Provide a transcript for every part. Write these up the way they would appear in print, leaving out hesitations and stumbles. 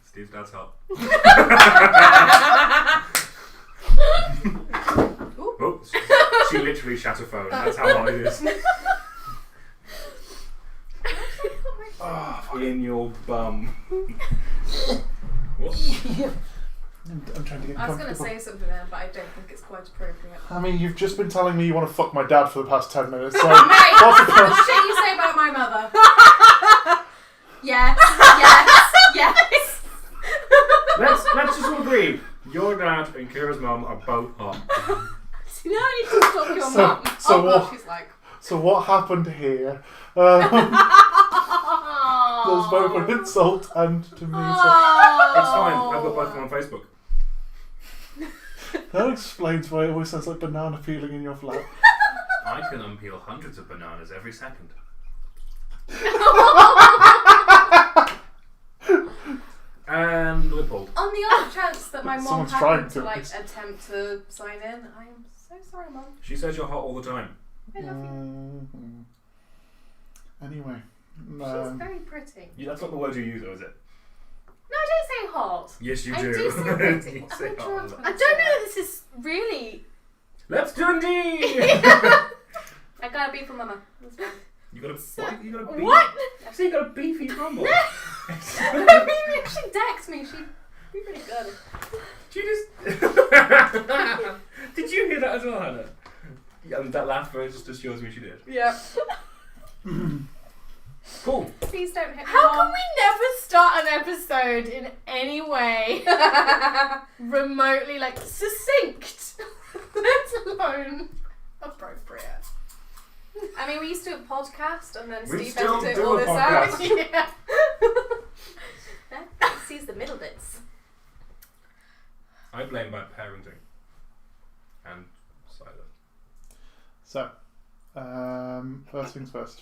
Steve's dad's hot. Oh, she literally shut her phone. That's how hot it is. In your bum. What? I'm trying to get I was going to say something there, but I don't think it's quite appropriate. I mean, you've just been telling me you want to fuck my dad for the past 10 minutes. So Mate, what's the shit you say about my mother? Yes. Let's just all agree. Your dad and Kyra's mum are both hot. See, now you just talk your mum. She's like... So what happened here? There's both an insult and to me. It's fine. I've got both of them on Facebook. That explains why it always sounds like banana peeling in your flat. I can unpeel hundreds of bananas every second. And we're pulled. On the off chance that my mom Someone's happened trying to to. attempt to sign in, I am so sorry, Mum. She says you're hot all the time. I love you. Anyway. She's very pretty. That's not the word you use, though, is it? No, I don't say hot. Yes, you do. I do say pretty. You say hot. I don't know that this is really... Let's Dundee! I got a beef from Mama. That's fine. You got a beef? What? So you got a beefy rumble. If she decks me, she'd be pretty good. Did you just... Did you hear that as well, Hannah? Yeah, that last verse just shows me she did. Yeah. Cool. Please don't hit me. How can we never start an episode in any way remotely succinct, let alone appropriate? I mean, we used to do a podcast and then We Steve still edited do all a this podcast. out. Yeah. Sees the middle bits. I blame bad parenting. And silence. So, first things first.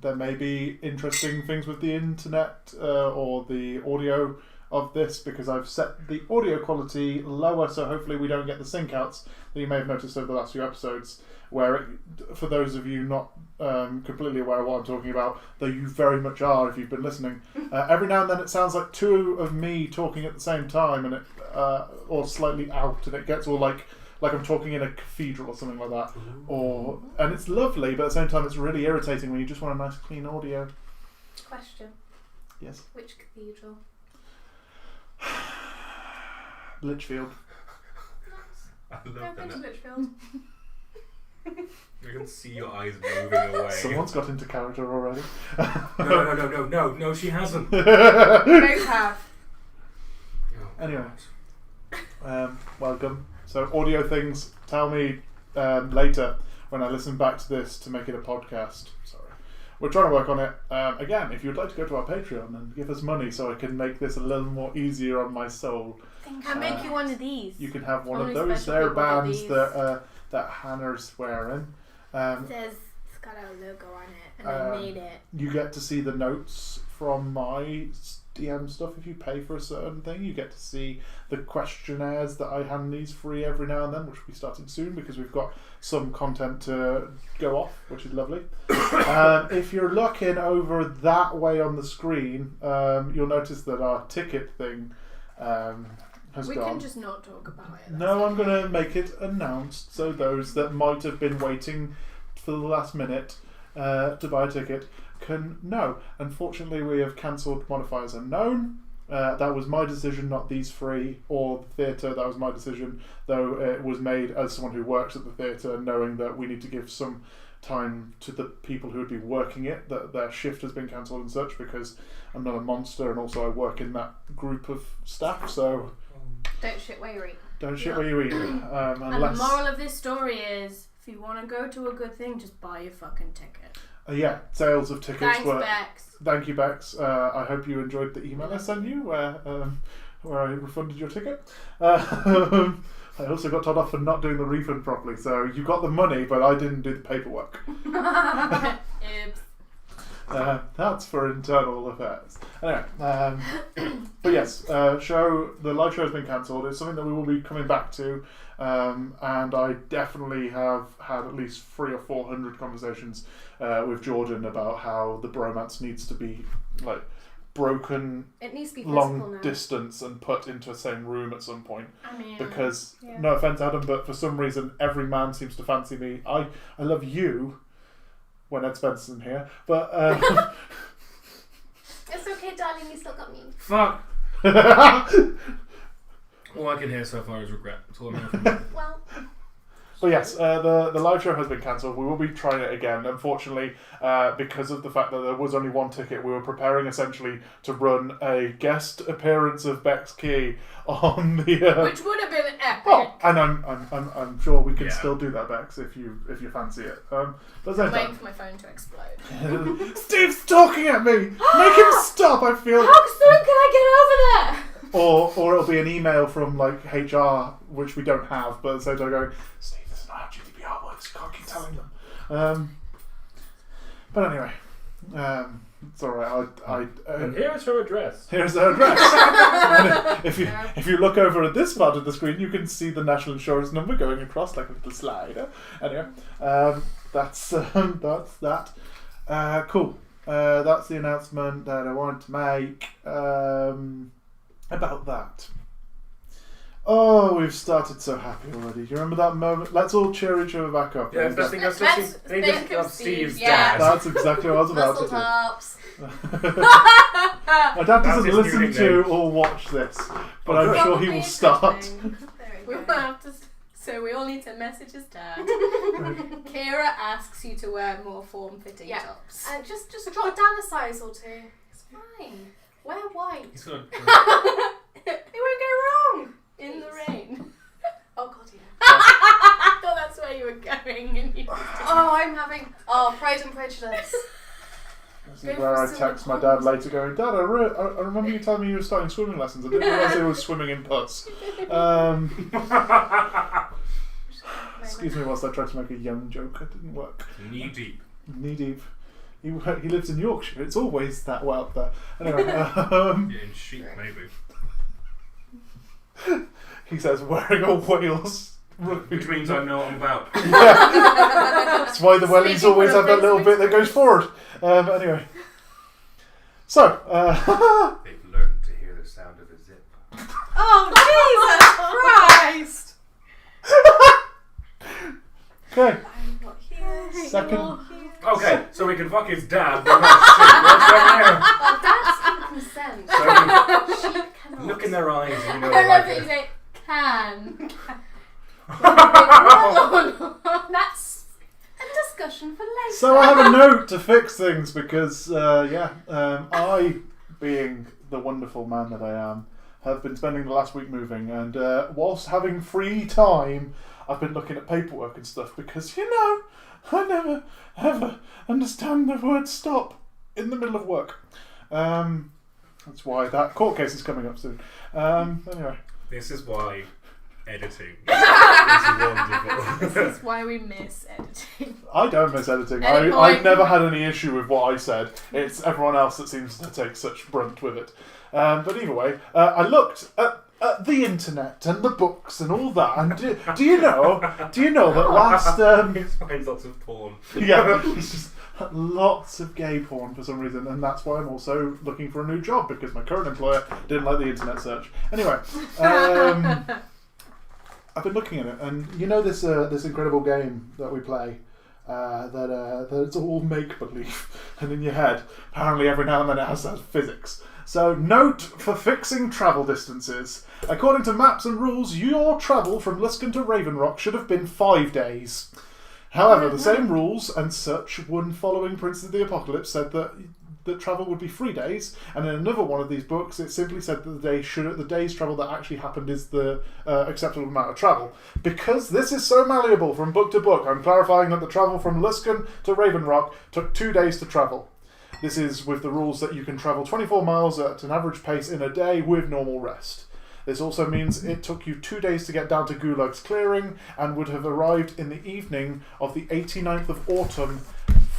There may be interesting things with the internet or the audio of this because I've set the audio quality lower, so hopefully we don't get the sync outs that you may have noticed over the last few episodes, where for those of you not completely aware of what I'm talking about, though you very much are if you've been listening, every now and then it sounds like two of me talking at the same time, and it or slightly out, and it gets all like I'm talking in a cathedral or something like that. And it's lovely, but at the same time it's really irritating when you just want a nice clean audio. Question. Yes. Which cathedral? Litchfield. I love I've been to that. Litchfield. I can see your eyes moving away. Someone's got into character already. No, she hasn't. Both have. Anyway. Welcome. So audio things, tell me later when I listen back to this to make it a podcast. Sorry. We're trying to work on it. Again, if you'd like to go to our Patreon and give us money so I can make this a little more easier on my soul. I'll make you one of these. You can have one Only of those special there people get bands these. that Hannah's wearing. It says it's got a logo on it, and I made it. You get to see the notes from my DM stuff. If you pay for a certain thing, you get to see the questionnaires that I hand these free every now and then, which will be starting soon because we've got some content to go off, which is lovely. If you're looking over that way on the screen, you'll notice that our ticket thing has We gone. can just not talk about it. No, I'm going to make it announced so those that might have been waiting for the last minute to buy a ticket can know. Unfortunately, we have cancelled Modifiers Unknown. That was my decision, not these three or the theatre. That was my decision, though it was made as someone who works at the theatre, knowing that we need to give some time to the people who would be working it, that their shift has been cancelled and such, because I'm not a monster and also I work in that group of staff, so Don't shit where you eat. don't shit where you eat. And the Unless, moral of this story is, if you want to go to a good thing, just buy your fucking ticket. yeah, sales of tickets Thanks, were... Bex. Thank you, Bex. I hope you enjoyed the email I sent you where I refunded your ticket. I also got told off for not doing the refund properly, so you got the money, but I didn't do the paperwork. Oops. That's for internal affairs. Anyway, but yes, the live show has been cancelled. It's something that we will be coming back to, and I definitely have had at least 300 or 400 conversations with Jordan about how the bromance needs to be broken It needs to be physical long now. distance and put into the same room at some point. I mean, Because, yeah. no offence, Adam, but for some reason every man seems to fancy me. I love you when Ed Spencer's in here, but It's okay, darling. You still got me. Fuck. All I can hear so far is regret. That's all I'm hearing from you. Well, But yes, the live show has been cancelled. We will be trying it again. Unfortunately, because of the fact that there was only one ticket, we were preparing essentially to run a guest appearance of Bex Key on the. Which would have been epic. Oh, and I'm sure we can Yeah. still do that, Bex, if you fancy it. But I'm then waiting for my phone to explode. Steve's talking at me. Make him stop. I feel. How soon can I get over there? Or it'll be an email from like HR, which we don't have, but at the same time going, Steve, this is not how GDPR works. You can't keep telling them. But anyway, it's all right. And here's her address. Here's her address. And if you look over at this part of the screen, you can see the national insurance number going across like a little slider. Anyway, that's that. Cool. That's the announcement that I wanted to make about that. Oh, we've started so happy already. You remember that moment? Let's all cheer each other back up. Yeah, let's think of Steve's yeah. dad. That's exactly what I was about muscle to do. tops. My dad That's doesn't his listen new to nickname. or watch this, but Oh, I'm good. sure he will start. There We we will go. have to. So we all need to message his dad. Kira asks you to wear more form-fitting Yeah. tops. Just drop down a size or two. It's fine. Wear white. He's gonna. It won't go wrong in the rain. Oh god, yeah. I thought that's where you were going. And you Oh, I'm having Pride and Prejudice. This Go is where for I some text my pond. dad later going, Dad, I remember you telling me you were starting swimming lessons. I didn't realise they were swimming in pus. Excuse me whilst I tried to make a young joke. It didn't work. Knee deep. Knee deep. He lives in Yorkshire. It's always that way up there. Anyway, Yeah, in sheep, maybe. he says wearing a Wales rugby. Which means I know what I'm about. That's why the wellies Speaking always for the have that little bit that goes forward. Anyway. So, They've learned to hear the sound of a zip. Oh, Jesus Christ! okay. I'm not here. Second. Okay, so we can fuck his dad, but not sheep. What's going Oh, that's consent. on? So Sheep cannot. look in their eyes and you know I they love like that you it. say can. That's a discussion for later. So I have a note to fix things because, I, being the wonderful man that I am, have been spending the last week moving, and whilst having free time, I've been looking at paperwork and stuff because, I never ever understand the word stop in the middle of work. That's why that court case is coming up soon. Anyway. This is why editing is wonderful. This is why we miss editing. I don't miss editing. Edit I've point. never had any issue with what I said. It's everyone else that seems to take such brunt with it. But either way, I looked at the internet and the books and all that. And do you know that last? He finds lots of porn. Yeah, it's just lots of gay porn for some reason, and that's why I'm also looking for a new job because my current employer didn't like the internet search. Anyway. I've been looking at it, and this this incredible game that we play, that it's all make believe, and in your head, apparently every now and then it has to have physics. So, note for fixing travel distances. According to maps and rules, your travel from Luskan to Ravenrock should have been 5 days. However, the same rules and such one following Prince of the Apocalypse said that travel would be 3 days, and in another one of these books it simply said that the day's travel that actually happened is the acceptable amount of travel. Because this is so malleable from book to book, I'm clarifying that the travel from Luskan to Ravenrock took 2 days to travel. This is with the rules that you can travel 24 miles at an average pace in a day with normal rest. This also means it took you 2 days to get down to Gulag's clearing and would have arrived in the evening of the 89th of autumn,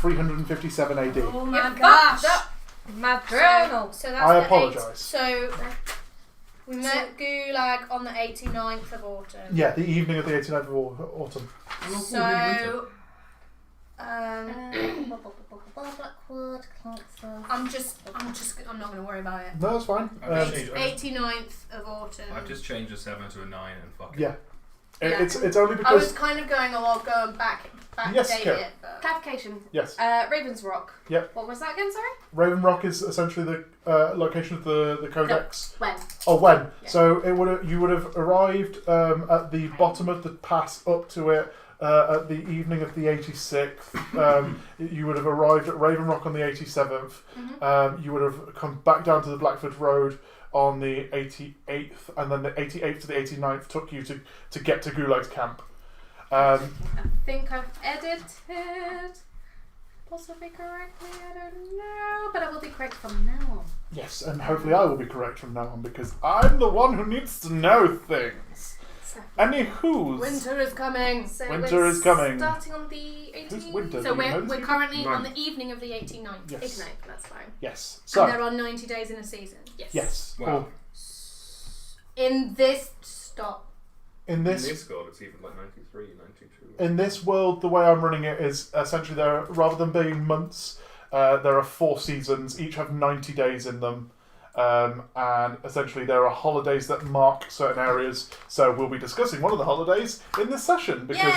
357 AD. Oh my You gosh! fucked up My journal. So that's I the apologise. So we met Gulag on the 89th of autumn. Yeah, the evening of the 89th of autumn. So Blackwood, Klaxis. I'm not going to worry about it. No, that's fine. I've just changed- 89th of autumn. I've just changed a 7 to a 9 and fuck it. Yeah. Yeah. It's only I because... was kind of going, I'll go and backdate Yes, Kyra. it. But... Clarification. Yes. Ravens Rock. Yep. What was that again, sorry? Raven Rock is essentially the location of the codex. When? Oh, when? Yeah. So you would have arrived at the bottom of the pass up to it at the evening of the 86th. You would have arrived at Raven Rock on the 87th. Mm-hmm. You would have come back down to the Blackford Road on the 88th, and then the 88th to the 89th took you to get to Gulag's camp. I think I've edited possibly correctly, I don't know, but I will be correct from now on. Yes, and hopefully I will be correct from now on, because I'm the one who needs to know things. So, Anywho's. Winter is coming. so Winter we're is coming. starting on the 18th. Who's winter? So Do you know we're this? currently on Ninth. the evening of the 89th. Yes. 89th, that's fine. Yes. And So, there are 90 days in a season. yes. Wow. In this stop. In In this this score, it's even like 93, 92. in this world, the way I'm running it is essentially rather than being months, there are 4 seasons. Each have 90 days in them, and essentially there are holidays that mark certain areas. So we'll be discussing one of the holidays in this session because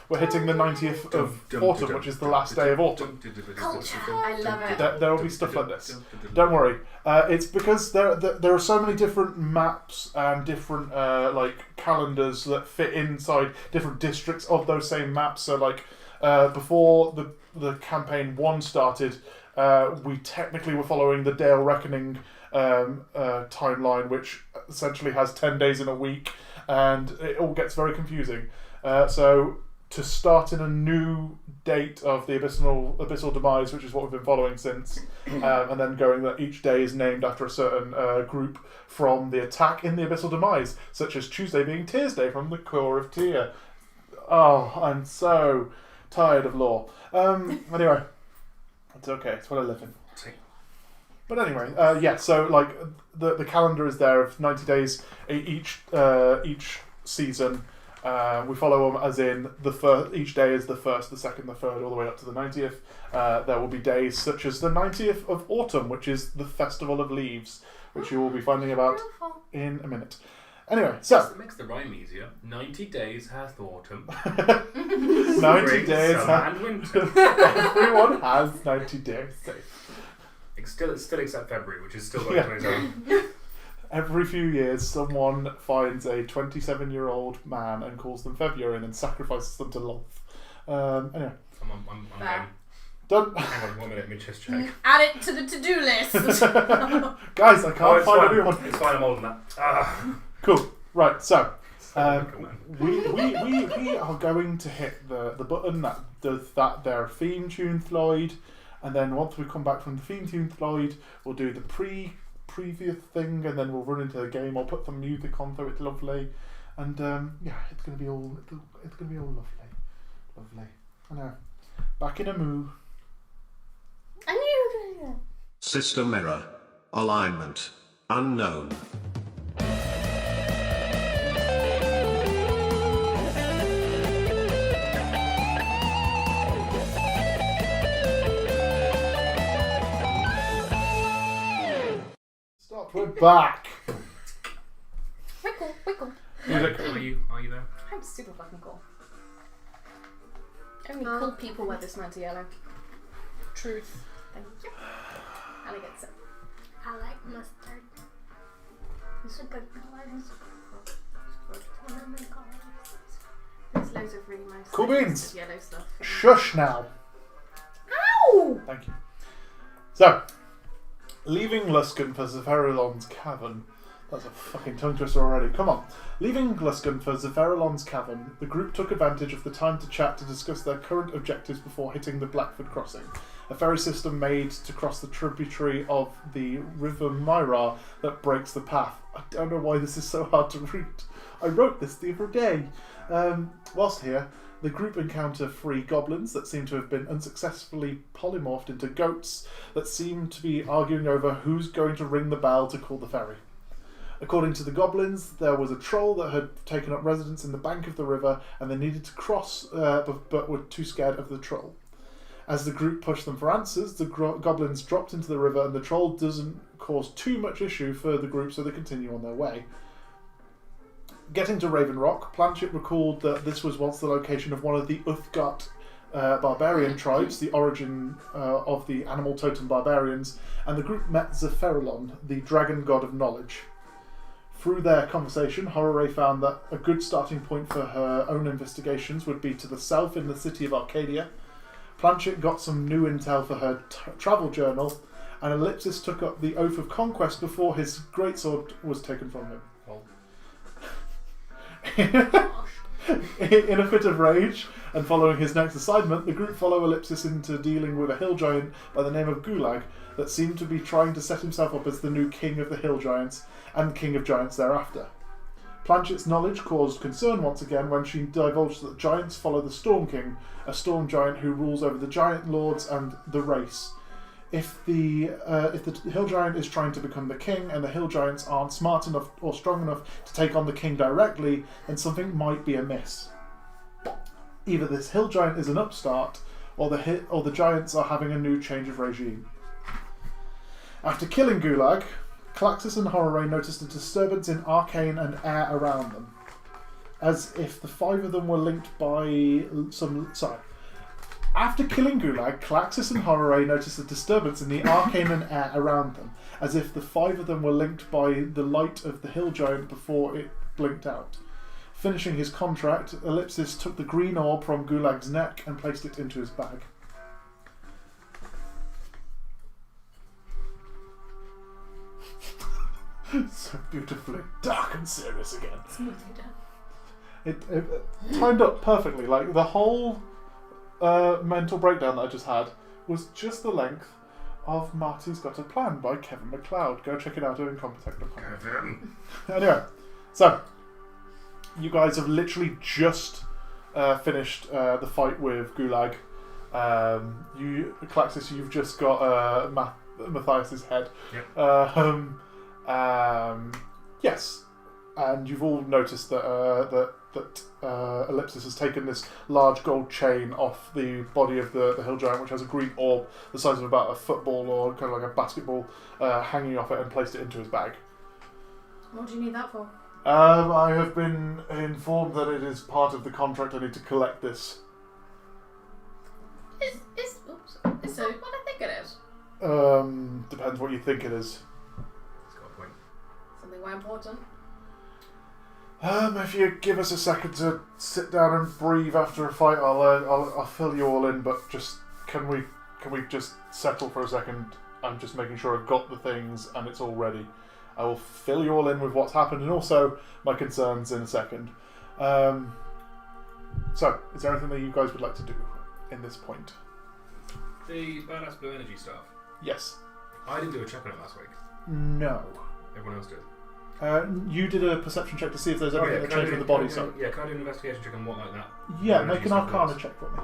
we're hitting the 90th of autumn, which is the last day of autumn. Culture. I love it. There will be stuff like this. Don't worry. It's because there are so many different maps and different calendars that fit inside different districts of those same maps. So before the campaign 1 started, we technically were following the Dale Reckoning timeline, which essentially has 10 days in a week, and it all gets very confusing. So to start in a new date of the abyssal demise, which is what we've been following since, and then going that each day is named after a certain group from the attack in the abyssal demise, such as Tuesday being Tears Day from the core of Tyr. Oh, I'm so tired of lore. Anyway, it's okay. It's what I live in. But anyway, so the calendar is there of 90 days each season. We follow them as in the first. Each day is the 1st, the 2nd, the 3rd, all the way up to the 90th. There will be days such as the 90th of autumn, which is the Festival of Leaves, which you will be finding about in a minute. Anyway, so It makes the rhyme easier. 90 days hath autumn. 90 Spring, days. summer and winter. Everyone has 90 days. Still except February, which is still like Yeah. 27. Every few years, someone finds a 27-year-old man and calls them February and then sacrifices them to Lolth. Anyway, I'm Fair. done. hang on 1 minute, let me just check. Add it to the to-do list. Guys, I can't it's find fine. a new one. It's fine, I'm older than that. Cool. Right, so Come on. we are going to hit the button that does their theme tune Floyd, and then once we come back from the theme tune Floyd, we'll do the previous thing, and then we'll run into the game. I'll put some music on so it's lovely, and it's gonna be all lovely. I know. Back in a moo. I knew. System error. Alignment unknown. Stop. We're back. Wickle. Music. Are you there? I'm super fucking cool. Only cool people wear this mantle yellow. Truth. Thank you. Elegant. So. I like mustard. It's a good colour. One of my colours. There's loads of really nice Cool beans. yellow stuff. Shush now. Ow! Thank you. So, leaving Luskan for Zephyrilon's cavern. That's a fucking tongue twister already. Come on. Leaving Luskan for Zephyrilon's cavern, the group took advantage of the time to chat to discuss their current objectives before hitting the Blackford Crossing, a ferry system made to cross the tributary of the River Myra that breaks the path. I don't know why this is so hard to read. I wrote this the other day. Whilst here, the group encounter 3 goblins that seem to have been unsuccessfully polymorphed into goats that seem to be arguing over who's going to ring the bell to call the ferry. According to the goblins, there was a troll that had taken up residence in the bank of the river, and they needed to cross, but were too scared of the troll. As the group pushed them for answers, the goblins dropped into the river, and the troll doesn't cause too much issue for the group, so they continue on their way. Getting to Raven Rock, Planchett recalled that this was once the location of one of the Uthgat barbarian tribes, the origin of the animal totem barbarians, and the group met Zephyrilon, the dragon god of knowledge. Through their conversation, Hororae found that a good starting point for her own investigations would be to the south in the city of Arcadia. Planchett got some new intel for her travel journal, and Ellipsis took up the Oath of Conquest before his greatsword was taken from him. In a fit of rage, and following his next assignment, the group follow Ellipsis into dealing with a hill giant by the name of Goolag that seemed to be trying to set himself up as the new king of the hill giants and king of giants thereafter. Planchett's knowledge caused concern once again when she divulged that giants follow the Storm King, a storm giant who rules over the giant lords and the race. If the hill giant is trying to become the king and the hill giants aren't smart enough or strong enough to take on the king directly, then something might be amiss. Either this hill giant is an upstart, or the giants are having a new change of regime. After killing Goolag, Klaxis and Hororae noticed a disturbance in arcane and air around them, as if the five of them were linked by some. Sorry. After killing Goolag, Klaxis and Hororae noticed a disturbance in the arcane and air around them, as if the five of them were linked by the light of the hill giant before it blinked out. Finishing his contract, Ellipsis took the green orb from Gulag's neck and placed it into his bag. So beautifully dark and serious again. Smoothly done. It timed up perfectly. Like, the whole mental breakdown that I just had was just the length of Marty's Got a Plan by Kevin MacLeod. Go check it out at incompetech.com. Anyway, so you guys have literally just finished the fight with Gulag. Klaxis, you've just got Matthias's head. Yep. Yes, and you've all noticed that Ellipsis has taken this large gold chain off the body of the hill giant, which has a green orb the size of about a football or kind of like a basketball hanging off it, and placed it into his bag. What do you need that for? I have been informed that it is part of the contract. I need to collect this. Is that what I think it is? Depends what you think it is. He's got a point. Something more important? If you give us a second to sit down and breathe after a fight, I'll fill you all in. But just can we just settle for a second? I'm just making sure I've got the things and it's all ready. I will fill you all in with what's happened and also my concerns in a second. So, is there anything that you guys would like to do in this point? The badass blue energy stuff. Yes. I didn't do a check on it last week. No. Everyone else did. You did a perception check to see if there's anything that changed with the body. So Yeah, can I do an investigation check on what like that? yeah, make an Arcana check for me.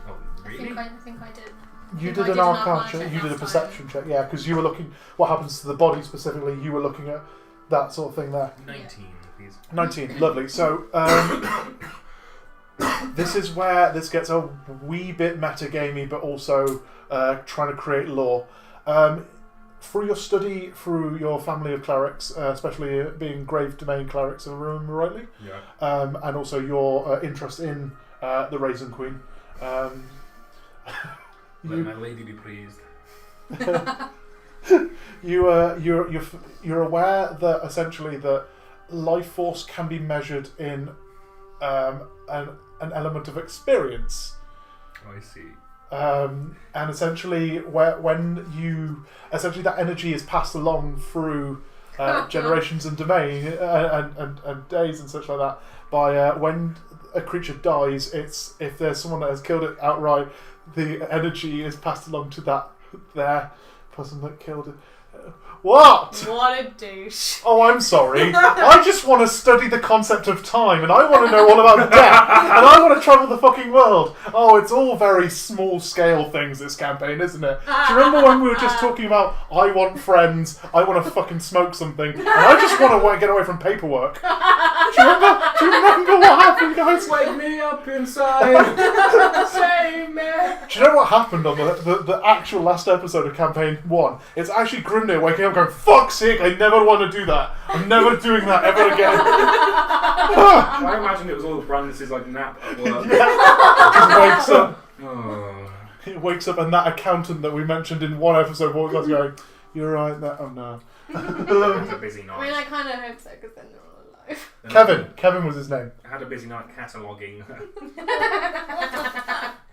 Oh, really? I think I did. You I did did an an Arcana Arcana check. check You did a last perception check. Yeah, because you were looking what happens to the body specifically. You were looking at that sort of thing there. 19, please. 19, lovely. So this is where this gets a wee bit metagamey, but also trying to create lore. Through your study, through your family of clerics, especially being Grave Domain clerics, if I remember rightly, Yeah. and also your interest in the Raisin Queen. Let my lady be pleased. You're aware that essentially that life force can be measured in an element of experience. Oh, I see. And essentially, when that energy is passed along through generations and domain and days and such like that. By when a creature dies, it's if there's someone that has killed it outright, the energy is passed along to their person that killed it. What? What a douche. Oh, I'm sorry. I just want to study the concept of time, and I want to know all about death, and I want to travel the fucking world. Oh, it's all very small-scale things, this campaign, isn't it? Do you remember when we were just talking about, I want friends, I want to fucking smoke something, and I just want to get away from paperwork? Do you remember what happened, guys? Wake me up inside. Save me. Do you know what happened on the actual last episode of Campaign 1? It's actually Grimnir waking up going, fuck's sake, I never want to do that. I'm never doing that ever again. I imagine it was all Brandis' like nap at work. Just wakes up. Oh. He wakes up and that accountant that we mentioned in one episode walks up going, you're right, oh no. Had a busy I night. mean, I kind of hope so, because they're not alive. Kevin was his name. I had a busy night cataloguing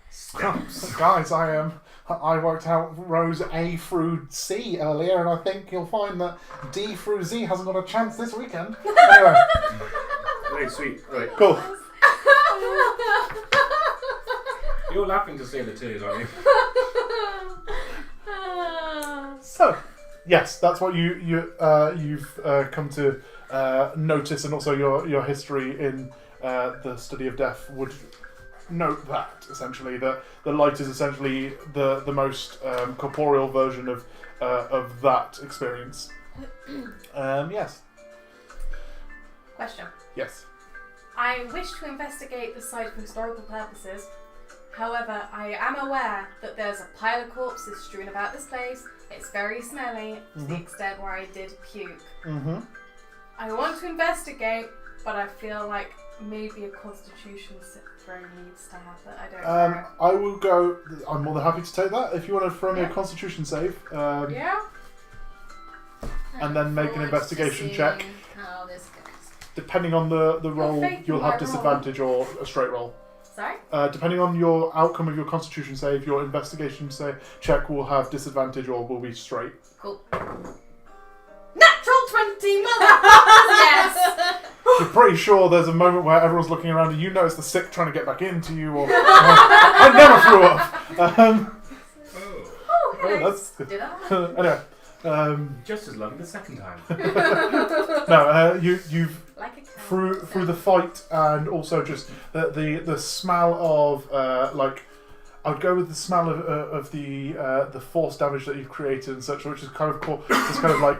Stamps. Guys, I worked out rows A through C earlier, and I think you'll find that D through Z hasn't got a chance this weekend. Anyway, Very sweet. Right. cool. You're laughing to see the tears, aren't you? So, yes, that's what you've come to notice, and also your history in the study of death would note that essentially that the light is essentially the most corporeal version of that experience. Yes. Question. Yes. I wish to investigate the site for historical purposes. However, I am aware that there's a pile of corpses strewn about this place. It's very smelly to the extent where I did puke. Mm-hmm. I want to investigate, but I feel like maybe a constitution throw needs to happen. I don't know. I will go. I'm more than happy to take that. If you want to throw me a constitution save, Yeah? and then make an investigation check. How this goes. Depending on the roll, faith in you'll my have disadvantage or a straight roll. Sorry? Depending on your outcome of your constitution save, your investigation check will have disadvantage or will be straight. Cool. Natural 20, yes! You're pretty sure there's a moment where everyone's looking around and you notice the sick trying to get back into you, or I never threw up. Oh, hello. That's good. Did I? Anyway, Just as lovely the second time. no, you've Like a through the fight and also just the smell of like. I'd go with the smell of the force damage that you've created and such, which is kind of cool. It's kind of like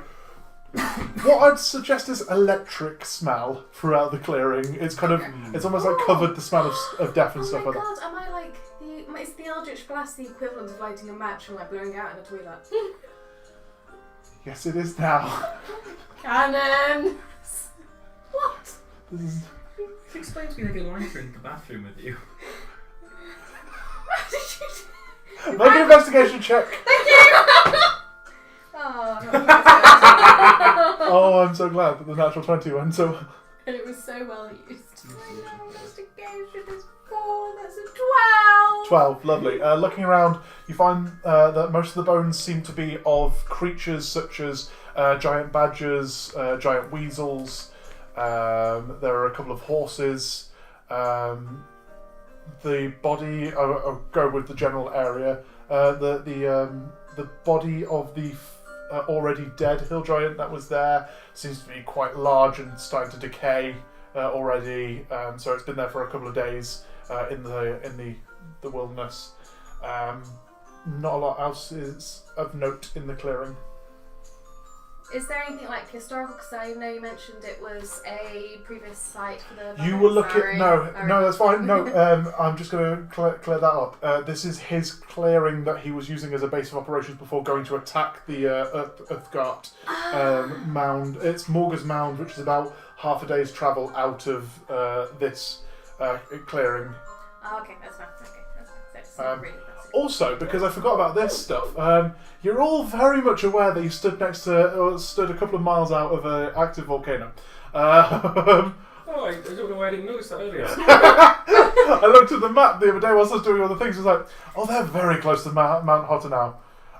what I'd suggest is electric smell throughout the clearing. It's kind of it's almost like covered the smell of death and stuff Oh like my that. god, am I like is the Eldritch Blast the equivalent of lighting a match and like blowing out in a toilet? Yes, it is now. Cannon! What? This is... Explain to me like a lighter in the bathroom with you. Make an investigation check. Oh, I'm so glad that the natural 20 went so. And it was so well used. Investigation is 4, that's a 12! 12, lovely. Looking around, you find that most of the bones seem to be of creatures such as giant badgers, giant weasels. There are a couple of horses. The body, I'll go with the general area. The body of the already dead hill giant that was there seems to be quite large and starting to decay already. So it's been there for a couple of days in the wilderness. Not a lot else is of note in the clearing. Is there anything like historical? Because I know you mentioned it was a previous site for the. You will look at no, that's fine. No, I'm just going to clear that up. This is his clearing that he was using as a base of operations before going to attack the Uthgard mound. It's Morga's mound, which is about half a day's travel out of this clearing. Oh, okay, that's fine. Okay, that's fine. So it's not really classic. Also, because I forgot about this stuff, you're all very much aware that you stood a couple of miles out of an active volcano. Oh, I don't know why I didn't notice that earlier. I looked at the map the other day whilst I was doing all the things. I was like, oh, they're very close to Mount Hotanau.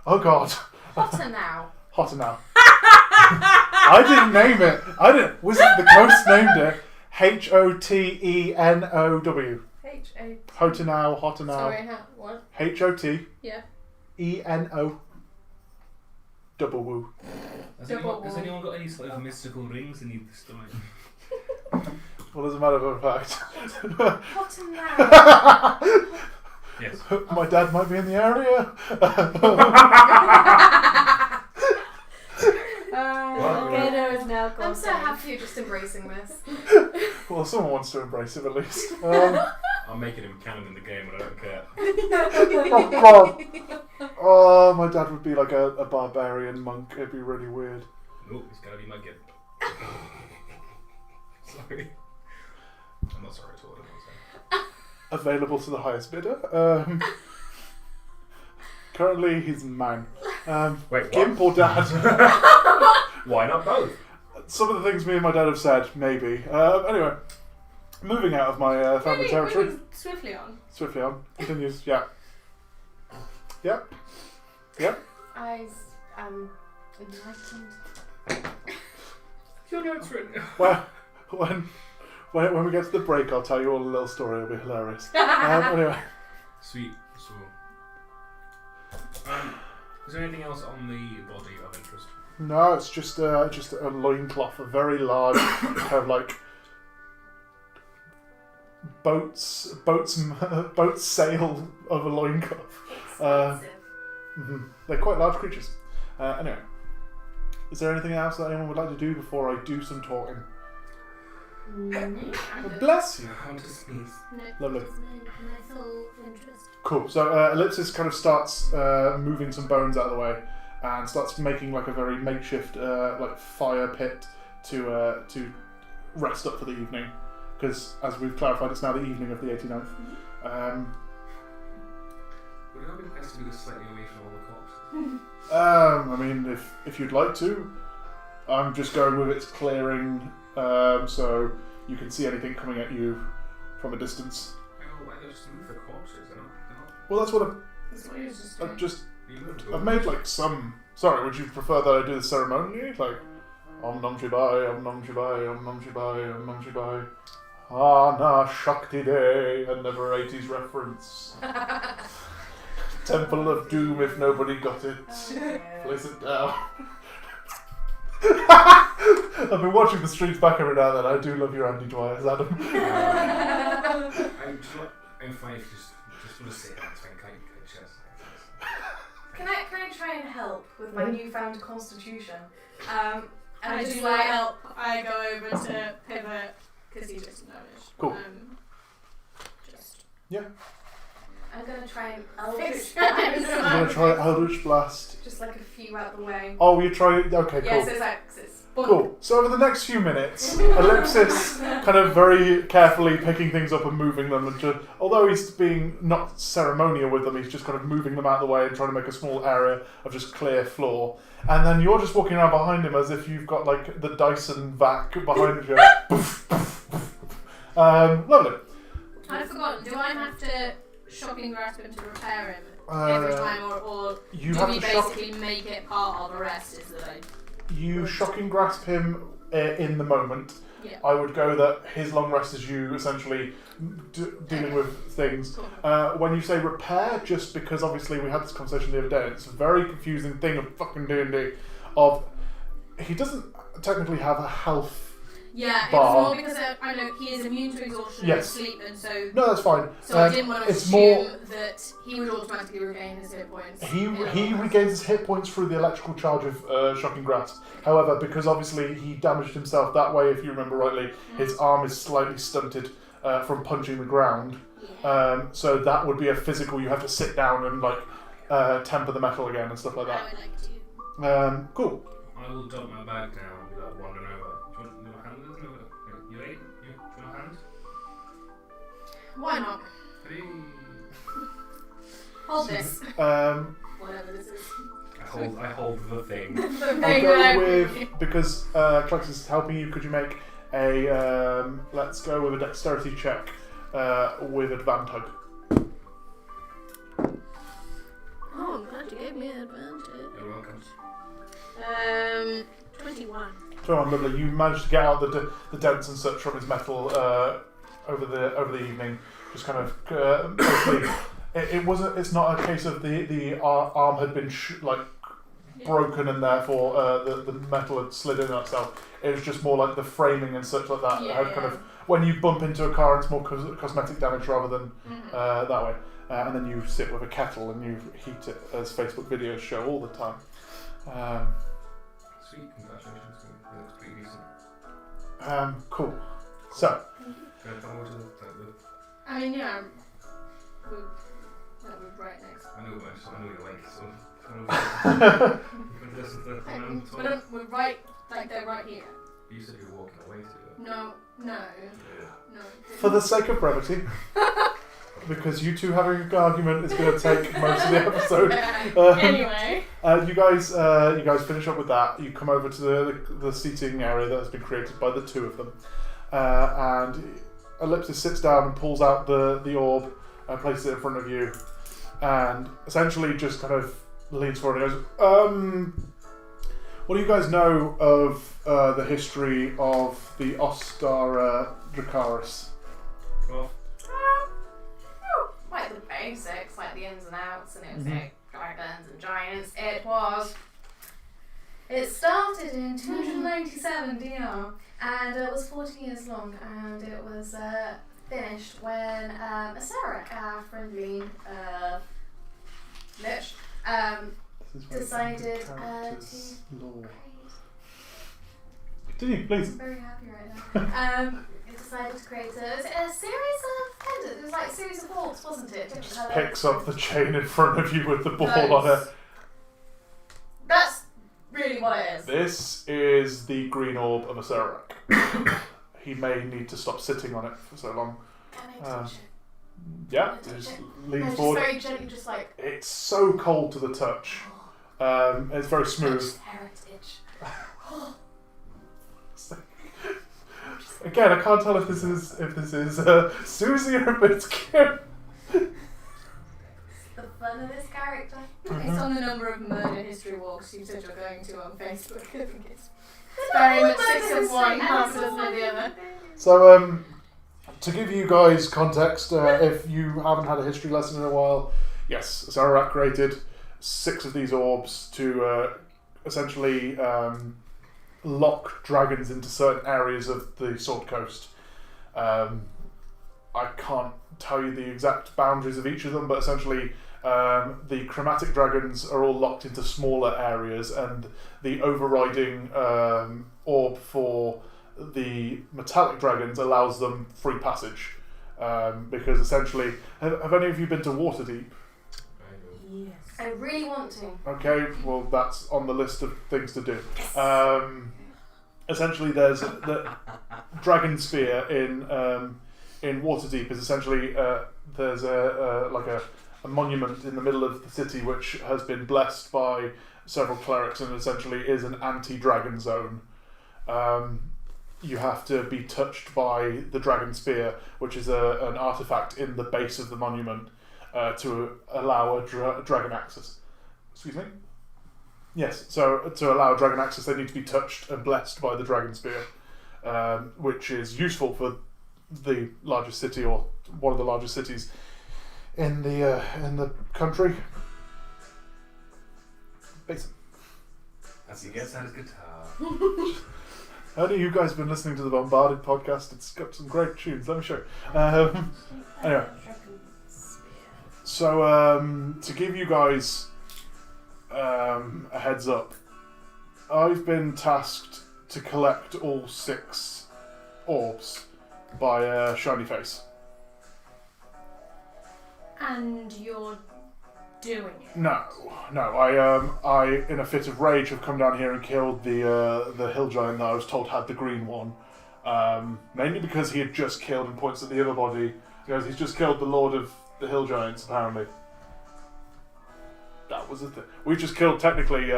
Oh, God. Hotter now. Hotanau. I didn't name it. The ghost named it. Hotenou. H-A. Hotanau. Sorry, what? Hoteno. Yeah. Eno. double woo. Has anyone got any sort of mystical rings they need this time? Well, as a matter of fact, What in there? Yes. my dad might be in the area. Gator is now gone. I'm so happy you're just embracing this. Well, someone wants to embrace it at least. I'm making him canon in the game, and I don't care. Oh god! Oh, my dad would be like a barbarian monk. It'd be really weird. Nope, he's gotta be my gift. Sorry. I'm not sorry at all. I don't know what I'm saying. Available to the highest bidder. Currently, he's man. Wait, Gimp or dad? Why not both? Some of the things me and my dad have said, maybe. Anyway, moving out of my family territory. Moving swiftly on. Swiftly on. Continues. Yeah. Yep. Yep. I am enlightened. Your notes written. Well, when we get to the break, I'll tell you all a little story. It'll be hilarious. Anyway. Sweet. So, is there anything else on the body of interest? No, it's just a loincloth, a very large kind of like boat's sail of a loincloth. They're quite large creatures. Anyway, is there anything else that anyone would like to do before I do some talking? Bless you. I want to sneeze. No, Lovely. there's no full interest. Cool. So Ellipsis kind of starts moving some bones out of the way and starts making like a very makeshift like fire pit to rest up for the evening. Because as we've clarified, it's now the evening of the 89th. Would it not be best to do this slightly away from all the corpses? I mean, if you'd like to, I'm just going with its clearing, so you can see anything coming at you from a distance. Oh, why don't just move the corpses? They're not. Well, that's what That's what he was just I've doing. just You moved I've made like some. Sorry, would you prefer that I do this ceremonially? Like, Om Nam Shivaya, Om Nam Shivaya, Om Nam Shivaya, Om Nam Shivaya. Ana Shakti Day, another 80s reference. Temple of Doom, if nobody got it. Place it down. I've been watching the streets back every now and then. I do love your Andy Dwyer's, Adam. I'm fine if you just want to sit down. It's fine. Can Can I try and help with my newfound constitution? And I just do like not help. I go over to Pivot because he doesn't know it. Cool. Just. I'm gonna try and eldritch Fix blast. I'm going to try Eldritch Blast. Just like a few out the way. Oh, you try. Okay, cool. Yeah, so it's like it's Cool. So over the next few minutes, Ellipsis kind of very carefully picking things up and moving them. And just, although he's being not ceremonial with them, he's just kind of moving them out of the way and trying to make a small area of just clear floor. And then you're just walking around behind him as if you've got like the Dyson vac behind you. Lovely. I've forgotten. Do I have to shocking grasp him to repair him every time, or You do have we to shock. basically make it part of a rest? Is that You shocking grasp him in the moment. Yeah. I would go that his long rest is you essentially dealing with things. Cool. When you say repair, just because obviously we had this conversation the other day, and it's a very confusing thing of fucking D&D. Of he doesn't technically have a health. Yeah, it Bar. was more because I know he is immune to exhaustion Yes. and sleep, and so No, that's fine. I didn't want to it's assume that he would automatically regain his hit points. He in a long regains rest. his hit points through the electrical charge of shocking grasp. However, because obviously he damaged himself that way, if you remember rightly, his arm is slightly stunted from punching the ground. Yeah. So that would be a physical. You have to sit down and like temper the metal again and stuff like I that. would like to. Cool. I will dump my bag now and be like wandering over. Do you want a hand? You ready? Do you want a hand? Why not? Hey. Hold this. Whatever this is. I hold the thing. I'll go with, because Klaxis is helping you, could you make a, let's go with a dexterity check with advantage. Oh, I'm glad you gave me an advantage. You're welcome. 21. So lovely. You managed to get out the dents and such from his metal over the evening. Just kind of basically, it wasn't. It's not a case of the arm had been broken and therefore the metal had slid in on itself. It was just more like the framing and such like that. Yeah, Had kind of when you bump into a car, it's more cosmetic damage rather than that way. And then you sit with a kettle and you heat it, as Facebook videos show all the time. Sweet, congratulations. It looks pretty decent. Cool. So, Can I come over to the I mean, yeah. We're right next. I know you're late, so come over. You can listen to the We're right, like they're right here. You said you were walking away to it. No. Yeah. for the sake of brevity, because you two having an argument is going to take most of the episode. Anyway. You guys finish up with that. You come over to the seating area that has been created by the two of them, and Ellipsis sits down and pulls out the orb and places it in front of you, and essentially just kind of leans forward and goes, what do you guys know of the history of the Ostara Dracaris? Well, like the basics, like the ins and outs, and it was like dragons and giants. It started in 297 DR, and it was 40 years long, and it was finished when Asaric, our friendly lich, decided to... Continue, please. I'm very happy right now. It decided to create a series of pendants. It was like a series of orbs, wasn't it? Different colours. Picks up the chain in front of you with the ball on it. That's really what it is. This is the green orb of Asaric. He may need to stop sitting on it for so long. Can I touch it? Yeah, Can I touch just it? lean No, forward. just very gently, just like... It's so cold to the touch. It's very smooth. Touch heritage. Again, I can't tell if this is Suzy or if it's Kyra. The fun of this character. Based on the number of murder history walks you said you're going to on Facebook, I think it's very much 6 of one, half a dozen of the other. So, to give you guys context, if you haven't had a history lesson in a while, yes, Asaric created 6 of these orbs to essentially lock dragons into certain areas of the Sword Coast. I can't tell you the exact boundaries of each of them, but essentially the chromatic dragons are all locked into smaller areas, and the overriding orb for the metallic dragons allows them free passage. Because essentially, have any of you been to Waterdeep? Yes. I really want to. Okay, well that's on the list of things to do. Essentially, there's the Dragon Spear in Waterdeep is essentially there's a monument in the middle of the city which has been blessed by several clerics and essentially is an anti-dragon zone. You have to be touched by the Dragon Spear, which is an artifact in the base of the monument to allow a dragon access. Excuse me? Yes, so to allow dragon access they need to be touched and blessed by the Dragon Spear, which is useful for the largest city or one of the largest cities in the country. Basin. as he gets out his guitar. How do you guys been listening to the Bombarded podcast? It's got some great tunes. Let me show you. Anyway, so to give you guys a heads up, I've been tasked to collect all 6 orbs by Shiny Face. And you're doing it? No. I in a fit of rage have come down here and killed the hill giant that I was told had the green one. Mainly because he had just killed, and points at the other body. He goes, he's just killed the Lord of the Hill Giants, apparently. That was the thing. We just killed technically.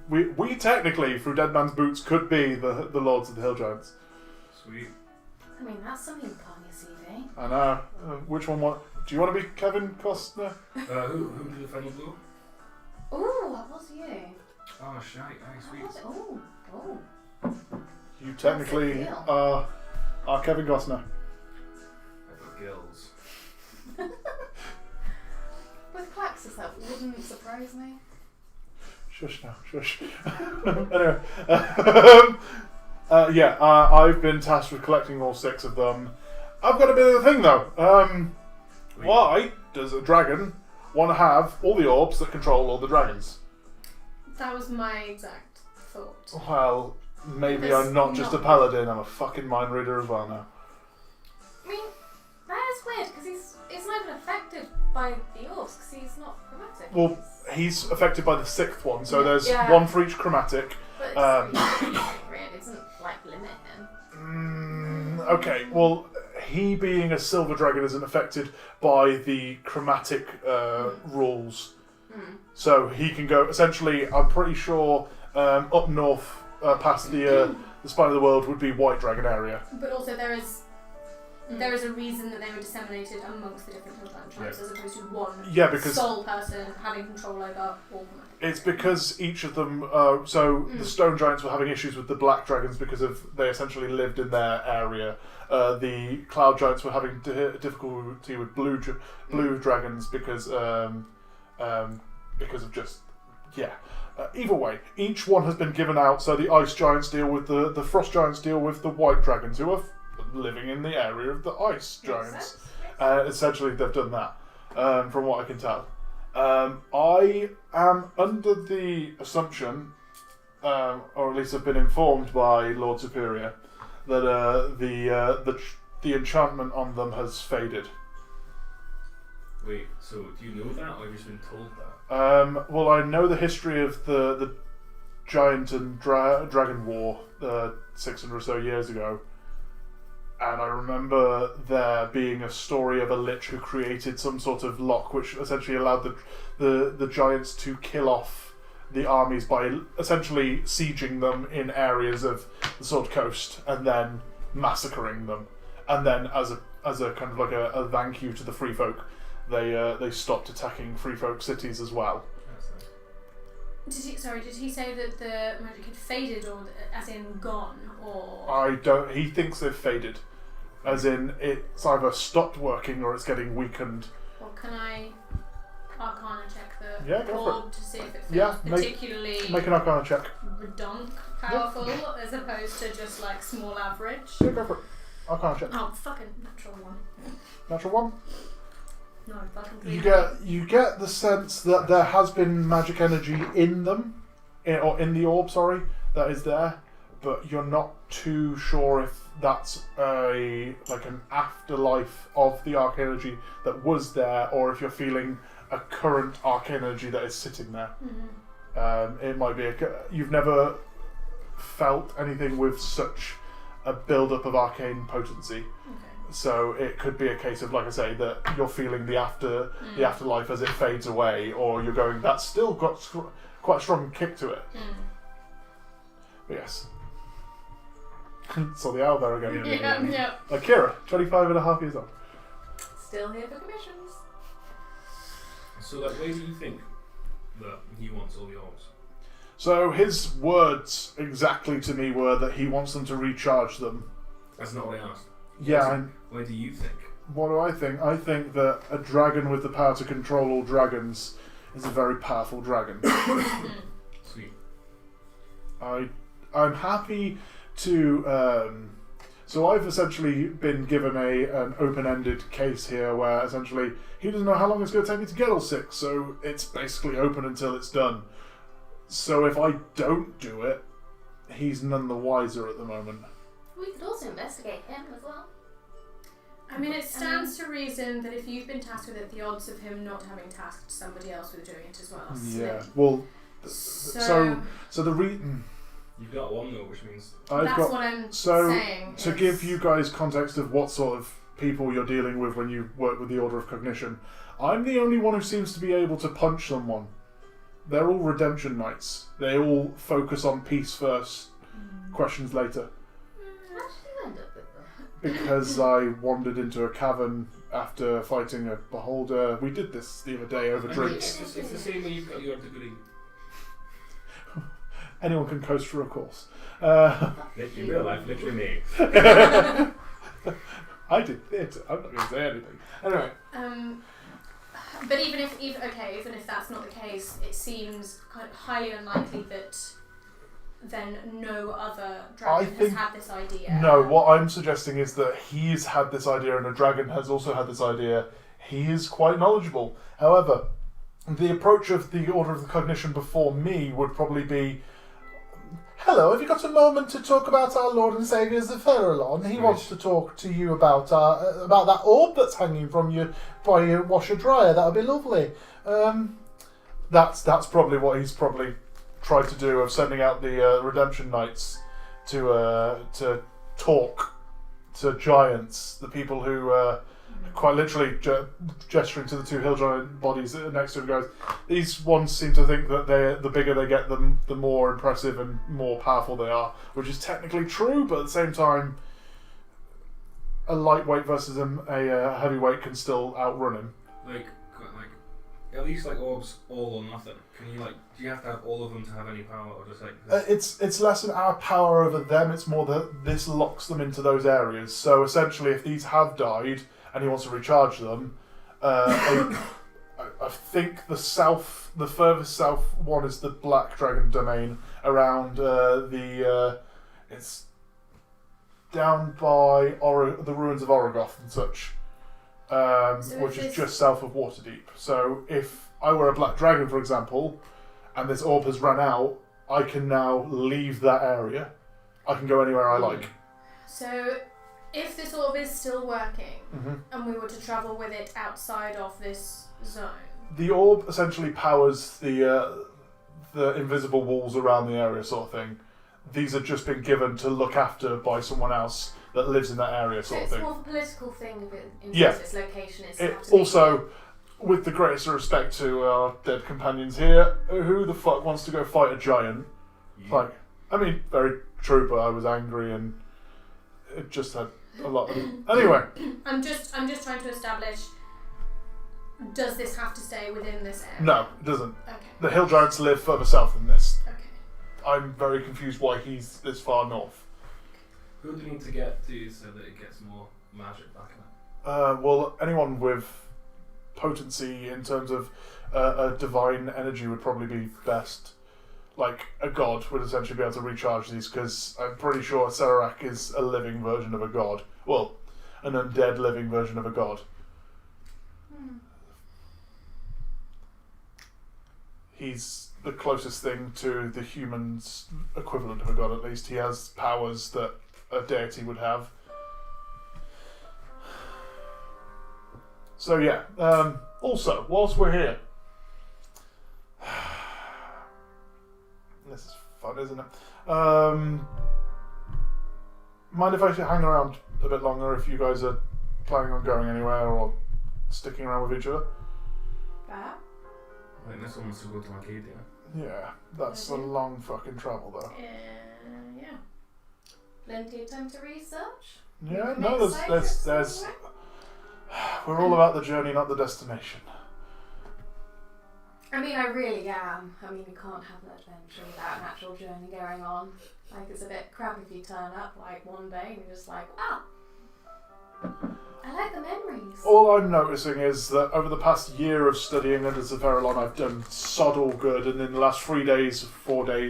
We technically, through Dead Man's Boots, could be the Lords of the Hill Giants. Sweet. I mean, that's something you put on your CV. I know. Which one? Do you want to be Kevin Costner? Who did the final blow? Ooh, what was you? Oh, shite. Aye, sweet. Oh. You technically That's a deal. are Kevin Costner. I've got gills. With Klaxis, that wouldn't surprise me. Shush now, shush. Anyway, I've been tasked with collecting all 6 of them. I've got a bit of a thing though. Why does a dragon want to have all the orbs that control all the dragons? That was my exact thought. Well, maybe There's I'm not just a not- paladin, I'm a fucking mind reader as well now. I mean, that is weird because he's not even affected by the orbs because he's not chromatic. Well, he's affected by the 6th one, so there's Yeah. one for each chromatic. But it's it doesn't like limit him. Okay, well, he being a silver dragon isn't affected by the chromatic rules. So he can go, essentially, I'm pretty sure up north past the spine of the world would be white dragon area. But also there is a reason that they were disseminated amongst the different Hillland tribes as opposed to one because sole person having control over all chromatic. it's because each of them, the stone giants were having issues with the black dragons because they essentially lived in their area. The cloud giants were having difficulty with blue dragons because of just either way, each one has been given out. So the ice giants deal with the frost giants deal with the white dragons who are living in the area of the ice giants. Essentially, they've done that, from what I can tell. I am under the assumption, or at least have been informed by Lord Superior, that the enchantment on them has faded. Wait, so do you know that, or have you just been told that? Well, I know the history of the giant and dragon war 600 or so years ago, and I remember there being a story of a lich who created some sort of lock which essentially allowed the giants to kill off the armies by essentially sieging them in areas of the Sword Coast and then massacring them, and then as a kind of like a thank you to the free folk, they stopped attacking free folk cities as well. Did he say that the magic had faded, or as in gone, or? I don't. He thinks they've faded, as in it's either stopped working or it's getting weakened. Well, can I Arcana check the Yeah, go for orb to see if it feels particularly Make an Arcana check. redonk powerful as opposed to just like small average? Yeah, go for it. Arcana check. Oh, fucking natural one. Natural 1. No, fucking You get the sense that there has been magic energy in them, or in the orb, sorry, that is there, but you're not too sure if that's an afterlife of the arc energy that was there, or if you're feeling a current arc energy that is sitting there. It might be you've never felt anything with such a build-up of arcane potency. Okay. So it could be a case of, like I say, that you're feeling the afterlife as it fades away, or you're going, that's still got quite a strong kick to it. But yes. Saw the owl there again. Yeah. Kyra, 25 and a half years old. Still here for commissions. So, why do you think that he wants all the orbs? So his words exactly to me were that he wants them to recharge them. That's not what I asked. Yeah. Why do you think? What do I think? I think that a dragon with the power to control all dragons is a very powerful dragon. Sweet. I'm happy to. So I've essentially been given an open-ended case here, where essentially he doesn't know how long it's going to take me to get all 6, so it's basically open until it's done. So if I don't do it, he's none the wiser at the moment. We could also investigate him as well. I mean, it stands to reason that if you've been tasked with it, the odds of him not having tasked somebody else with doing it as well are slim. Yeah. Well, so the reason. You've got one though, which means That's what I'm saying. To give you guys context of what sort of people you're dealing with when you work with the Order of Cognition, I'm the only one who seems to be able to punch someone. They're all redemption knights. They all focus on peace first, questions later. How did you end up with that? Because I wandered into a cavern after fighting a beholder. We did this the other day over drinks. It's the same way you've got your degree. Anyone can coast for a course. In real life, literally me. I did theatre. I'm not going to say anything. Anyway. But even if that's not the case, it seems kind of highly unlikely that then no other dragon has had this idea. No, what I'm suggesting is that he's had this idea and a dragon has also had this idea. He is quite knowledgeable. However, the approach of the Order of the Cognition before me would probably be, hello, have you got a moment to talk about our Lord and Saviour Zephyrilon? He wants to talk to you about that orb that's hanging from you by your washer dryer. That would be lovely. That's probably what he's probably tried to do, of sending out the Redemption Knights to talk to giants, the people who quite literally gesturing to the two hill giant bodies next to him goes, these ones seem to think that the bigger they get them, the more impressive and more powerful they are, which is technically true, but at the same time, a lightweight versus a heavyweight can still outrun him. Like, at least like orbs all or nothing. Can you do you have to have all of them to have any power, or just like? It's less than our power over them. It's more that this locks them into those areas. So essentially, if these have died and he wants to recharge them, I think the furthest south one is the Black Dragon domain around it's down by the ruins of Orogoth and such. Which is just south of Waterdeep. So if I were a Black Dragon, for example, and this orb has run out, I can now leave that area. I can go anywhere I like. So if this orb is still working, and we were to travel with it outside of this zone... The orb essentially powers the invisible walls around the area, sort of thing. These have just been given to look after by someone else that lives in that area, sort of thing. So it's more of a political thing in Yeah. its location. Also, with the greatest respect to our dead companions here, who the fuck wants to go fight a giant? Yeah. Very true, but I was angry and it just had a lot of... Anyway. I'm just trying to establish, does this have to stay within this area? No, it doesn't. Okay. The hill giants live further south than this. Okay. I'm very confused why he's this far north. Who do we need to get to so that it gets more magic back in it? Well, anyone with potency in terms of a divine energy would probably be best. Like, a god would essentially be able to recharge these, because I'm pretty sure Serac is a living version of a god. Well, an undead living version of a god. He's the closest thing to the human's equivalent of a god, at least. He has powers that a deity would have. So yeah, also, whilst we're here, this is fun, isn't it? Mind if I should hang around a bit longer if you guys are planning on going anywhere or sticking around with each other? That? I think this one wants to go to Arcadia. Yeah, that's a long fucking travel though. Yeah. Plenty of time to research. Yeah, Make no, side there's trips somewhere. we're all about the journey, not the destination. I really am. You can't have an adventure without an actual journey going on. It's a bit crap if you turn up one day and you're just like, wow, I like the memories. All I'm noticing is that over the past year of studying under Zephyrilon, I've done sod all good, and in the last 4 days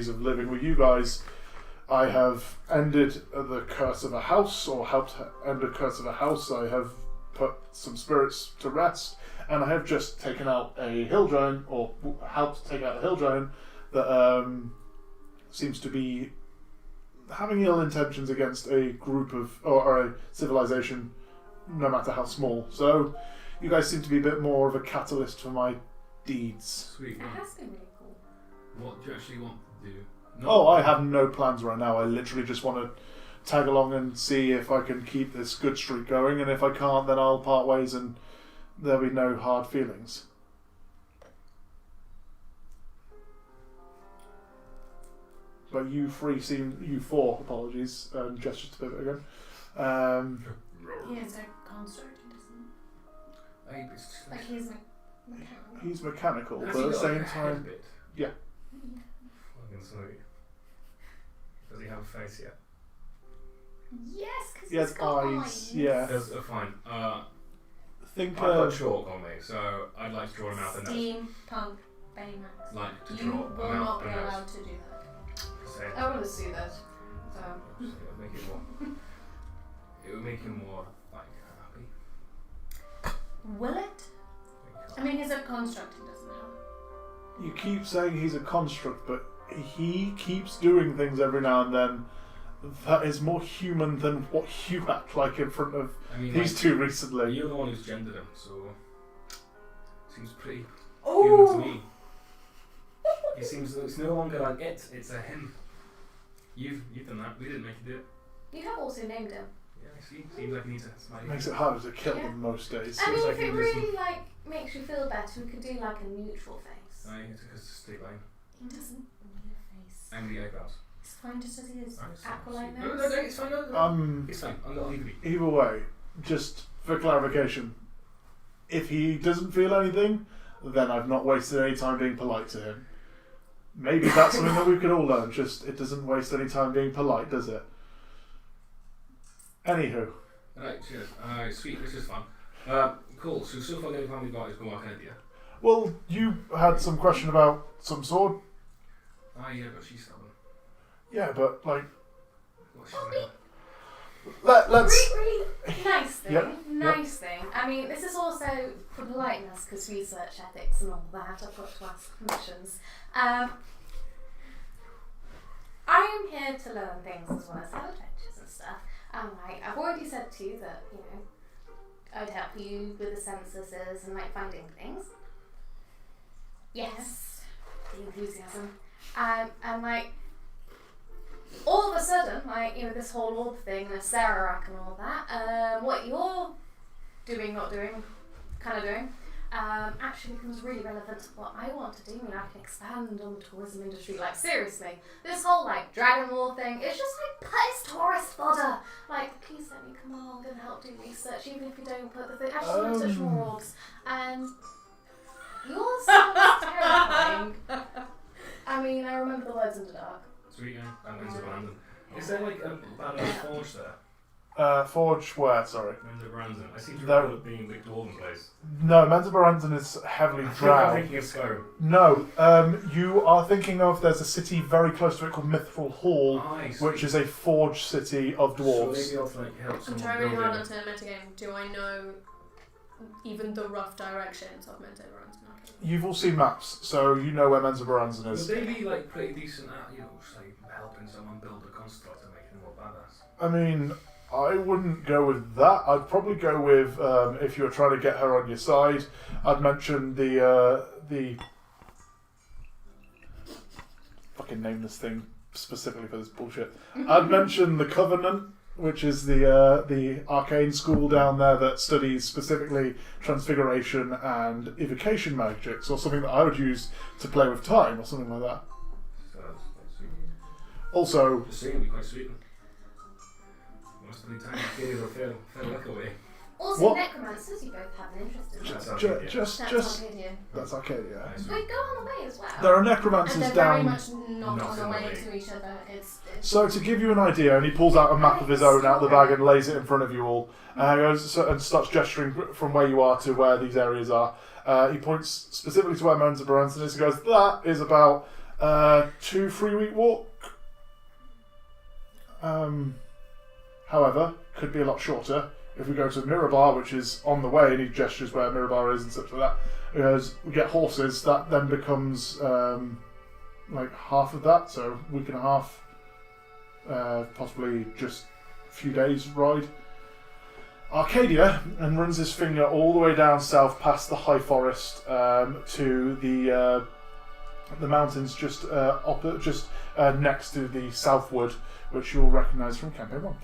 of living with you guys, I have ended the curse of a house, or helped end a curse of a house. I have put some spirits to rest, and I have just taken out a hill giant, or helped take out a hill giant that seems to be having ill intentions against a group of, or a civilization, no matter how small. So you guys seem to be a bit more of a catalyst for my deeds. Sweet. It has been really cool. What do you actually want to do? I have no plans right now. I literally just want to tag along and see if I can keep this good streak going, and if I can't, then I'll part ways and there'll be no hard feelings. But you four, apologies, gestures to pivot again. He has a construct, doesn't he? He's mechanical. He's mechanical, Has but he at the got, same a time, head bit? yeah. Fucking sweet. Does he have a face yet? Yes, because He has eyes, yeah. Fine. think. I've got chalk on me, so I'd like to draw a mouth and nose. Steampunk Baymax. Like to You draw will a mouth not be and nose. allowed to do that. Same. I want to see that. So. It would make it more. It would make him more like happy. Will it? I mean, he's a construct, he doesn't have. You keep saying he's a construct, but he keeps doing things every now and then that is more human than what you act like in front of these two recently. You're the one who's gendered him, so seems pretty Oh! human to me. It seems it's no longer like it's a him. You've done that. We didn't make you do it. You have also named him. Yeah, I see. Seems like you need to smile. Makes it harder to kill Yeah. them most days. I mean, like if he it was- really makes you feel better, we could do like a neutral face. I took us to straight line. He doesn't need a face. Angry eyebrows. It's fine just as he is. Alright, so- Aqualite No, nose. it's fine. No. It's fine. I'll leave it be. Either way, just for clarification, if he doesn't feel anything, then I've not wasted any time being polite to him. Maybe that's something that we could all learn. Just it doesn't waste any time being polite, does it? Anywho, Right, cheers. Sweet, this is fun. Cool. So far the only plan we've got is go idea. well, you had some question about some sword. Yeah, but she's stubborn. Yeah, but like, What's she saying? let's. Really nice thing. Yep, Nice thing. I mean, this is also for politeness because research ethics and all that. I've got to ask permissions. I am here to learn things as well as have adventures and stuff. And like, I've already said to you that I'd help you with the censuses and like finding things. Yes, the enthusiasm. And like, all of a sudden, like, this whole orb thing, the Sarah and all that, what you're doing, not doing, kind of doing, actually becomes really relevant to what I want to do. I mean, I can expand on the tourism industry. Like, seriously, this whole, like, Dragon War thing, it's just like, piss tourist fodder. Like, please let me come along and help do research, even if you don't put the thing. I just want to touch more orbs. And yours sounds terrifying. I mean, I remember the words in the dark. Sweet, yeah. That means Brandon. Is there like a banner forge there? Forge where? Sorry. Menza Brandon. I seem to No. remember it being a big dwarven place. No, Menza Baranzan is heavily I think I'm drowned. thinking of Skyrim. No, you are thinking of. There's a city very close to it called Mithril Hall, Nice. which is a forge city of So dwarves. maybe I'll like help I'm someone trying really build hard it. not to metagame. Do I know even the rough directions of Menzo Runs? You've all seen maps, so you know where Menza Baranzan Would is. they be like pretty decent at, just like helping someone build a construct and making them more badass? I mean, I wouldn't go with that. I'd probably go with if you were trying to get her on your side. I'd mention the fucking name this thing specifically for this bullshit. I'd mention the Covenant, which is the arcane school down there that studies specifically transfiguration and evocation magics, or something that I would use to play with time, or something like that. So that's quite sweet. Also, Just saying, it'd be quite sweet. Must have been time to get it or fair luck away. Also, What? necromancers, you both have an interest in. That's ju- Arcadia. just That's Arcadia. that's Arcadia. Nice. We go on the way as well. There are And necromancers they're very down. much not Not on the in the way way. to each other. It's So to give you an idea, and he pulls out a map of his own out of the bag and lays it in front of you all, and starts gesturing from where you are to where these areas are. He points specifically to where Menza Baranzan is. He goes, "That is about 2-3 week walk. However, could be a lot shorter if we go to Mirabar, which is on the way." And he gestures where Mirabar is and such like that. He goes, "We get horses. That then becomes like half of that, so a week and a half." Possibly just a few days ride. Arcadia, and runs his finger all the way down south past the high forest to the mountains just next to the southwood, which you'll recognise from Campaign 1.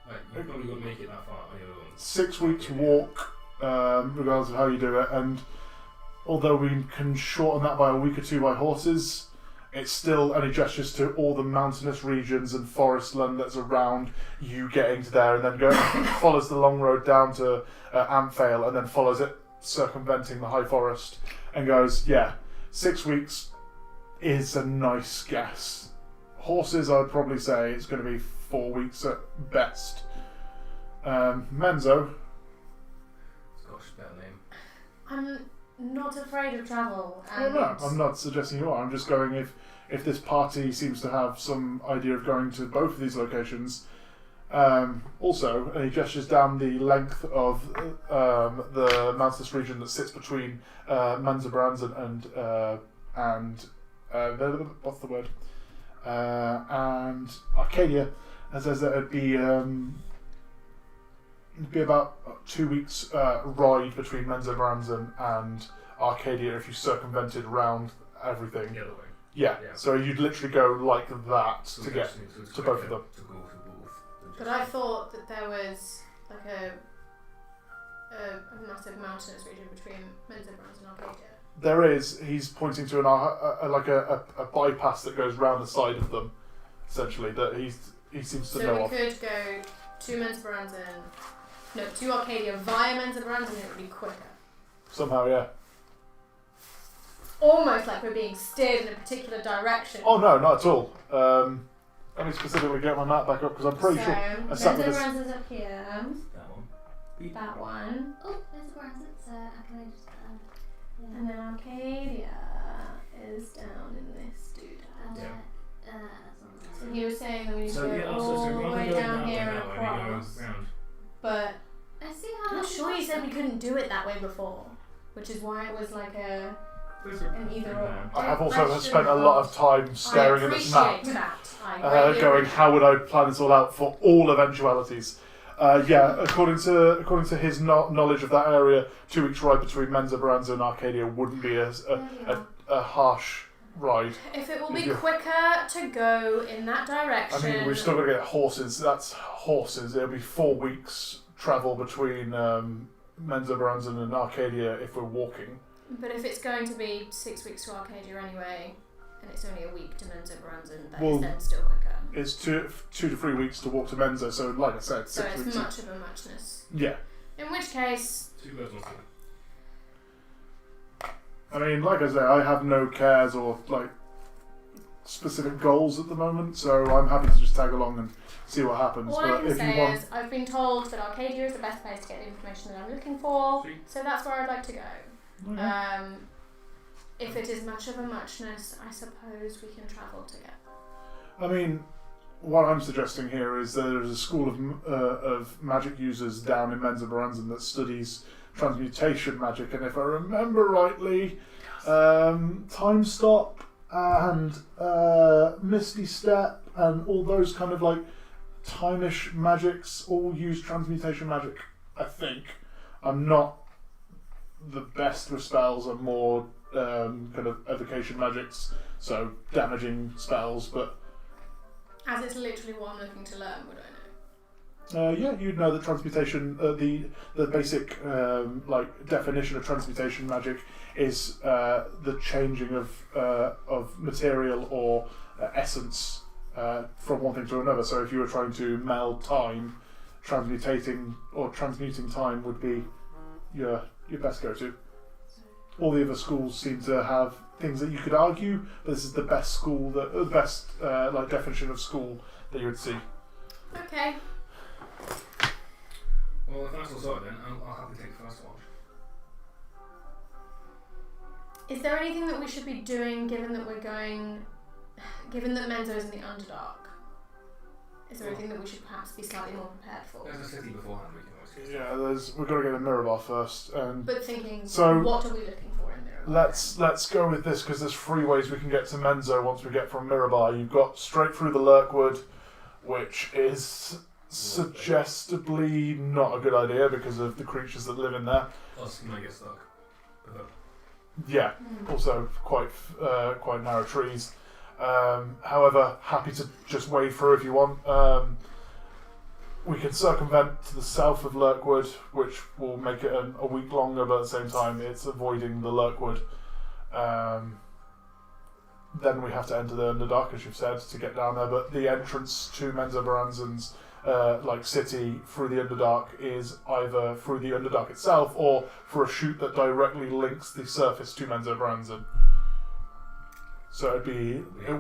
Like, you probably wouldn't make it that far on your own. 6 weeks walk, regardless of how you do it, and although we can shorten that by a week or two by horses, it's still only gestures to all the mountainous regions and forest land that's around you getting to there, and then follows the long road down to Amphail, and then follows it circumventing the high forest, and goes, yeah, 6 weeks is a nice guess. Horses, I'd probably say it's going to be 4 weeks at best. Menzo, not afraid of travel. Oh, And no, I'm not suggesting you are. I'm just going if this party seems to have some idea of going to both of these locations. Also, and he gestures down the length of the mountainous region that sits between Manzabrands and what's the word? And Arcadia, and says that it'd be about 2 weeks ride between Manzabrands and Arcadia if you circumvented round everything. The other way. Yeah. Yeah. So you'd literally go like that So to we get actually need to both of them. To go to both. But I thought that there was like a massive mountainous region between Manzabrands and Arcadia. There is. He's pointing to a bypass that goes round the side of them, essentially. That he seems to know So we of. could go to Manzabrands to Arcadia via Manzabrands, and it would be quicker. Somehow, yeah. Almost like we're being steered in a particular direction. Oh no, not at all. Let me specifically get my map back up because I'm pretty sure I sat with this. Manzabrands is up here. That one. That one. Oh, there's the Torrance. I can just yeah. And then Arcadia is down in this dude. So he was saying that we need to go all the way down here and across. But I see I'm how. not sure you said we couldn't do it that way before, which is why it was like an either or. I have also spent a lot of time staring at this map, going, how would I plan this all out for all eventualities? According to his knowledge of that area, 2 weeks ride between Manzabrands and Arcadia wouldn't be a harsh ride. If it will be quicker to go in that direction. I mean, we've still got to get horses. That's horses. It'll be 4 weeks travel between Manzabrands and Arcadia if we're walking. But if it's going to be 6 weeks to Arcadia anyway, and it's only a week to Manzabrands, and that is then still quicker. It's 2 to 3 weeks to walk to Menza, so like I said, 6 So it's weeks. much of a muchness. Yeah. In which case, 2 birds, 1 stone. I mean, like I said, I have no cares or like specific goals at the moment, so I'm happy to just tag along and see what happens. all but I can if say you want, is I've been told that Arcadia is the best place to get the information that I'm looking for, Sweet. so that's where I'd like to go. okay. If it is much of a muchness, I suppose we can travel together. I mean, what I'm suggesting here is there's a school of magic users down in Menzabaranzan that studies transmutation magic, and if I remember rightly, Time Stop and Misty Step and all those kind of like time-ish magics all use transmutation magic, I think. I'm not the best with spells. I'm more kind of evocation magics, so damaging spells, but As it's literally what I'm looking to learn, would I know? yeah, you'd know that transmutation, the basic like definition of transmutation magic is the changing of material or essence from one thing to another. So if you were trying to meld time, transmuting time would be your best go-to. All the other schools seem to have things that you could argue, but this is the best school, the best like definition of school that you would see. Okay. Well, if that's all sorted, then I'll happily take the first watch. Is there anything that we should be doing given that Menzo is in the Underdark? Is there anything that we should perhaps be slightly more prepared for? There's a city beforehand we can always get. Yeah, we've got to get a mirror bar first, and But thinking, So- what are we looking for in there? let's go with this because there's 3 ways we can get to Menzo once we get from Mirabar. You've got straight through the Lurkwood, which is suggestively not a good idea because of the creatures that live in there. Plus, you might get stuck. Yeah, also quite narrow trees. However, happy to just wade through if you want. We can circumvent to the south of Lurkwood, which will make it a week longer, but at the same time it's avoiding the Lurkwood. Then we have to enter the Underdark, as you've said, to get down there, but the entrance to Menzoberranzan's city through the Underdark is either through the Underdark itself or through a chute that directly links the surface to Menzoberranzan. So it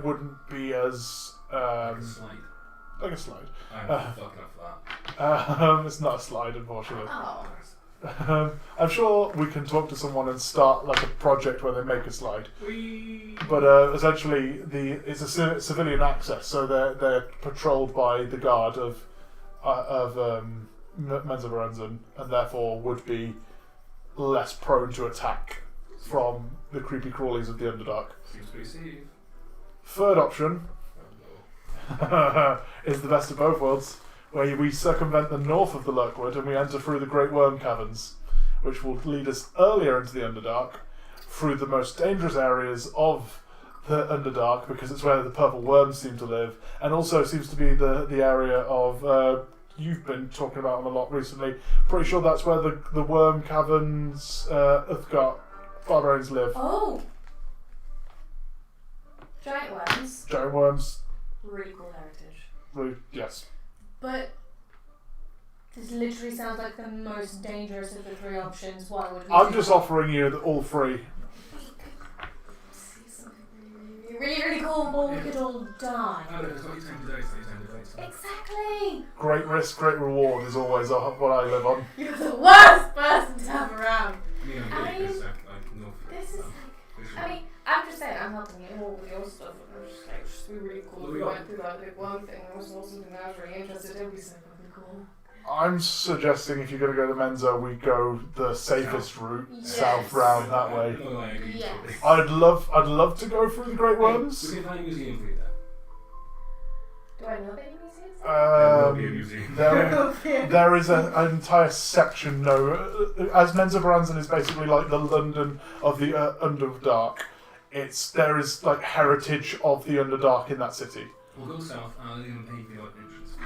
wouldn't be as Like a slide. like a slide. I'm fucking up for that. It's not a slide, unfortunately. Oh. I'm sure we can talk to someone and start like a project where they make a slide. But essentially, it's a civilian access, so they're patrolled by the guard of Mensa Baranzan, and therefore would be less prone to attack from the creepy crawlies of the Underdark. Seems pretty safe. Third option is the best of both worlds, where we circumvent the north of the Lurkwood and we enter through the Great Worm Caverns, which will lead us earlier into the Underdark, through the most dangerous areas of the Underdark, because it's where the purple worms seem to live, and also seems to be the area of you've been talking about them a lot recently. Pretty sure that's where the worm caverns Uthgar barbarians live. Oh! Giant worms. Giant worms. Really cool heritage. Really, yes. But this literally sounds like the most dangerous of the three options. Why would we I'm do just that? offering you all three. See something really, really cool. Or we could all die. Oh, it's not your time to die, it's not your time to die. It's not. Exactly. Great risk, great reward is always what I live on. You're the worst person to have around. Yeah, I I'm mean, getting like, no. This is I mean, I'm just saying, I'm helping you all with your stuff, and I'm just like, just be really cool. If we went through that big one thing, and was something that I was really interested in, it'd be so fucking cool. I'm suggesting if you're going to go to Mensa, we go the safest route, Yes. south round that way. No, I agree. Yes. Totally. I'd love to go through the Great Worms. We can find a museum for you there. Do I know that you museums? There will be a museum. There is an entire section, as Mensa Baranzan is basically like the London of the Underdark. There is like heritage of the Underdark in that city. We'll go south and I'll even pay for your entrance.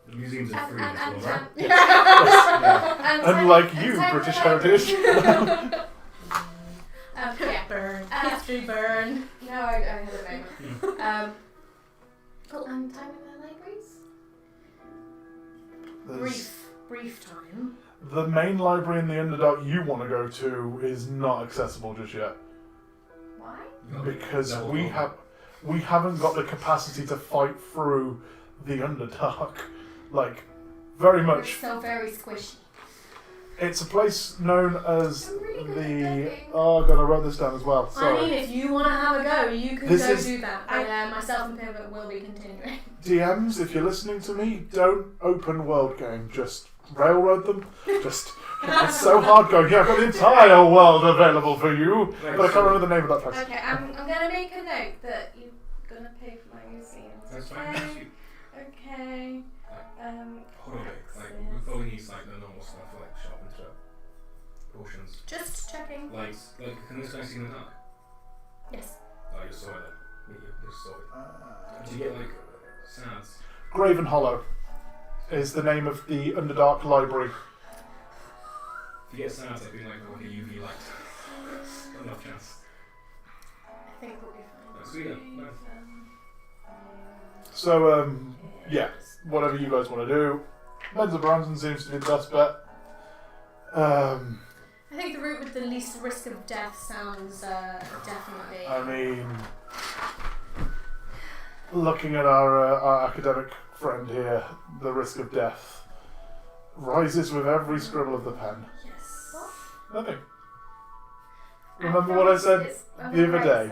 The museums are free And as well, right? And like you, British heritage. Yeah. Burn. History burn. No, I had a moment. Cool. And time in the libraries? Brief time. The main library in the Underdark you want to go to is not accessible just yet. Why? Because we haven't got the capacity to fight through the Underdark. Like, very It's much. so very squishy. It's a place known as I'm really good at the. cooking. Oh god, I wrote this down as well. I Sorry. mean, if you want to have a go, you can This go is- do that. But myself and Pivot will be continuing. DMs, if you're listening to me, don't open world game. Just railroad them. Just. It's so hard going. Yeah, I've got the entire world available for you, but I can't remember the name of that place. Okay, I'm gonna make a note that you're gonna pay for my museums. That's fine. Okay. That's you. Okay. Hororae. Like, we only need like the normal stuff like shop and trap. Potions. Just checking. Lights. Like, can this guy see in the dark? Yes. Oh, you saw it then. Yeah, you just saw it. Did you get like sands? Graven Hollow is the name of the Underdark Library. If you get sands, I'd be like, oh, okay, UV light. Enough chance. I think we'll be fine. That's sweet. Nice. So, yeah, whatever you guys want to do. Mensa Baranzan seems to be the best bet. I think the route with the least risk of death sounds definitely. I mean, looking at our academic friend here, the risk of death rises with every scribble of the pen. Yes. Nothing. Remember what I said the other day?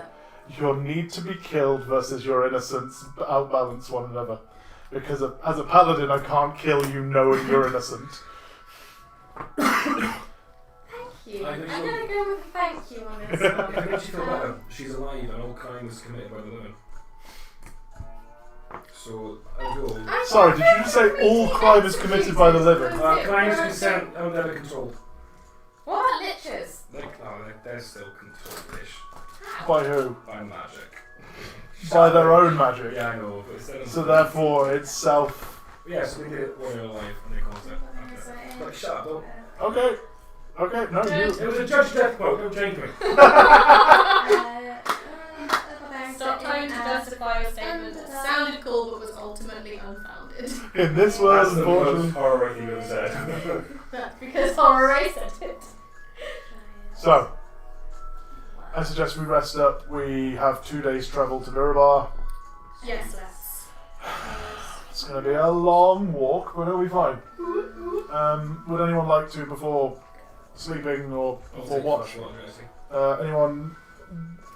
Your need to be killed versus your innocence outbalance one another. Because as a paladin, I can't kill you knowing you're innocent. Thank you. I I'm think gonna go with a thank you on this If one. it makes you feel better, she's alive and all crime was committed by the living. So, I will. Sorry, did you just say all crime is committed by the living? Crime is consent and never controlled. What about liches? They're still controlled-ish By who? by magic. By their own magic. Yeah, I know, but instead of. So therefore, it's self. Yeah, so we did it while they were alive and they caused it. Okay. But shut up, don't. Okay. Okay, no, you. It was a judge death quote, don't change me. Stop trying to justify a statement that sounded cool but was ultimately unfounded. In this world, That's the most unfortunately. horror thing you've said. That's because Hororae said it. So, I suggest we rest up. We have 2 days' travel to Mirabar. Yes, let's. It's going to be a long walk, but it'll be fine. Would anyone like to, before sleeping or before watch? Anyone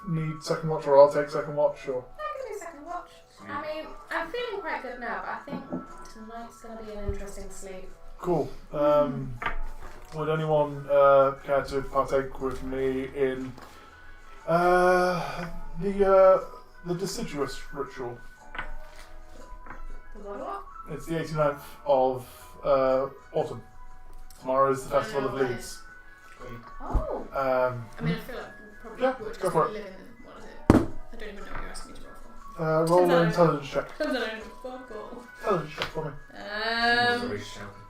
need second watch, or I'll take second watch, or? I can do second watch. I mean, I'm feeling quite good now, but I think tonight's going to be an interesting sleep. Cool. Would anyone care to partake with me in the deciduous ritual? What? It's the 89th of autumn. Tomorrow is the Festival of Leaves. Oh. I mean, I feel like we probably Yeah, would just go for it. live in, what is it? I don't even know what you're asking me to roll for. Roll an intelligence check. Intelligence check for me.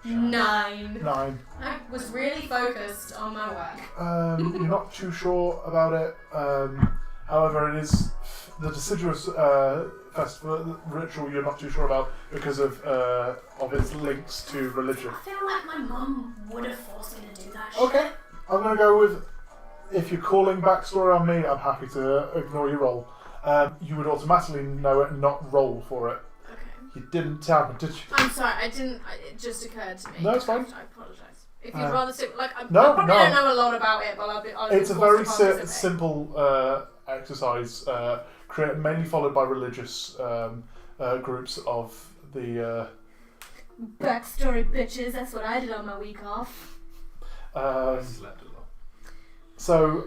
9. 9. I was really focused on my work. You're not too sure about it. However, it is the deciduous festival ritual. You're not too sure about because of its links to religion. I feel like my mum would have forced me to do that shit. Okay, I'm gonna go with. If you're calling backstory on me, I'm happy to ignore your roll. You would automatically know it and not roll for it. Okay. You didn't tell me, did you? I'm sorry, I didn't. It just occurred to me. No, it's fine. I apologise. If you'd rather sit, like, I No, probably don't know a lot about it, but I'll It's a be forced very to participate. simple exercise, mainly followed by religious groups of the. Backstory, bitches. That's what I did on my week off. Slept a lot. So,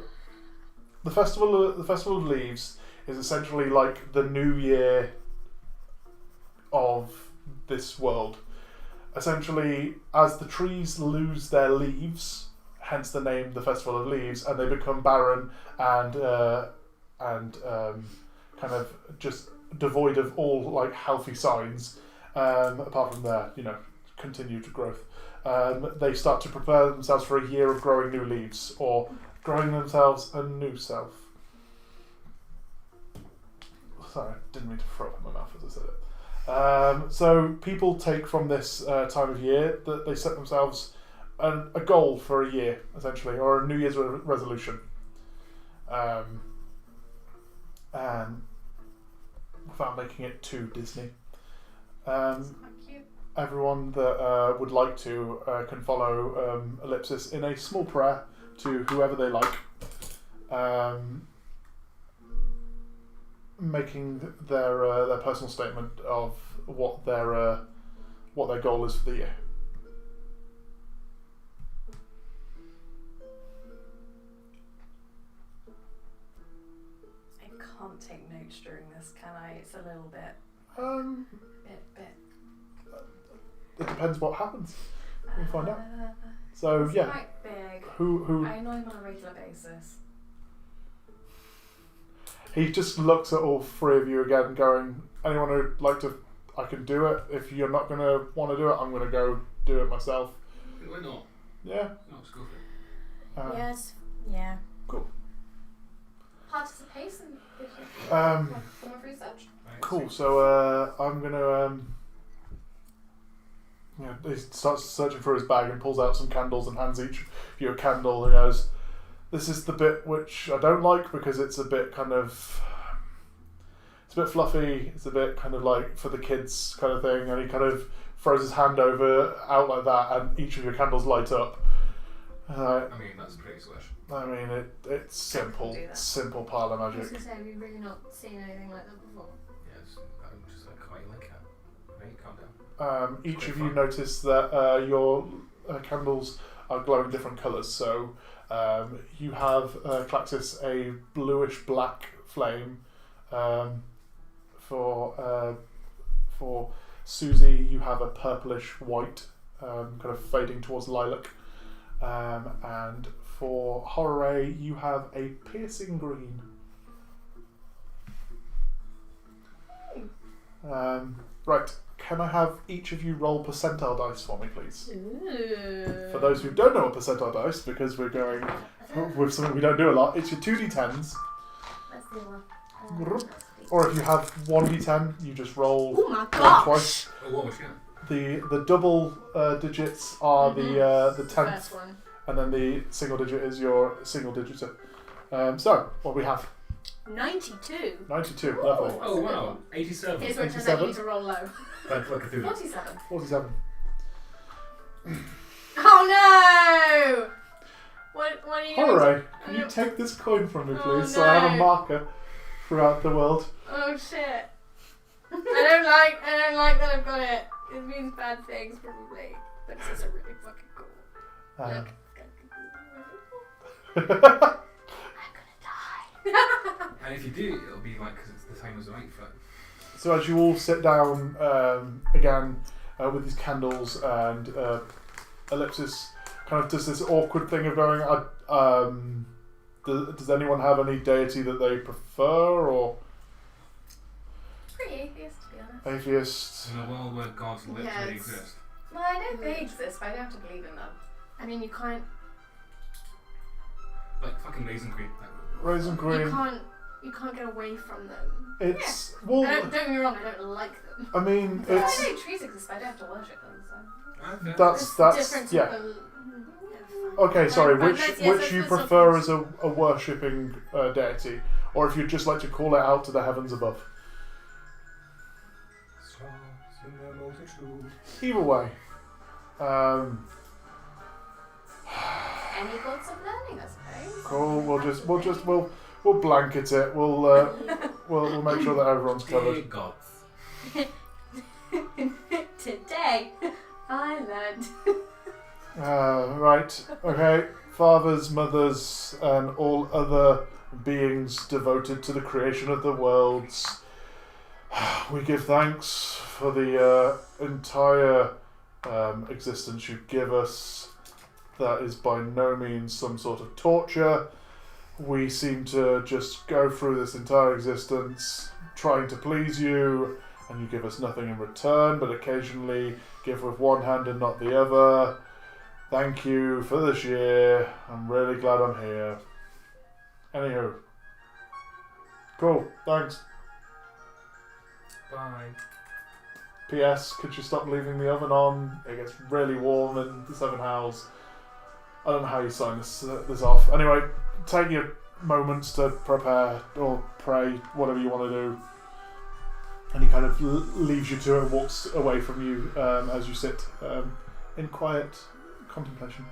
the festival of Leaves is essentially like the New Year of this world. Essentially, as the trees lose their leaves, hence the name, the Festival of Leaves, and they become barren and kind of just devoid of all like healthy signs, apart from their continued growth. They start to prepare themselves for a year of growing new leaves, or growing themselves a new self. Sorry, I didn't mean to throw up in my mouth as I said it. So people take from this time of year that they set themselves a goal for a year, essentially, or a New Year's resolution. And without making it too Disney. Everyone that would like to can follow Ellipsis in a small prayer to whoever they like, making their personal statement of what their goal is for the year. I can't take notes during this, can I? It's a little bit. Bit. It depends what happens. We'll find out. So It's yeah, quite big. who I know him on a regular basis. he just looks at all three of you again, going, "Anyone who'd like to, I can do it. If you're not gonna want to do it, I'm gonna go do it myself." Why not? Yeah. No, let's go for it. Yes. Yeah. Cool. Participation. Um, Form of research. Right, Cool. so- So I'm gonna. He starts searching for his bag and pulls out some candles and hands each of you a candle. And goes, "This is the bit which I don't like because it's a bit kind of. It's a bit fluffy. It's a bit kind of like for the kids kind of thing." And he kind of throws his hand out like that, and each of your candles light up. I mean, that's pretty swish. I mean, it's simple, do that. simple parlour I was magic. going to say, we've really not seen anything like that before. Yes, I'm just like quite like that. Right, calm down. Each Quite of you fun. notice that your candles are glowing different colours. So you have Klaxis a bluish black flame. For Suzy, you have a purplish white, kind of fading towards lilac. And for Hororae, you have a piercing green. Right, can I have each of you roll percentile dice for me, please? Ooh. For those who don't know what percentile dice, because we're going with something we don't do a lot, it's your 2d10s, Let's do one. or if you have 1d10, you just roll Oh my gosh. twice. Oh, what was she? The double digits are the tenth, First one. and then the single digit is your single digit. So, what we have? 92. 92, lovely. Oh, wow. 87. Here's where it turns out you need to roll low. Like Cthulhu. 47. 47. Oh no! What are you going to Hororae, can you take this coin from me, please, so I have a no. marker throughout the world? Oh shit. I don't like that I've got it. It means bad things probably. But it's also really fucking cool. Um, Look, I'm gonna die. And if you do, it'll be like, because it's the same as an 8-foot. So as you all sit down again with these candles and Ellipsis kind of does this awkward thing of going, does anyone have any deity that they prefer, or Pretty atheist, to be honest. atheist? In a world where gods literally Yeah, it's- exist. Well, I know they exist, but I don't have to believe in them. I mean, you can't. Like fucking Raisin Queen. Raisin Queen. You can't get away from them. It's well. Don't get me wrong. I don't like them. I mean, Well, it's I know trees exist, but I don't have to worship them, so. that's Different yeah. to Okay, sorry. But Which let's- yes, which you let's- let's- prefer as a worshipping deity, or if you'd just like to call it out to the heavens above? Stars in their multitude. Either way. Any gods of learning, I suppose. Cool. We'll blanket it. We'll make sure that everyone's covered. Big gods. Today, I learned. Right. Okay. Fathers, mothers, and all other beings devoted to the creation of the worlds. We give thanks for the entire existence you give us. That is by no means some sort of torture. We seem to just go through this entire existence trying to please you, and you give us nothing in return, but occasionally give with one hand and not the other. Thank you for this year. I'm really glad I'm here. Anywho. Cool, thanks. Bye. P.S. Could you stop leaving the oven on? It gets really warm in the Seven Howls. I don't know how you sign this off. Anyway, take your moments to prepare or pray, whatever you want to do. And he kind of leaves you to it and walks away from you as you sit in quiet contemplation.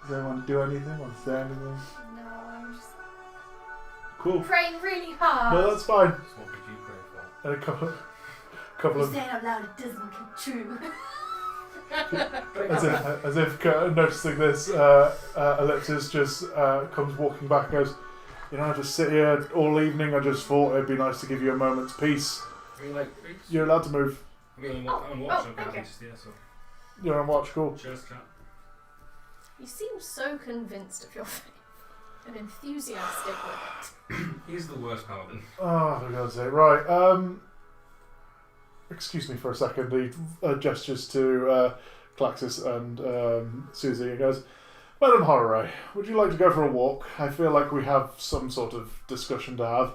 Does anyone do anything or say anything? No, I'm just Cool. praying really hard. No, that's fine. So what would you pray for? And a couple You of say it out loud, it doesn't come true. as if noticing this, Ellipsis just comes walking back and goes, you know, I just sit here all evening. I just thought it'd be nice to give you a moment's peace. I mean, like, You're allowed to move. I mean, I'm watching. thank you. Yeah, so You're on watch. Cool. cheers, chat. You seem so convinced of your faith and enthusiastic with it. He's the worst paladin. Oh, for God's sake. Right. Excuse me for a second. He gestures to Klaxis and Suzy and goes, Madam Hororae, would you like to go for a walk? I feel like we have some sort of discussion to have.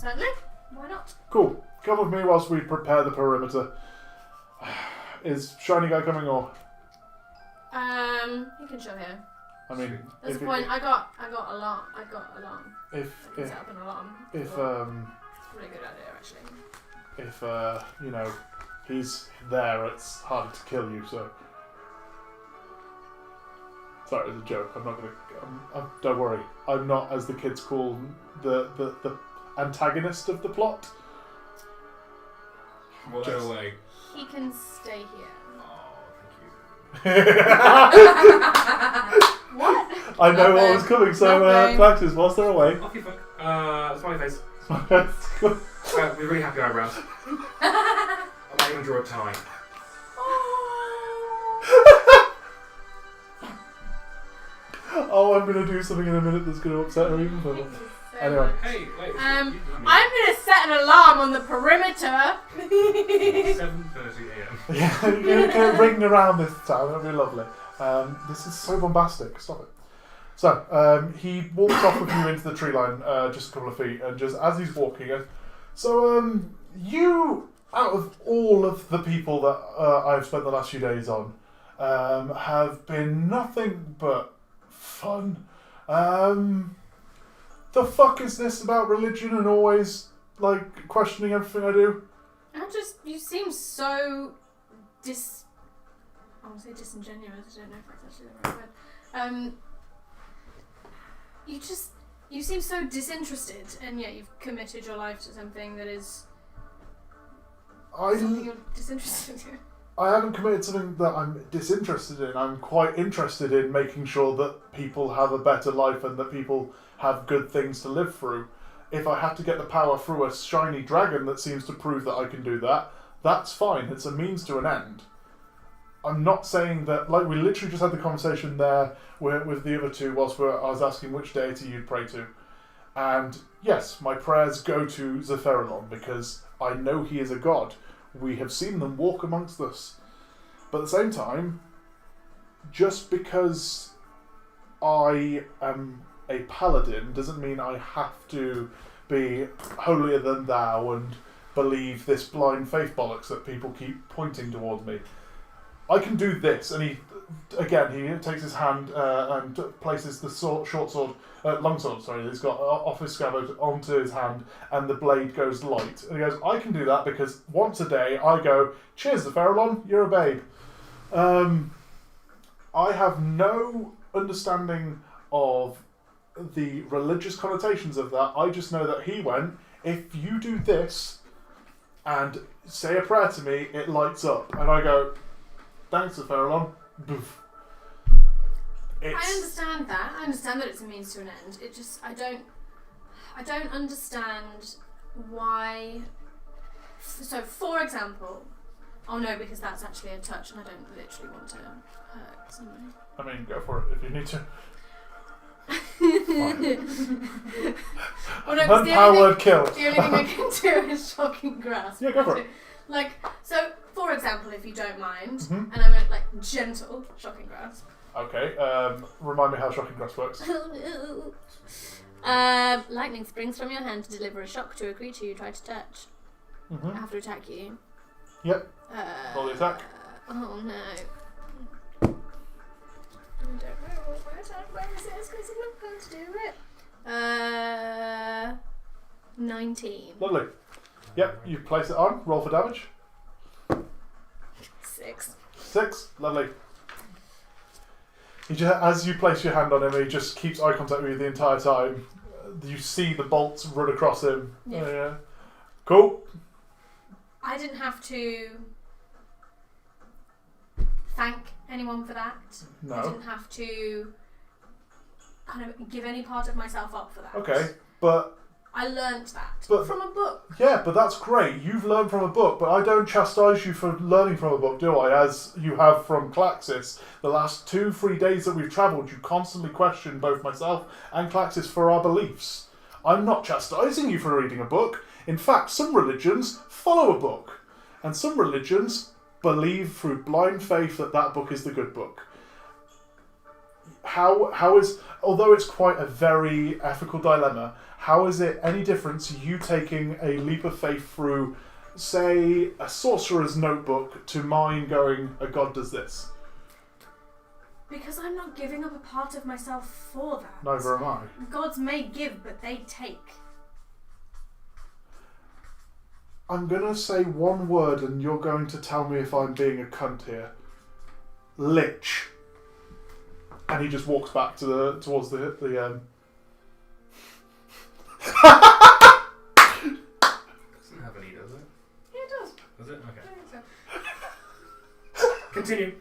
Certainly. Why not? Cool. Come with me whilst we prepare the perimeter. Is Shiny Guy coming or? You can show here. I mean, There's if a point. I got alarm. I got alarm. I can set up an alarm. if Really good idea, actually. if you know, he's there, it's harder to kill you. So, sorry, it's a joke. I'm not gonna. Don't worry. I'm not, as the kids call the antagonist of the plot. Well, Just- away. He can stay here. Oh, thank you. What? I know what was Nothing. coming. So, Nothing. Klaxis, whilst they're away. Off you fuck. Smiley face. Cool. We're really happy eyebrows. I might even draw a tie. Oh, I'm gonna do something in a minute that's gonna upset her even further. Anyway. Hey, wait. I'm gonna set an alarm on the perimeter. 7:30 a.m. Yeah, you're gonna ring around this time. That'll be lovely. This is so bombastic. Stop it. So he walks off with you into the tree line, just a couple of feet, and just as he's walking, goes, so you, out of all of the people that I've spent the last few days on, have been nothing but fun. The fuck is this about religion and always like questioning everything I do? You seem so I want to say disingenuous. I don't know if that's actually the right word. You seem so disinterested, and yet you've committed your life to something that is something you're disinterested in. I haven't committed something that I'm disinterested in. I'm quite interested in making sure that people have a better life and that people have good things to live through. If I have to get the power through a shiny dragon that seems to prove that I can do that, that's fine. It's a means to an end. I'm not saying that, like, we literally just had the conversation there with the other two whilst I was asking which deity you'd pray to. And yes, my prayers go to Zephyrilon because I know he is a god. We have seen them walk amongst us. But at the same time, just because I am a paladin doesn't mean I have to be holier than thou and believe this blind faith bollocks that people keep pointing towards me. I can do this, and he takes his hand and places the long sword, he's got off his scabbard onto his hand, and the blade goes light. And he goes, I can do that because once a day I go, cheers, Zephyrilon, you're a babe. I have no understanding of the religious connotations of that. I just know that he went, if you do this and say a prayer to me, it lights up. And I go, thanks, Zephyrilon. Boof. I understand that. I understand that it's a means to an end. It just, I don't understand why. So, for example, oh no, because that's actually a touch, and I don't literally want to hurt somebody. I mean, go for it if you need to. Well, no, One-powered kill. The only thing I can do is shocking grasp. Yeah, go for it. Like, so, for example, if you don't mind, Mm-hmm. and I went like gentle shocking grasp. Okay, remind me how shocking grasp works. Oh no. Lightning springs from your hand to deliver a shock to a creature you try to touch. Mm-hmm. I have to attack you. Yep. Roll the attack. Oh no. I don't know what attack bonus is because I'm not going to do it. 19. Lovely. Yep, you place it on. Roll for damage. 6. 6. Lovely. As you place your hand on him, he just keeps eye contact with you the entire time. You see the bolts run across him. Yeah. Cool. I didn't have to thank anyone for that. No. I didn't have to kind of give any part of myself up for that. Okay, but I learnt that from a book. Yeah, but that's great. You've learned from a book, but I don't chastise you for learning from a book, do I? As you have from Klaxis. The last 2-3 days that we've travelled, you constantly question both myself and Klaxis for our beliefs. I'm not chastising you for reading a book. In fact, some religions follow a book, and some religions believe through blind faith that that book is the good book. How is, although it's quite a very ethical dilemma, how is it any difference you taking a leap of faith through, say, a sorcerer's notebook to mine going, a god does this? Because I'm not giving up a part of myself for that. Neither am I. Gods may give, but they take. I'm going to say one word and you're going to tell me if I'm being a cunt here. Lich. And he just walks back towards the Doesn't have any, does it? Yeah, it does. Does it? Okay. I think so. Continue.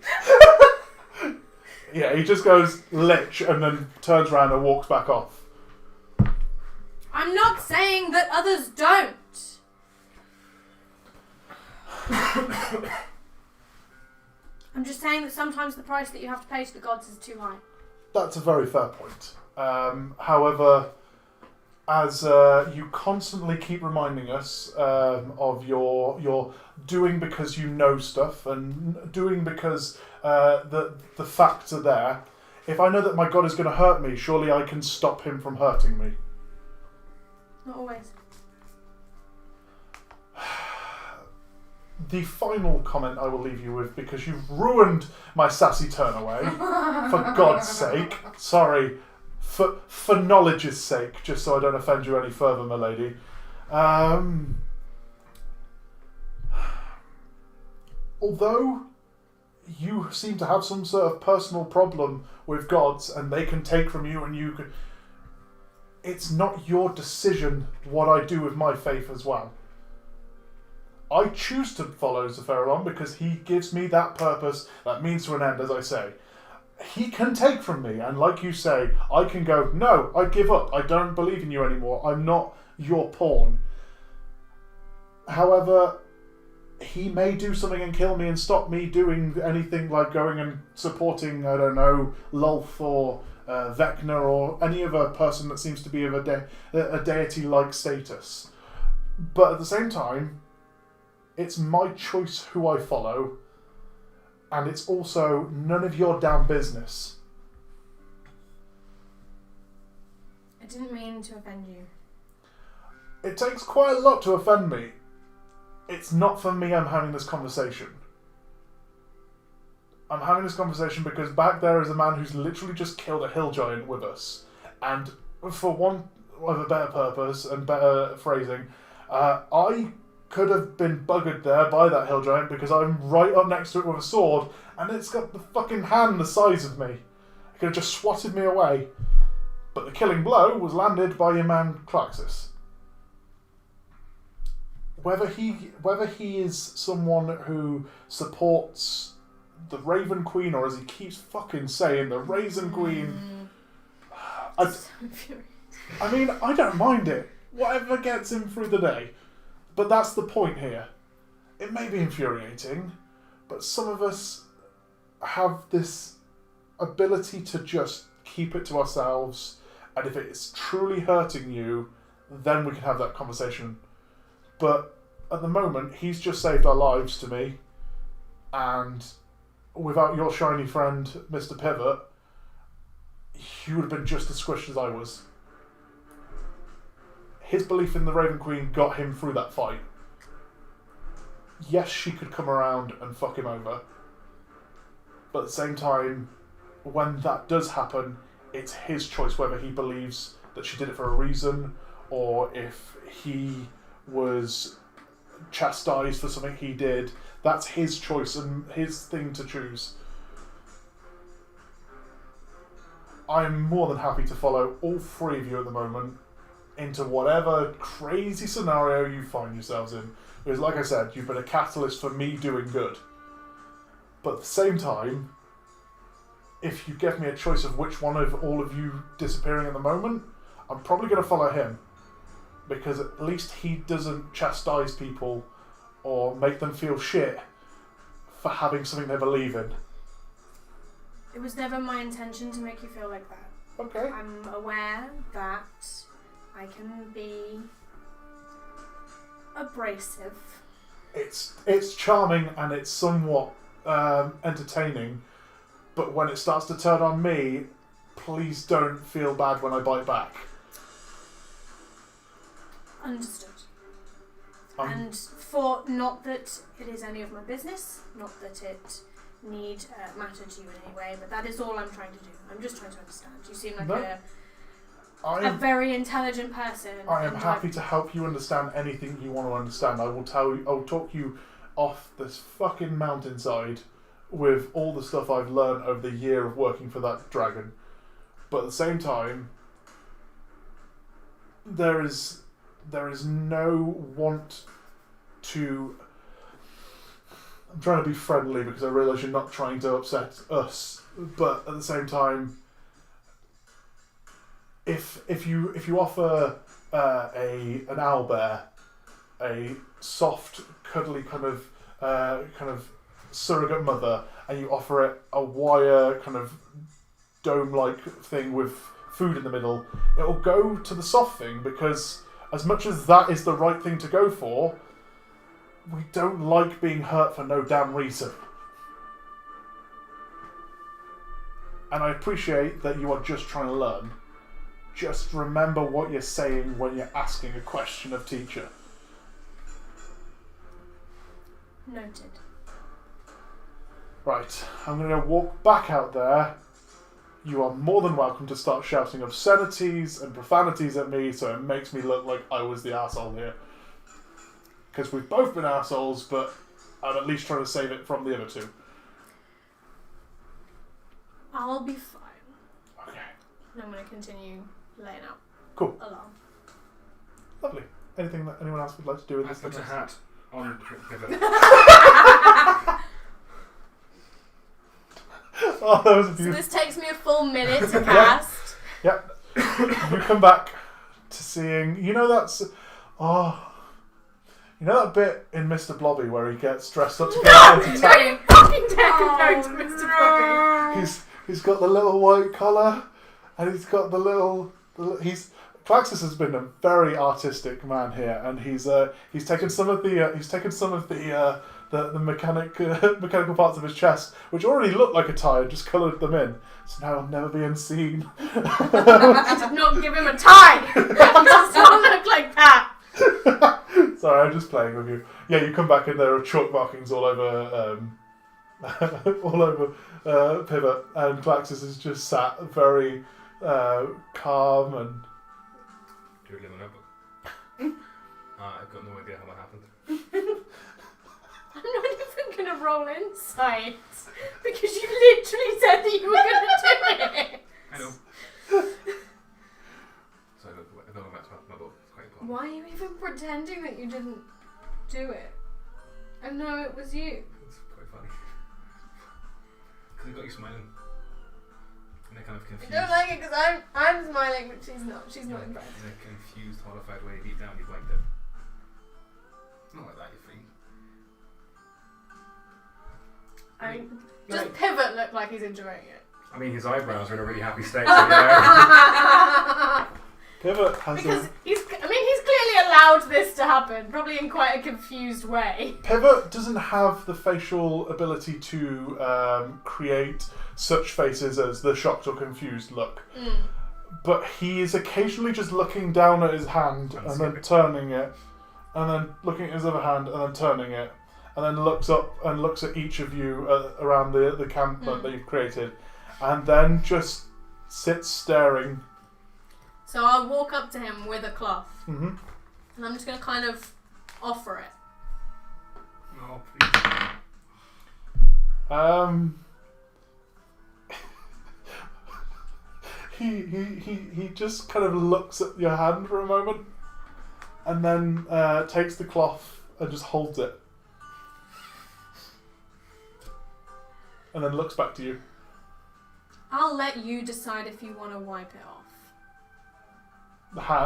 Yeah, he just goes lich and then turns around and walks back off. I'm not saying that others don't. I'm just saying that sometimes the price that you have to pay to the gods is too high. That's a very fair point. However, as you constantly keep reminding us of your doing because you know stuff and doing because the facts are there, if I know that my god is going to hurt me, surely I can stop him from hurting me. Not always. The final comment I will leave you with, because you've ruined my sassy turn away, for God's sake. Sorry, for knowledge's sake, just so I don't offend you any further, my lady. Although you seem to have some sort of personal problem with gods and they can take from you and you can... It's not your decision what I do with my faith as well. I choose to follow Zephyron because he gives me that purpose, that means to an end, as I say. He can take from me, and like you say, I can go, no, I give up, I don't believe in you anymore, I'm not your pawn. However, he may do something and kill me and stop me doing anything like going and supporting, I don't know, Lulth or Vecna or any other person that seems to be of a deity-like status. But at the same time, it's my choice who I follow, and it's also none of your damn business. I didn't mean to offend you. It takes quite a lot to offend me. It's not for me I'm having this conversation. I'm having this conversation because back there is a man who's literally just killed a hill giant with us. And for one of a better purpose and better phrasing, I could have been buggered there by that hill giant because I'm right up next to it with a sword and it's got the fucking hand the size of me. It could have just swatted me away. But the killing blow was landed by your man Klaxis. Whether he is someone who supports the Raven Queen, or as he keeps fucking saying, the Raisin Queen. I mean, I don't mind it. Whatever gets him through the day. But that's the point here. It may be infuriating, but some of us have this ability to just keep it to ourselves, and if it's truly hurting you, then we can have that conversation. But at the moment, he's just saved our lives to me, and without your shiny friend, Mr. Pivot, he would have been just as squished as I was. His belief in the Raven Queen got him through that fight. Yes, she could come around and fuck him over, but at the same time, when that does happen, it's his choice whether he believes that she did it for a reason, or if he was chastised for something he did. That's his choice and his thing to choose. I'm more than happy to follow all three of you at the moment into whatever crazy scenario you find yourselves in. Because like I said, you've been a catalyst for me doing good. But at the same time, if you give me a choice of which one of all of you disappearing at the moment, I'm probably going to follow him. Because at least he doesn't chastise people or make them feel shit for having something they believe in. It was never my intention to make you feel like that. Okay. I'm aware that I can be abrasive. It's charming and it's somewhat entertaining, but when it starts to turn on me, please don't feel bad when I bite back. Understood. And for not that it is any of my business, not that it need matter to you in any way, but that is all I'm trying to do. I'm just trying to understand. You seem like a very intelligent person. I am happy to help you understand anything you want to understand. I will talk you off this fucking mountainside with all the stuff I've learned over the year of working for that dragon. But at the same time, there is no want to... I'm trying to be friendly because I realise you're not trying to upset us, but at the same time, if you offer an owlbear a soft, cuddly kind of surrogate mother, and you offer it a wire kind of dome-like thing with food in the middle, it'll go to the soft thing because as much as that is the right thing to go for, we don't like being hurt for no damn reason. And I appreciate that you are just trying to learn. Just remember what you're saying when you're asking a question of teacher. Noted. Right, I'm going to walk back out there. you are more than welcome to start shouting obscenities and profanities at me, so it makes me look like I was the arsehole here. Because we've both been assholes, but I'm at least trying to save it from the other two. I'll be fine. Okay. And I'm going to continue laying out. Cool. Alarm. Lovely. Anything that anyone else would like to do with I this? put a hat on pivot. Oh, that was a So beautiful. this takes me a full minute to cast. Yep. You come back to seeing. You know that's. Oh. You know that bit in Mr. Blobby where he gets dressed up to go No! to Don't you fucking dare compare to Mr. Blobby. He's got the little white collar, and he's got the little. Klaxis has been a very artistic man here, and he's taken some of the mechanical parts of his chest, which already looked like a tie, and just coloured them in. So now he'll never be unseen. I did not give him a tie. He does not look like that. Sorry, I'm just playing with you. Yeah, you come back and there are chalk markings all over Pivot, and Klaxis is just sat very calm and. Do you live in a notebook? I've got no idea how that happened. I'm not even going to roll insight because you literally said that you were going to do it. I know. So I don't go back to my book. It's quite important. Why are you even pretending that you didn't do it? I know it was you. It's quite funny. Because it got you smiling. In a kind of I confused... don't like it because I'm smiling, but she's not. She's not impressed. In a confused, horrified way, deep down you've liked it. Not like that, you freak. Just Pivot look like he's enjoying it. I mean, his eyebrows are in a really happy state. So yeah. Pivot has Because he's clearly allowed this to happen, probably in quite a confused way. Pivot doesn't have the facial ability to create such faces as the shocked or confused look. But he is occasionally just looking down at his hand and then turning it, and then looking at his other hand and then turning it, and then looks up and looks at each of you around the camp that you've created, and then just sits staring. So I'll walk up to him with a cloth, Mm-hmm. and I'm just going to kind of offer it. Oh, please. He just kind of looks at your hand for a moment, and then takes the cloth and just holds it, and then looks back to you. I'll let you decide if you want to wipe it off.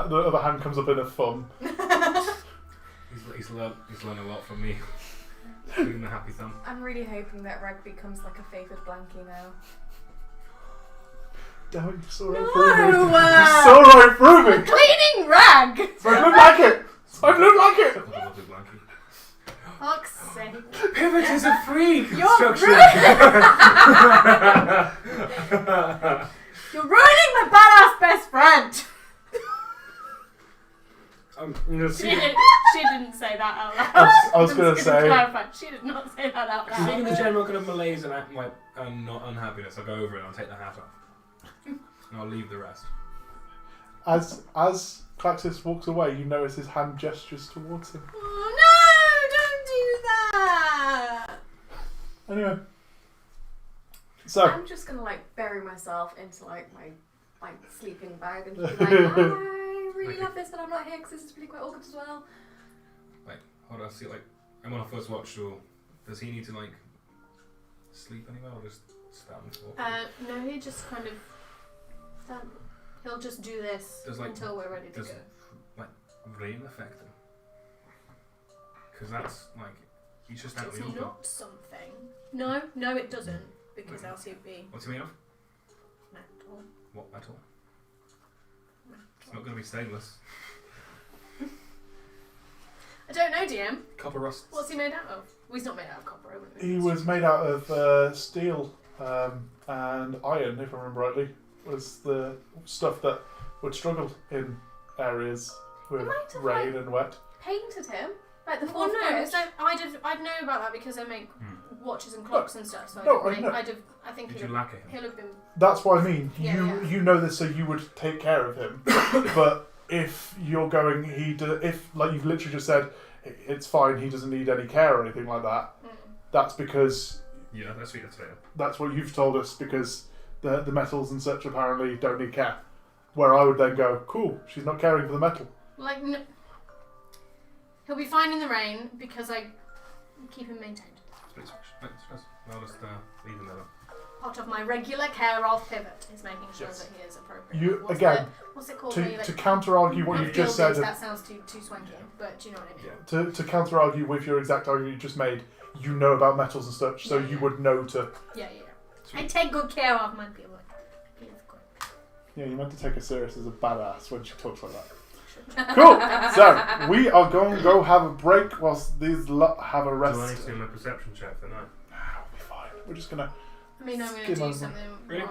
The other hand comes up in a thumb. He's learned a lot from me. Including the happy thumb. I'm really hoping that Reg becomes like a favoured blankie now. Damn it, you saw right No, through me. You saw right through me. Cleaning rag! It's my blue blanket. It's my blue blanket. Got the lovely blankie. Fuck's sake. Pivot is a free You're construction. You're ruining my badass best friend! See, She didn't say that out loud. I was going to say. Clarify. She did not say that out loud. seeing the general kind of malaise and not unhappiness, I'll go over and I'll take the hat off. And I'll leave the rest. As Klaxis walks away, you notice his hand gestures towards him. Oh no! Don't do that! Anyway. So. I'm just gonna like bury myself into like my sleeping bag and just be like, I really love this, but I'm not here because this is really quite awkward as well. Like, hold on, see, like, I'm on a first watch, so does he need to, like, sleep anywhere or just stand? No, he just kind of stand. He'll just do this until we're ready to go. Like, rain affect him? Because that's, like, he's just out of It's the open. not something. No, it doesn't. Because else he'd be What's he made of? metal. What metal? It's not going to be stainless. I don't know, DM. Copper rust. What's he made out of? Well, he's not made out of copper. He was made out of steel and iron, if I remember rightly, was the stuff that would struggle in areas with might have, rain and wet. Painted him like the Well, fourth no, bridge. so I'd know about that because I make watches and clocks and stuff. So No, I I know. think Did you lack it? he'll have been. That's what I mean. Yeah, You know this, so you would take care of him. But if you're going, if like you've literally just said, it's fine. He doesn't need any care or anything like that. That's because. Yeah, that's sweet. That's fair. That's what you've told us because the metals and such apparently don't need care. Where I would then go, cool. She's not caring for the metal. Like, he'll be fine in the rain because I keep him maintained. Sweet. Right, I'll just leave him there. Part of my regular care of Pivot is making sure that he is appropriate. You What's it called? to counter argue what you've just said. That sounds too swanky, but do you know what I mean? To counter argue with your exact argument you just made, you know about metals and such, so you would know to. Yeah. I take good care of my Pivot. Yeah, you meant to take her serious as a badass when she talks like that. Cool. So we are going to go have a break whilst these lot have a rest. Do I need to do my perception check for night? Nah, we'll be fine. We're just gonna. I mean, I'm going to skim do over. something. Really?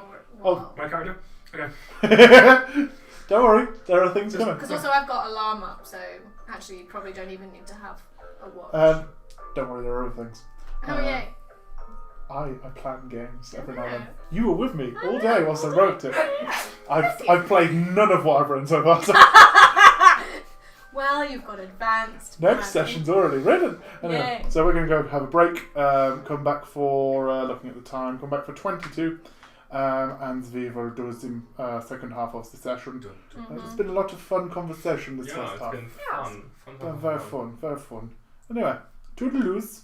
While My character? Okay. Don't worry, there are things coming. because also I've got alarm up, so actually you probably don't even need to have a watch. Don't worry, there are other things. Oh yeah. I plan games every now and then. know. You were with me I all know, day whilst I wrote it. Yeah. I've played none of what I've written so far. So Well, you've got advanced. next planning. session's already written. Anyway, Yay. so we're going to go have a break. Come back for looking at the time. Come back for 22, and we will do the second half of the session. It's been a lot of fun conversation this Yeah, first it's half. been fun. Very fun, very fun. Anyway, toodaloos.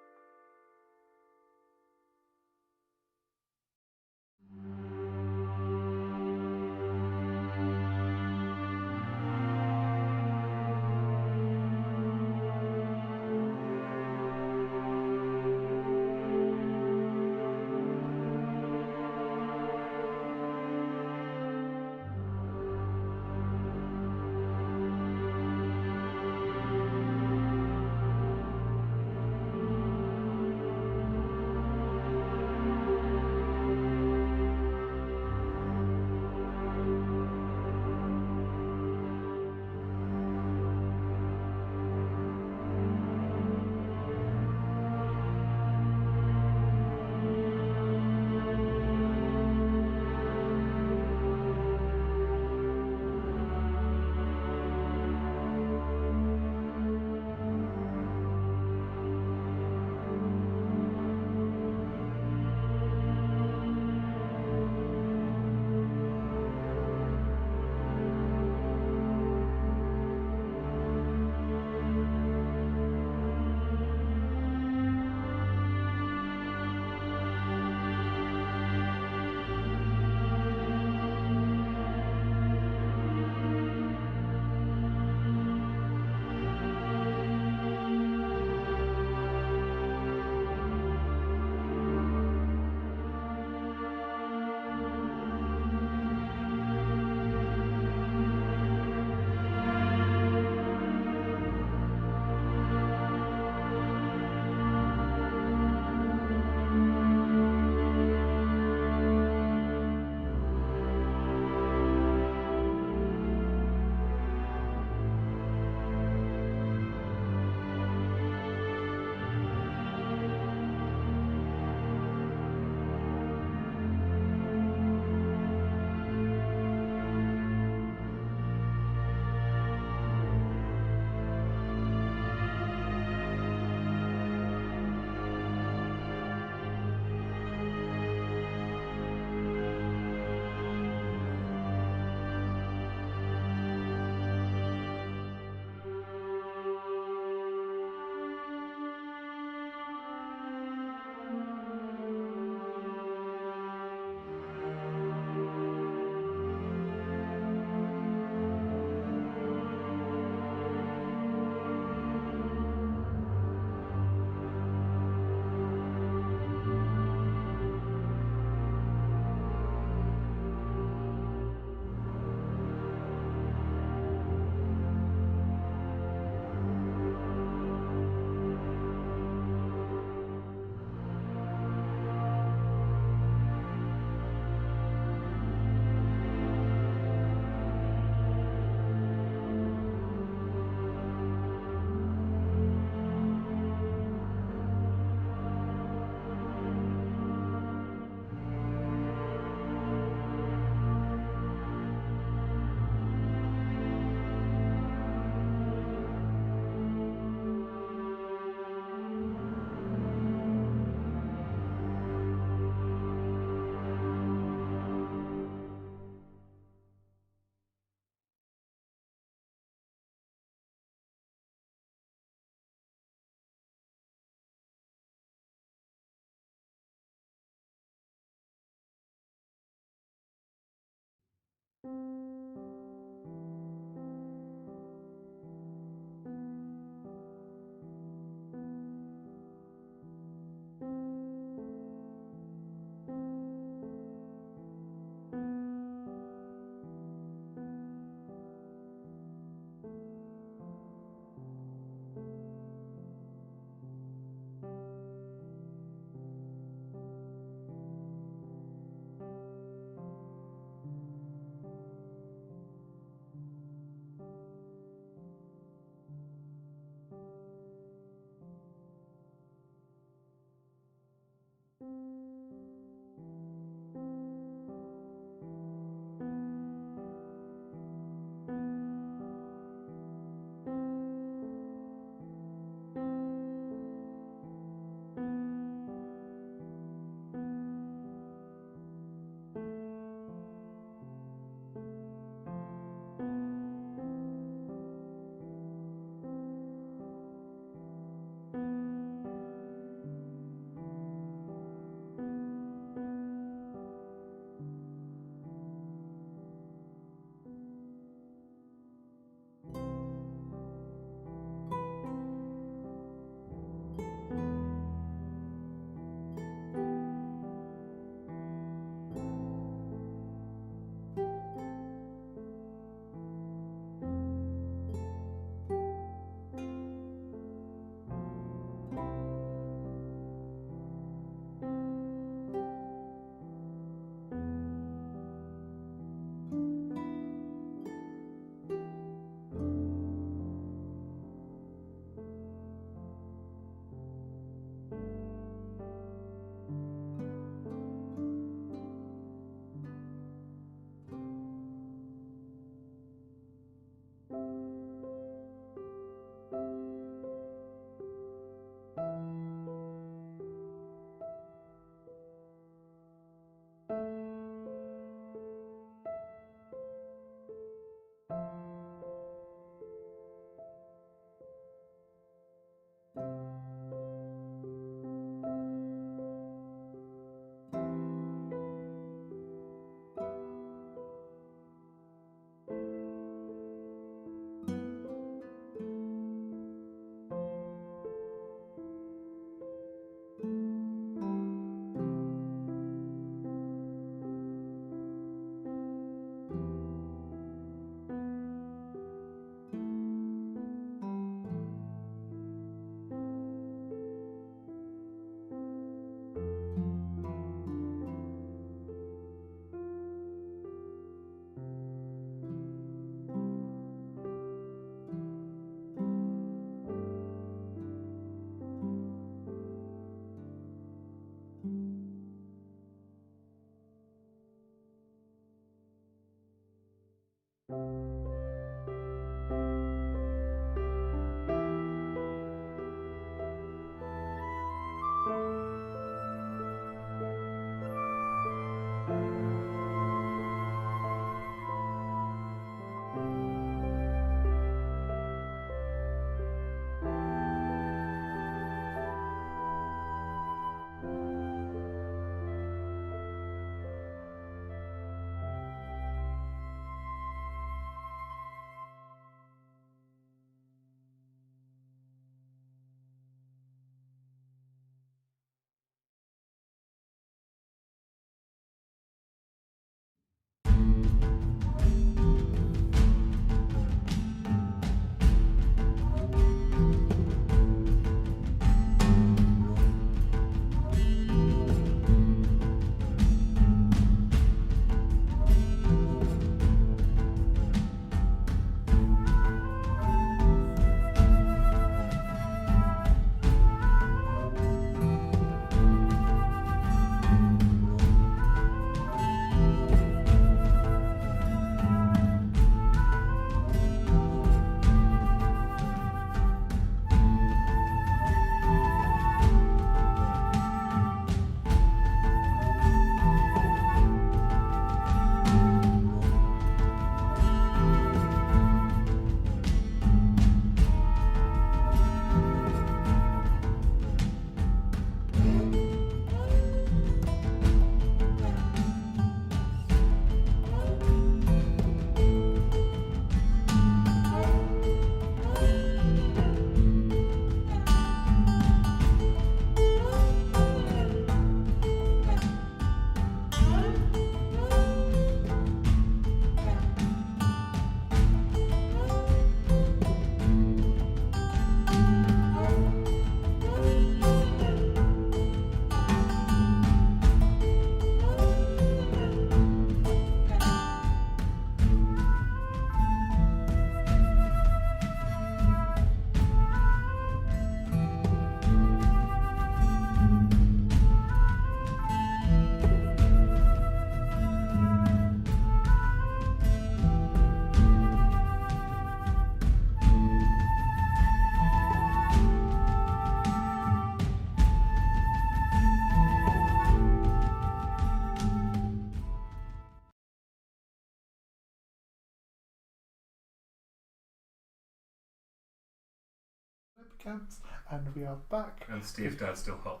And we are back. And Steve's dad's still hot.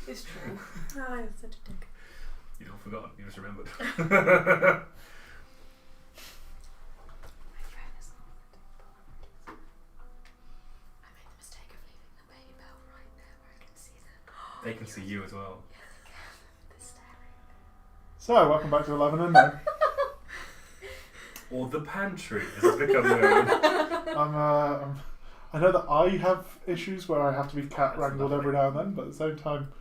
It's true. Oh, you're such a dick. You don't forgot, you just remembered. They can see you as well. So, welcome back to 11 and 9. Or the pantry, as it's become known. I know that I have issues where I have to be cat wrangled every now and then, but at the same time,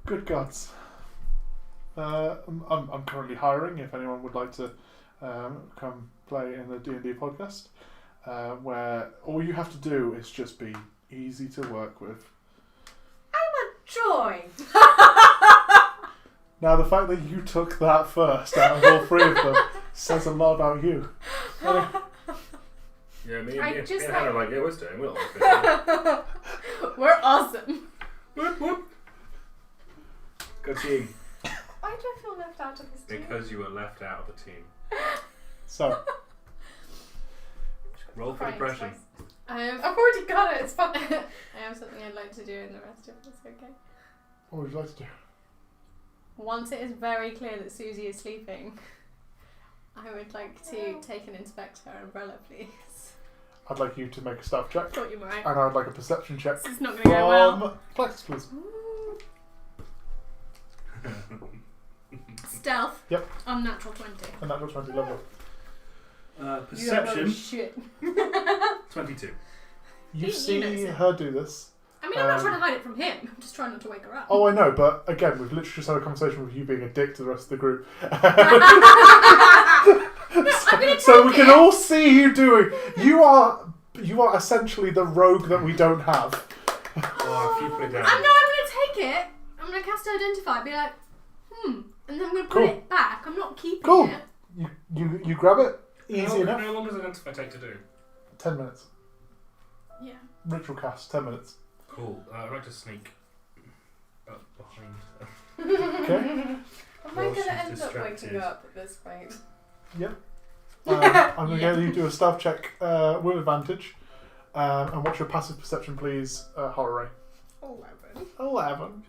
good gods. I'm currently hiring if anyone would like to come play in the D&D podcast, where all you have to do is just be easy to work with. Joy. Now, the fact that you took that first out of all three of them says a lot about you. Yeah, me I and just Hannah are like, yeah, we're staying. We're not We're awesome. Whoop, whoop. Go team. Why do I feel left out of this team? Because you were left out of the team. So, Roll for depression. I've already got it. It's fine. I have something I'd like to do in the rest of this, okay? what would you like to do? Once it is very clear that Suzy is sleeping, I would like to take and inspect her umbrella, please. I'd like you to make a stealth check, Thought you might. and I'd like a perception check This is not going to go well. Klaxis, please. Stealth. Yep. Unnatural 20. A natural 20 level. Perception, Shit. 22. You He see knows it. her do this. I mean, I'm not trying to hide it from him. I'm just trying not to wake her up. Oh, I know, but again, we've literally just had a conversation with you being a dick to the rest of the group. So we can all see you doing. You are essentially the rogue that we don't have. Oh, if you put it down. I'm going to take it. I'm going to cast Identify. Be like, and then I'm going to put Cool. it back. I'm not keeping Cool. it. You grab it, easy enough. How long does Identify take to do? 10 minutes. Yeah. Ritual cast, 10 minutes. Cool. I'd like to sneak up behind her. Okay. Am I Well, going to she's end up distracted. waking up at this point? Yep. I'm going to get you to do a stealth check with advantage. And what's your passive perception, please, Hororae? 11.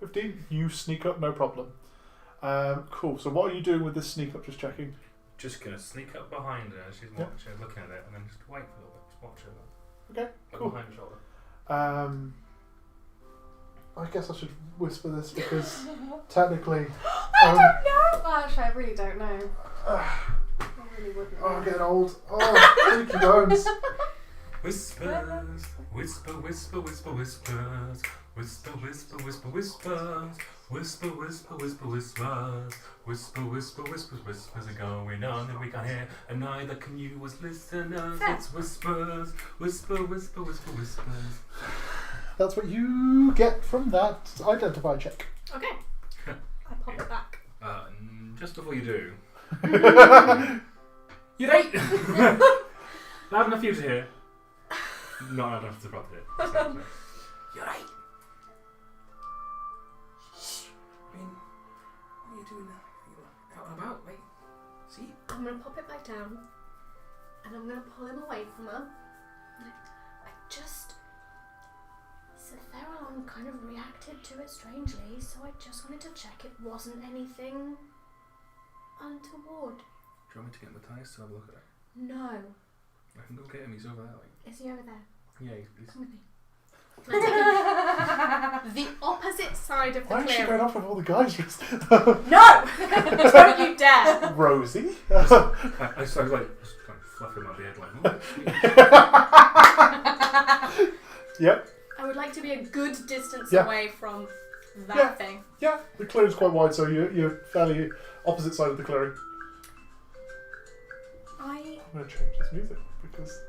15. You sneak up, no problem. Cool. So what are you doing with this sneak up? Just checking. Just gonna sneak up behind her. She's Yeah. watching, looking at it, and then just wait for a little bit. Just watch her. Okay. Like Cool. behind her shoulder. I guess I should whisper this because technically. I don't know! Well, actually, I really don't know. I really wouldn't. Oh, I'm getting old. Oh, creaky bones. Whispers, whisper, whisper, whisper, whispers. Whisper, whisper, whisper, whispers. Whisper, whisper, whisper, whispers. Whisper, whisper, whispers, whispers are going on that we can't hear, and neither can you as listeners. It's whispers, whisper, whisper, whisper, whispers. That's what you get from that identify check. Okay. I pop it back. Just before you do, you're right. Loud enough for you to hear. Not loud enough to prop it. You're right. I mean, what are you doing now? You're out and about, mate. See? I'm going to pop it back down. And I'm going to pull him away from her. Farallon kind of reacted to it strangely, so I just wanted to check it wasn't anything untoward. Do you want me to get Matthias to have a look at it? No. I can go get him, he's over there. Like. Is he over there? Yeah, he's... Come with me. I'm taking the opposite side of the Why is she going clearing. off with all the guys? No! Don't you dare! Rosie? I was like, just kind of fluffing my beard like, oh, Yep. I would like to be a good distance Yeah. away from that Yeah. thing. Yeah, the clearing's quite wide, so you're fairly opposite side of the clearing. I I'm going to change this music because...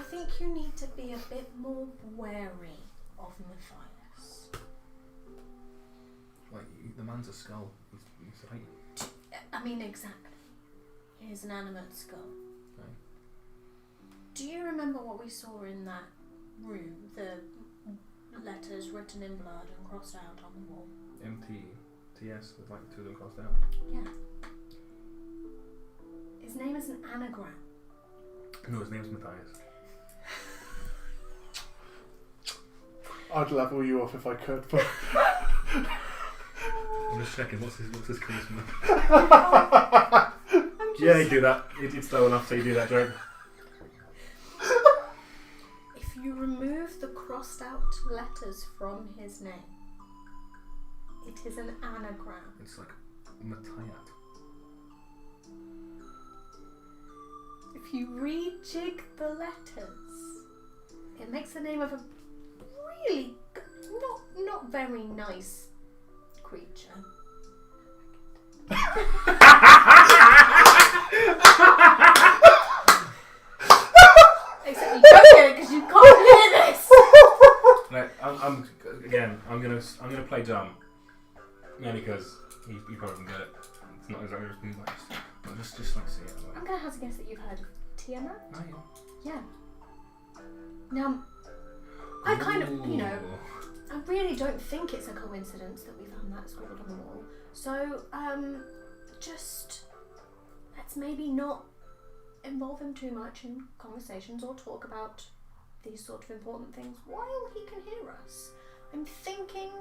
think you need to be a bit more wary of Matthias. like the man's a skull. He's right. I mean, exactly. He's an animate skull. Right. Do you remember what we saw in that room? The letters written in blood and crossed out on the wall? MTTS with like two of them crossed out. Yeah. His name is an anagram. No, his name's Matthias. I'd level you off if I could, but... I'm just checking, what's his charisma? I'm just, Yeah, you do that. It's slow enough so you do that joke. if you remove the crossed out letters from his name, it is an anagram. It's like Matthias. If you rejig the letters, it makes the name of a really not very nice creature. Except you don't hear it because you can't hear this. Right, I'm gonna play dumb. Mainly because you probably can get it. It's not exactly just music. But just like see it. I'm gonna have to guess that you've heard of Tiamat. No, you Yeah. Now, I kind of, I really don't think it's a coincidence that we found that scrawled on the wall. So, just let's maybe not involve him too much in conversations or talk about these sort of important things while he can hear us. I'm thinking,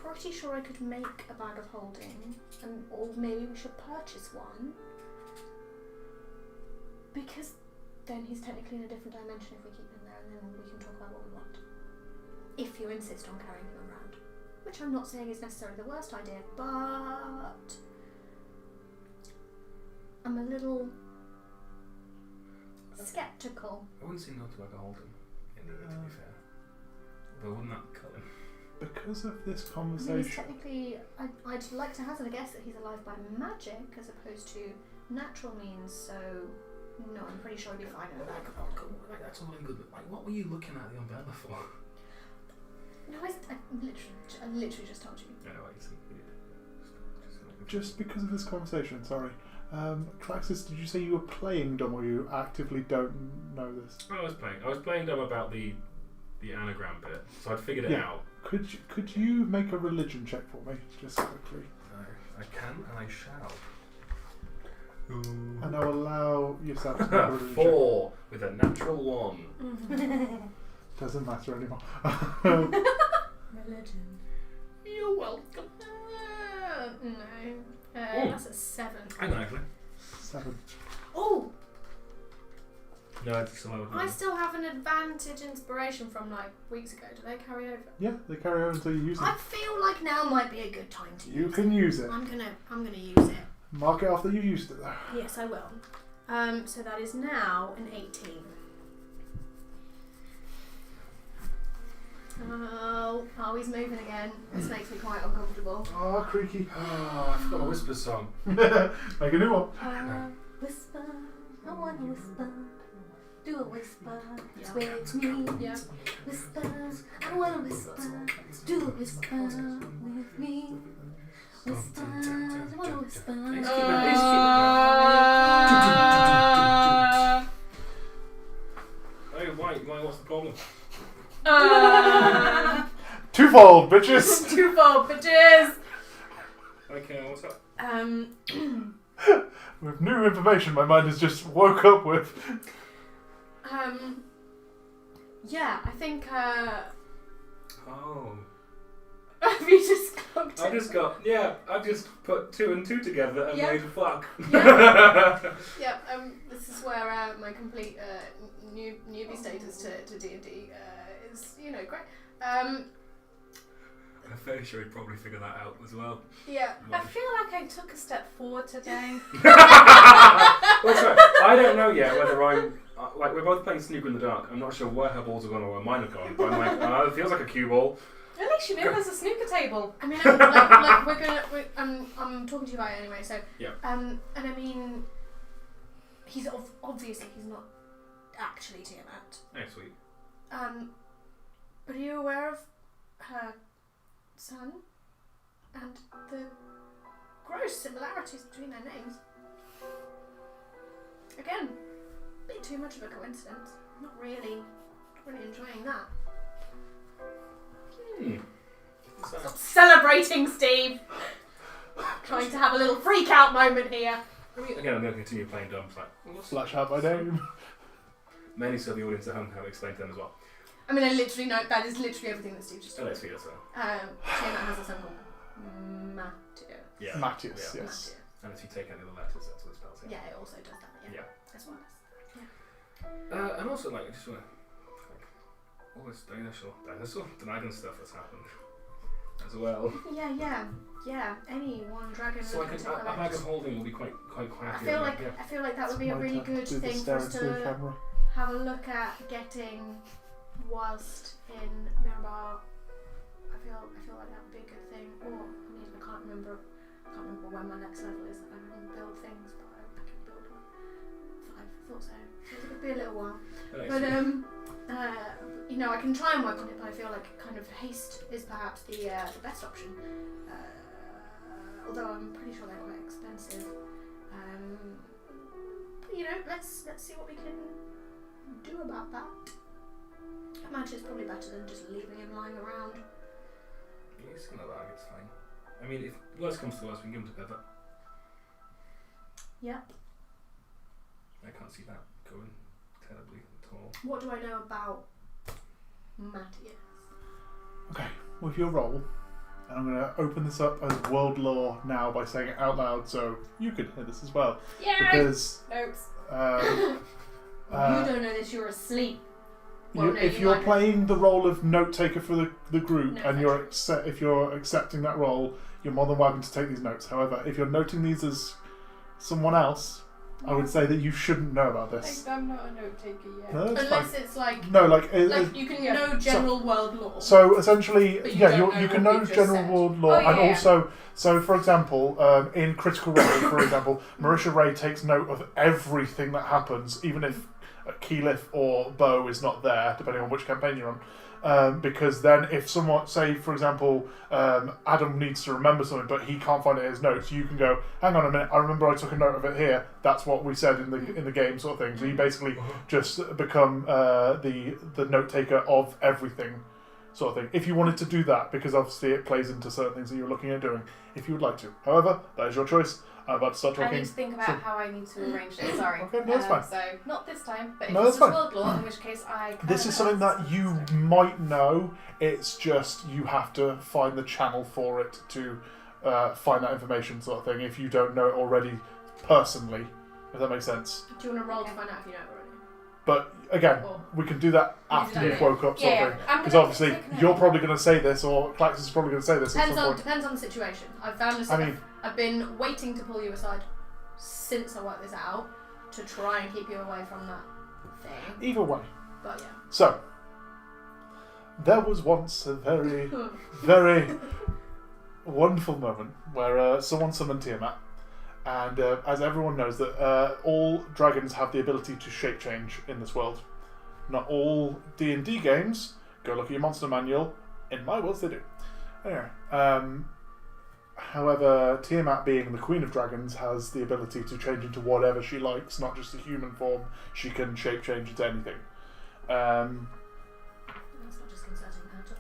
pretty sure I could make a bag of holding, or maybe we should purchase one. Because then he's technically in a different dimension if we keep him there, and then we can talk about what we want. If you insist on carrying him around. Which I'm not saying is necessarily the worst idea, but I'm a little skeptical. I wouldn't say no to like a Holden in the to be fair. But wouldn't that cut him? Because of this I mean, he's conversation... technically, I'd like to hazard a guess that he's alive by magic as opposed to natural means, so no, I'm pretty sure he'd be fine with that. Like, that's all good. Like, what were you looking at the umbrella for? No, I literally just told you. Yeah, like, see, just because of this conversation, sorry. Klaxis, did you say you were playing dumb or you actively don't know this? I was playing dumb about the anagram bit, so I'd figured it out. Could you make a religion check for me, just quickly? I can and I shall. And I'll allow yourself to make a religion 4 with a natural 1. check. Doesn't matter anymore. Religion. You're welcome. No. That's a 7. Hang on, actually. 7. Oh! No, it's still over. I still have an advantage inspiration from like weeks ago. Do they carry over? Yeah, they carry on until you use I them. feel like now might be a good time to You use can use it. I'm gonna use it. Mark it off that you've used it though. Yes, I will. So that is now an 18. Oh, he's moving again. This makes me quite uncomfortable. Oh, creaky. Oh, I forgot my whisper song. Make a new one. Whisper, I wanna whisper. Do a whisper, Yeah. with me. Yeah. Whisper, I wanna whisper. Do a whisper with me. Whisper, I wanna whisper. Hey, why? What's the problem? Twofold, bitches! Twofold, bitches! Okay, what's up? With new information my mind has just woke up with. Yeah, I think, Oh. have you just clocked it? I've just put 2 and 2 together and Yeah. made a fuck. Yeah, this is where my complete newbie status to D&D is, great. I'm fairly sure he'd probably figure that out as well. Yeah. I feel like I took a step forward today. Well, sorry, I don't know yet whether I'm... like, we're both playing Snooker in the Dark. I'm not sure where her balls are gone or where mine have gone, but I'm like, it feels like a cue ball. At least you know there's a snooker table. I mean, I'm talking to you about it anyway, so... Yeah. And I mean, he's obviously he's not actually Tiamat. Oh, sweet. But are you aware of her son and the gross similarities between their names? Again, a bit too much of a coincidence. Not really enjoying that. Stop celebrating, Steve! Trying to have a little freak out moment here. Again, I'm going to continue playing dumb. It's like, Flash out my name. many so the audience at home have explained to them as well. I mean, I literally know that is literally everything that Steve just So told let's me. feed us well. Tiamat has a son called Mateo. Yeah. Matthias, Yeah. yes. And if you take any of the letters, that's what it spells. Yeah, it also does that. Yeah. Yeah. As well as. And also, like, I just want to, all this dragon stuff that's happened as well. Yeah. Any one dragon. So can a bag of holding will be quite I happy. feel like that would be a really good thing for us to camera. have a look at getting whilst in Mirabar. I feel like that would be a good thing. Or I can't remember when my next level is that I can build things, but I can build one. I thought so. It could be a little while. But I can try and work on it, but I feel like kind of haste is perhaps the best option. Although I'm pretty sure they're quite expensive. But let's see what we can do about that. I imagine it's probably better than just leaving him lying around. Yeah, he's in the bag, it's fine. I mean, if worst comes to worst, we can give him to Pepper. Yep. I can't see that going terribly at all. What do I know about Matthias? Okay, with your roll, and I'm going to open this up as world lore now by saying it out loud so you can hear this as well. Yeah. Because Notes. You don't know this, you're asleep. Well, no, if you you're might playing the role of note taker for the group, No, and if you're accepting that role, you're more than welcome to take these notes. However, if you're noting these as someone else, I would say that you shouldn't know about this. I'm not a note taker yet. No, that's Unless fine. it's like No, like you can know general world lore. so essentially, But you yeah, don't know you can what know we've just general said. world lore, Oh, yeah, and yeah. also, so for example, in Critical Role, for example, Marisha Ray takes note of everything that happens, even if Keyleth or Bo is not there, depending on which campaign you're on. Because then if someone, say for example, Adam needs to remember something but he can't find it in his notes, you can go, hang on a minute, I remember I took a note of it here, that's what we said in the game sort of thing. So you basically just become the note taker of everything sort of thing. If you wanted to do that, because obviously it plays into certain things that you're looking at doing, if you would like to. However, that is your choice. I'm about to start talking. I need to think about how I need to arrange this. Sorry. Okay, no, that's fine. So not this time, but if No, this that's is fine. world law, in which case I. This is something that you might know. It's just you have to find the channel for it to find that information, sort of thing. If you don't know it already personally, if that makes sense. Do you want to roll to find out if you know it already? But again, Or- we can do that after Yeah. you've woke up, sort Yeah, of thing. I'm Because gonna obviously take note. you're probably going to say this, or Klaxis is probably going to say this at some point. Depends on the situation. I've been waiting to pull you aside since I worked this out to try and keep you away from that thing. Either way. But yeah. So, there was once a very, very wonderful moment where someone summoned Tiamat, and as everyone knows, that all dragons have the ability to shape change in this world. Not all D&D games. Go look at your monster manual. In my worlds, they do. Anyway, however, Tiamat, being the Queen of Dragons, has the ability to change into whatever she likes, not just a human form. She can shape change into anything. That's not disconcerting at all.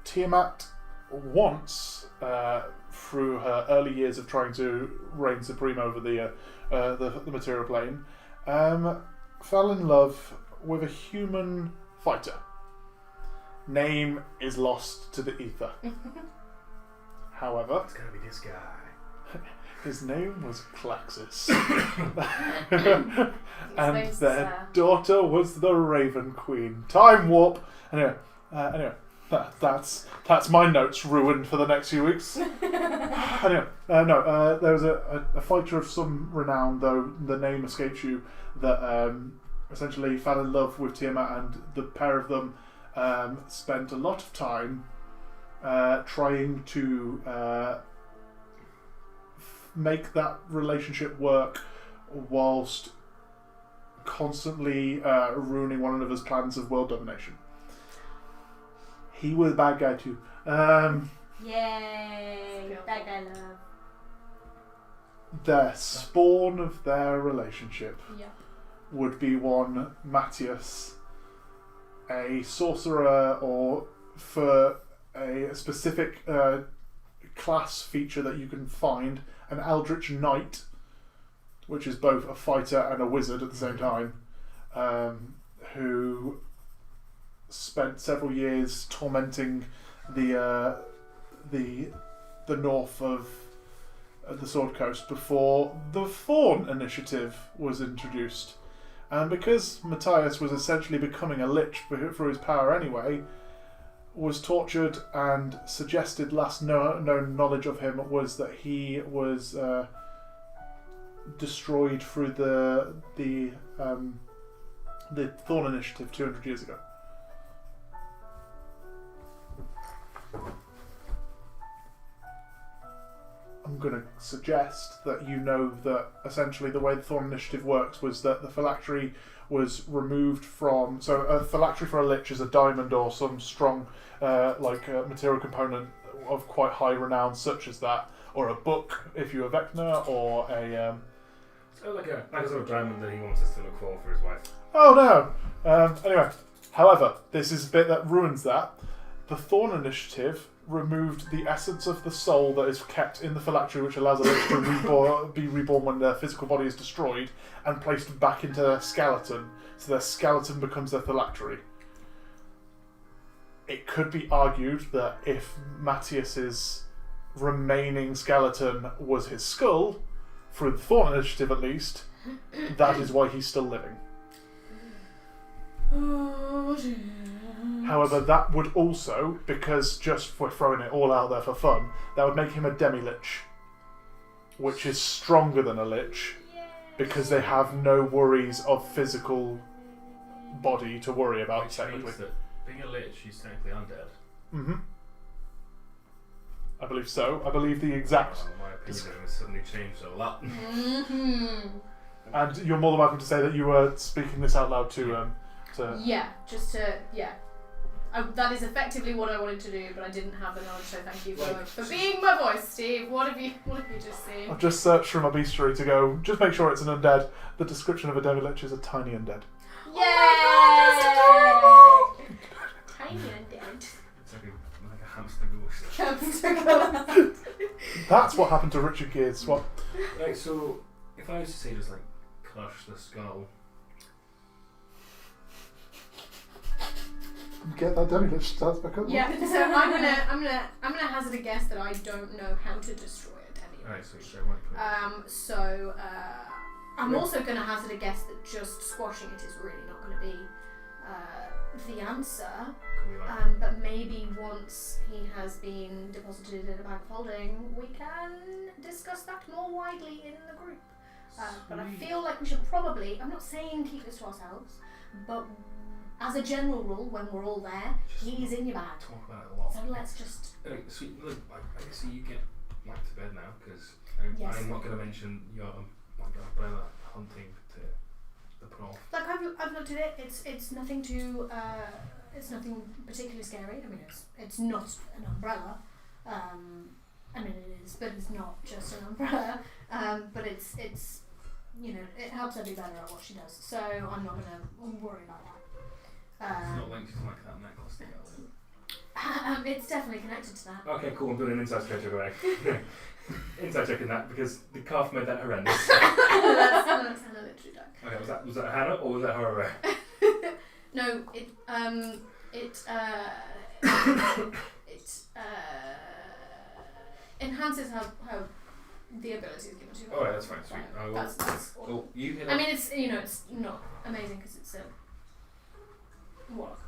Tiamat once, through her early years of trying to reign supreme over the material plane, fell in love with a human fighter. Name is lost to the ether. However, It's gonna be this guy. his name was Klaxis. His And name's, their daughter was the Raven Queen. Time warp. Anyway, that's my notes ruined for the next few weeks. Anyway, there was a fighter of some renown, though the name escapes you, that essentially fell in love with Tiamat, and the pair of them spent a lot of time trying to make that relationship work whilst constantly ruining one another's plans of world domination. He was a bad guy too. Yay! That guy love. The spawn of their relationship Yeah. would be one Matthias, a sorcerer, or for a specific class feature that you can find, an Eldritch Knight, which is both a fighter and a wizard at the same time, who spent several years tormenting the north of the Sword Coast before the Fawn Initiative was introduced. And because Matthias was essentially becoming a lich through his power anyway, was tortured, and suggested last known knowledge of him was that he was destroyed through the Thorn Initiative 200 years ago. I'm going to suggest that you know that essentially the way the Thorn Initiative works was that the phylactery was removed from... So a phylactery for a lich is a diamond or some strong material component of quite high renown, such as that, or a book if you're a Vecna, or a... So like a sort of diamond that he wants us to look for his wife. Oh no! Anyway, however, this is a bit that ruins that. The Thorn Initiative removed the essence of the soul that is kept in the phylactery, which allows a lich to be reborn when their physical body is destroyed, and placed back into their skeleton, so their skeleton becomes their phylactery. It could be argued that if Matthias's remaining skeleton was his skull, through the Thorn Initiative at least, that is why he's still living. However, that would also, because just we're throwing it all out there for fun, that would make him a demi-lich, which is stronger than a lich, because they have no worries of physical body to worry about, Which technically. means that being a lich, he's technically undead. Mm-hmm. I believe so. I believe the exact... Well, my opinion of him has suddenly changed a lot. And you're more than welcome to say that you were speaking this out loud to... Yeah, just to, yeah. that is effectively what I wanted to do, but I didn't have the knowledge. So thank you Like- for being my voice, Steve. What have you just seen? I've just searched from my bestiary to go. Just make sure it's an undead. The description of a Devilich is a tiny undead. Yay! Oh Tiny undead. It's like a hamster ghost. That's what happened to Richard Gere's swap. Right, so if I was to say just like crush the skull, Get that Devilich starts back up. Yeah, so I'm gonna hazard a guess that I don't know how to destroy a Devi. right, so what? I'm also gonna hazard a guess that just squashing it is really not gonna be the answer. But maybe once he has been deposited in a bag of holding, we can discuss that more widely in the group. But I feel like we should probably, I'm not saying keep this to ourselves, but as a general rule, when we're all there, he's in your bag. Talk about it a lot. So let's just... Right, sweet. Look, I see you get back to bed now because Yes. I'm not going to mention your umbrella hunting to the prof. Like I've looked at it. It's nothing too. It's nothing particularly scary. I mean, it's not an umbrella. I mean, it is, but it's not just an umbrella. But it's it helps her do better at what she does. So I'm not gonna worry about that. It's not linked to like that necklace thing. It's definitely connected to that. Okay, cool. I'm doing an inside check away. Inside checking that because the calf made that horrendous. That's Hannah literally died. Okay, was that Hannah or was that Hororae? No, it enhances how the ability is given to her. Alright, that's fine. Sweet. That's all. Oh, you hit I mean, it's it's not amazing because it's a warlock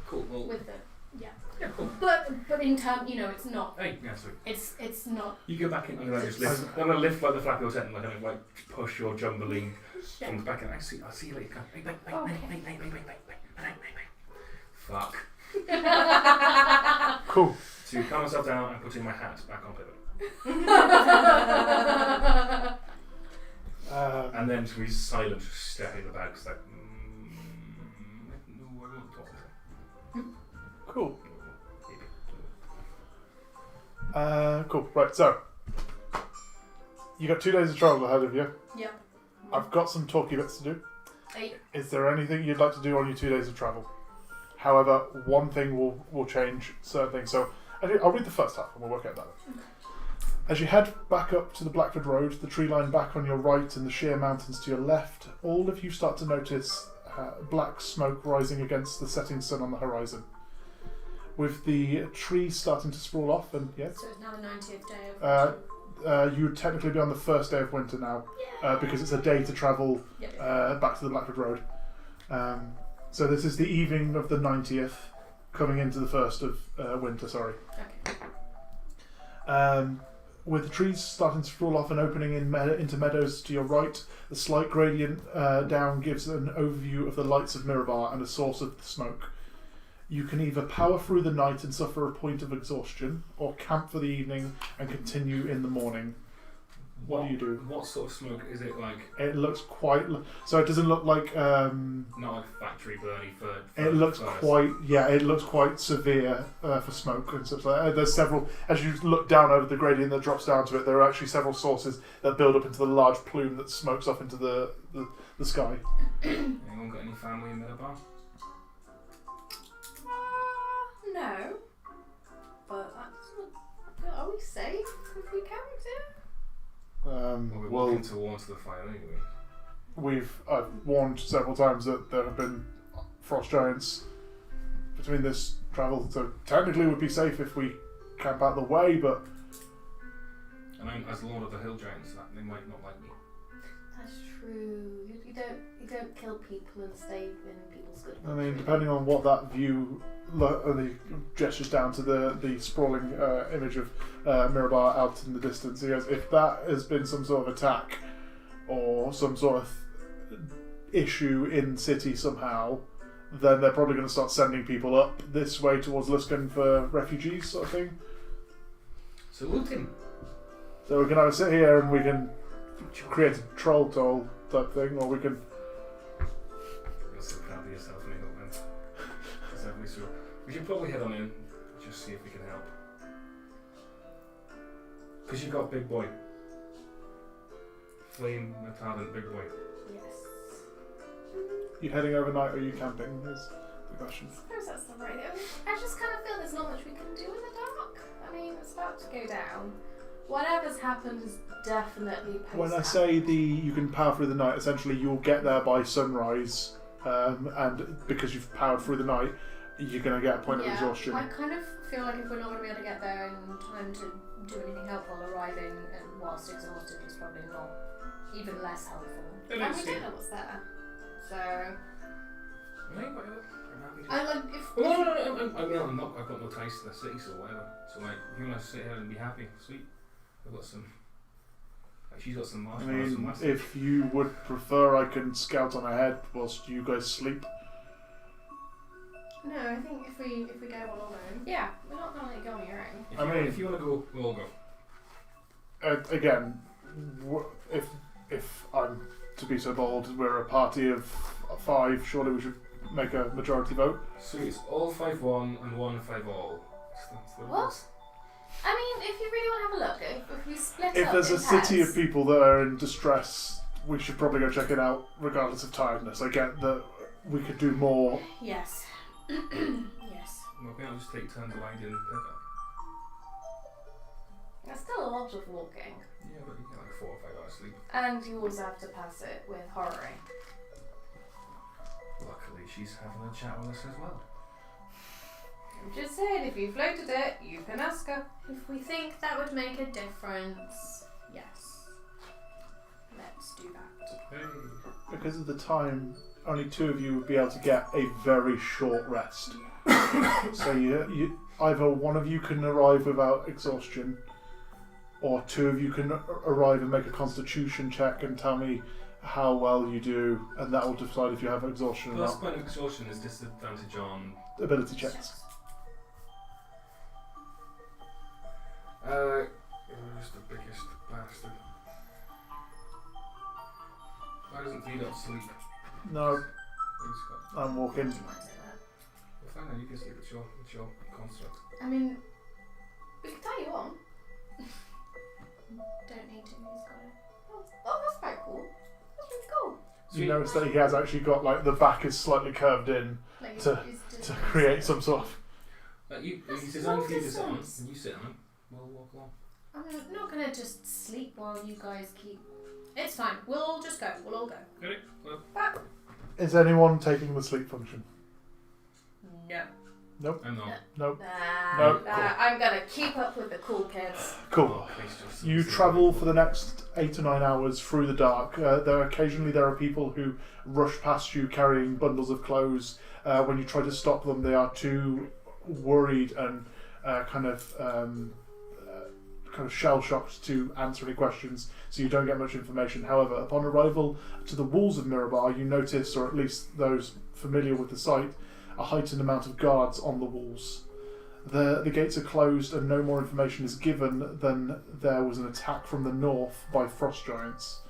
cool. Well, with the yeah, cool. but in term, it's not. Hey, yeah, sweet. It's not. You go back in. I'm gonna just lift. I'm gonna lift like the flap of your tent, and kind of like push your jumbling from the back. And I'll see you later. Bang, bang, bang, bang, bang, bang, bang, bang, bang, bang, bang. Fuck. Cool. To calm myself down and putting my hat back on pivot. And then to be silent, just staring at the bag, like, no, I won't talk to him. Cool. Cool. Right, so you got 2 days of travel ahead of you. Yep. I've got some talky bits to do. 8. Is there anything you'd like to do on your 2 days of travel? However, one thing will change certain things. So I'll read the first half and we'll work out that. As you head back up to the Blackford Road, the tree line back on your right and the sheer mountains to your left, all of you start to notice black smoke rising against the setting sun on the horizon. With the trees starting to sprawl off, and yes, So it's now the 90th day of. you would technically be on the first day of winter now, because it's a day to travel back to the Blackford Road. So this is the evening of the 90th, coming into the 1st of winter, sorry. Okay. With the trees starting to sprawl off and opening into meadows to your right, the slight gradient down gives an overview of the lights of Mirabar and a source of the smoke. You can either power through the night and suffer a point of exhaustion, or camp for the evening and continue in the morning. What do you do? What sort of smoke is it like? It looks quite... So it doesn't look like... Not like factory burning for it looks furnace. quite... Yeah, it looks quite severe for smoke and stuff like that. There's several... As you look down over the gradient that drops down to it, there are actually several sources that build up into the large plume that smokes off into the sky. Anyone got any family in Mirabar? No. But are we safe if we camped here? Well, we're Well, walking towards the fire anyway. I've warned several times that there have been frost giants between this travel, so technically it would be safe if we camp out of the way, but... And I'm, as Lord of the Hill Giants, they might not like me. That's true. You don't kill people and stay in people's good. I mean, depending on what that view, the gestures down to the sprawling image of Mirabar out in the distance. He goes, if that has been some sort of attack or some sort of issue in city somehow, then they're probably going to start sending people up this way towards Luskan for refugees, sort of thing. So loot him. So we can either sit here and we can create a troll toll type thing, or we can... You're so proud of yourself, mate, man. That's definitely true. We should probably head on in, just see if we can help. Because you've got big boy. Flame retardant big boy. Yes. You heading overnight or are you camping? Is the question. I suppose that's the right. I just kind of feel there's not much we can do in the dark. I mean, it's about to go down. Whatever's happened is definitely post. When I say you can power through the night, essentially you'll get there by sunrise, and because you've powered through the night, you're going to get a point of exhaustion. I kind of feel like if we're not going to be able to get there in time to do anything helpful, arriving and whilst exhausted is probably not even less helpful. And we don't know what's there. So. Right, whatever. I'm happy to. I like if. No, I'm not. I've got no ties to the city, so whatever. So like, if you want to sit here and be happy, sweet. I've got some. Like, she's got some I marshmallows. mean, if you would prefer, I can scout on ahead whilst you guys sleep. No, I think if we go all alone. Yeah, we're not going to let you go on your own. If you want to go, we'll all go. Again, if I'm to be so bold, we're a party of 5. Surely we should make a majority vote. So it's all 5-1 and 1-5 all. That's the What? rules. I mean, if you really want to have a look, if we split If up there's a in city pairs- of people that are in distress, we should probably go check it out, regardless of tiredness. I get that we could do more. Yes. Yes. Well, we can't just take turns riding and pick up. There's still a lot of walking. Yeah, but you get like 4 or 5 hours sleep. And you also have to pass it with Hororae. Luckily, she's having a chat with us as well. I'm just saying, if you floated it, you can ask her. If we think that would make a difference, yes. Let's do that. Hey. Because of the time, only 2 of you would be able to get a very short rest. So you either one of you can arrive without exhaustion, or 2 of you can arrive and make a constitution check and tell me how well you do, and that will decide if you have exhaustion or Plus not. point of exhaustion is disadvantage on... Ability checks. Who's the biggest bastard? Why doesn't feed up sleep? No, He's got... I'm walking. Well, fine, then you can sleep. It's your construct. I mean, We can tie you on. don't need to. He's got it. Oh, that's very cool. That's really cool. You notice that he has actually got, like, the back is slightly curved in Like to create some sort of... He's That's designed for you to sit on, distance. and you sit on it. We'll walk along. I'm not gonna just sleep while you guys keep. It's fine. We'll all just go. We'll all go. Got it? Well, Is anyone taking the sleep function? No. I'm not. Nope. Nah, No, I'm gonna keep up with the cool kids. Cool. Oh, please just You sit travel down. for the next 8 or 9 hours through the dark. Occasionally there are people who rush past you carrying bundles of clothes. When you try to stop them, they are too worried and kind of shell-shocked to answer any questions, so you don't get much information. However, upon arrival to the walls of Mirabar, you notice, or at least those familiar with the site, a heightened amount of guards on the walls. The gates are closed and no more information is given than there was an attack from the north by frost giants.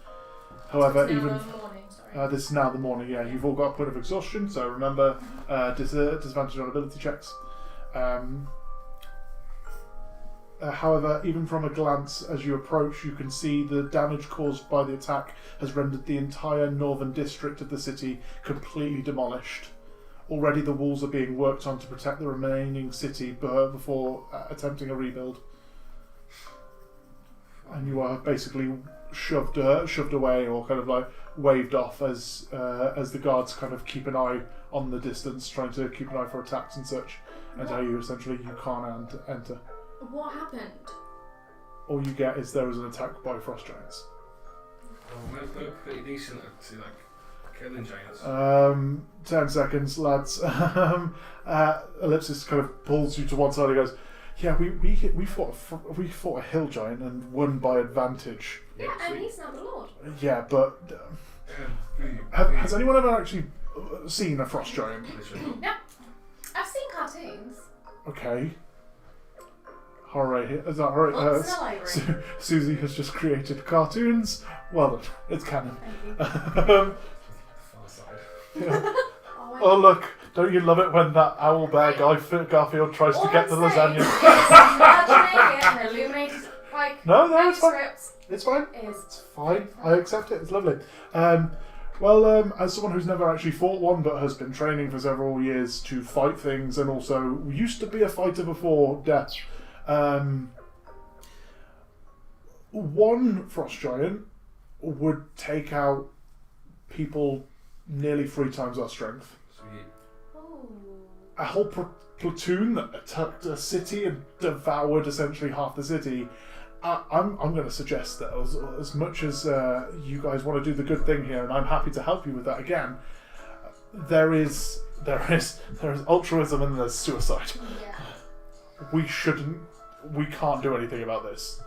However, It's now even the morning, sorry. this is now the morning, yeah. You've all got a point of exhaustion, so remember disadvantage on ability checks. However, even from a glance as you approach, you can see the damage caused by the attack has rendered the entire northern district of the city completely demolished. Already the walls are being worked on to protect the remaining city before attempting a rebuild. And you are basically shoved away or kind of like waved off as the guards kind of keep an eye on the distance, trying to keep an eye for attacks and such, and tell you essentially you can't enter. What happened? All you get is there was an attack by frost giants. Oh, we're pretty decent at like killing giants. 10 seconds, lads. Ellipsis kind of pulls you to one side and goes, yeah, we fought a hill giant and won by advantage. Yeah, and sweet. he's now the Lord. Yeah, but has anyone ever actually seen a frost giant? Literally. Yep. I've seen cartoons. Okay. Hororae, is that right? Books in the library. Suzy has just created cartoons. Well done, it's canon. Thank you. Far side. Yeah. Oh, Oh look, Don't you love it when that owl bear guy Garfield tries to All get the I'm saying lasagna? is imagining an illuminated No, it's fine. manuscript It's fine. is It's fine. I accept it. It's lovely. Well, as someone who's never actually fought one but has been training for several years to fight things and also used to be a fighter before death, one frost giant would take out people nearly 3 times our strength. Sweet. A whole platoon that attacked a city and devoured essentially half the city. I'm going to suggest that as much as you guys want to do the good thing here, and I'm happy to help you with that again, there is altruism and there's suicide. Yeah. We can't do anything about this.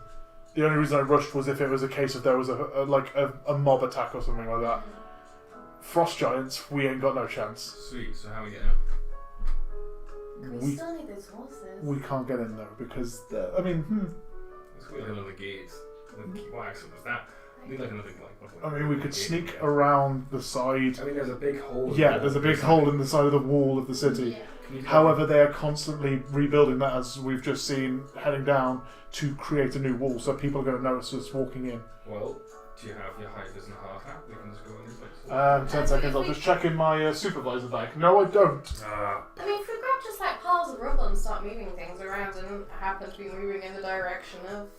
The only reason I rushed was if it was a case of there was a mob attack or something like that. Frost giants, we ain't got no chance. Sweet. So how are we getting out? We still need those horses. We can't get in though because Let's go like another gate. What accent was that? I need like another we could sneak around the side. I mean, there's a big hole. Yeah, there's a big hole in the side of the wall of the city. Yeah. However, they are constantly rebuilding that, as we've just seen, heading down to create a new wall, so people are going to notice us walking in. Well, do you have your high vis and hard hat? We can just go in this way. 10 seconds, I'll just check in my supervisor bag. No, I don't. I mean, if we grab just like piles of rubble and start moving things around and happen to be moving in the direction of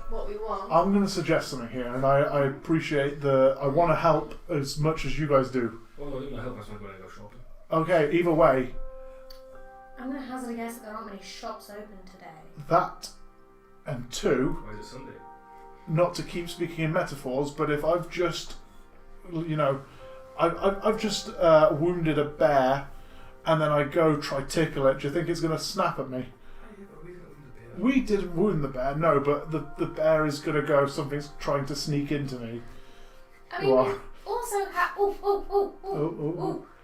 what we want. I'm going to suggest something here, and I appreciate I want to help as much as you guys do. Well, no, I didn't help us when I go shopping. Okay, either way, I'm going to hazard a guess that there aren't many shops open today. that, and 2, Why is it Sunday? not to keep speaking in metaphors, but if I've just, I've just wounded a bear, and then I go try tickle it, do you think it's going to snap at me? We didn't wound the bear, no, but the bear is going to go, something's trying to sneak into me. I mean, we also have.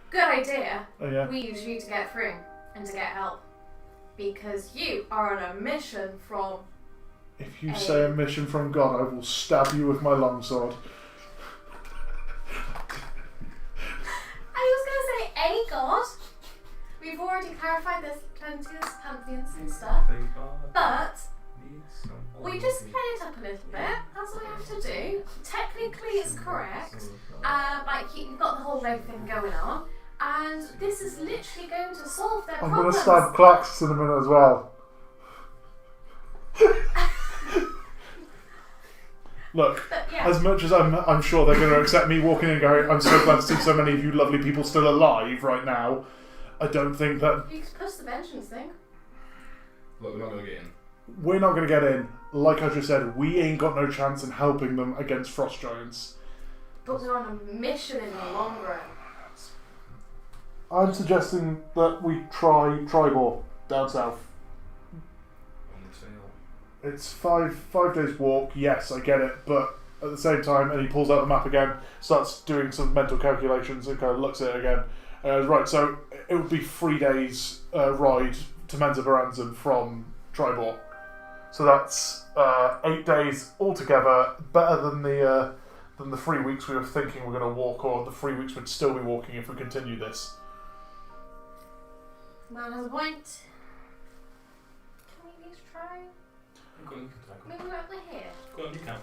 Good idea. Oh, yeah. We use you to get through and to get help. Because you are on a mission from. If you say a mission from God, I will stab you with my longsword. I was going to say a god. We've already clarified there's plenty of pantheons and stuff. But we just play it up a little bit. That's what we have to do. Technically, it's correct. You've got the whole road thing going on. And this is literally going to solve their I'm problems. going to stab Klaxis in a minute as well. Look, Yeah. as much as I'm sure they're going to accept me walking in and going, I'm so glad to see so many of you lovely people still alive right now, I don't think that... You could push the vengeance thing. Look, we're not going to get in. We're not going to get in. Like I just said, we ain't got no chance in helping them against frost giants. But we're on a mission in the long run. I'm suggesting that we try Tribor down south. On the tail. It's five days walk, yes, I get it, but at the same time, and he pulls out the map again, starts doing some mental calculations and kind of looks at it again. Right, so it would be 3 days ride to Menza Baranzan from Tribor. So that's 8 days altogether, better than the 3 weeks we were thinking we're going to walk, or the 3 weeks we'd still be walking if we continue this. Man has a point. Can we at least try? Go on, you can try. Maybe we're here. Go on, you can.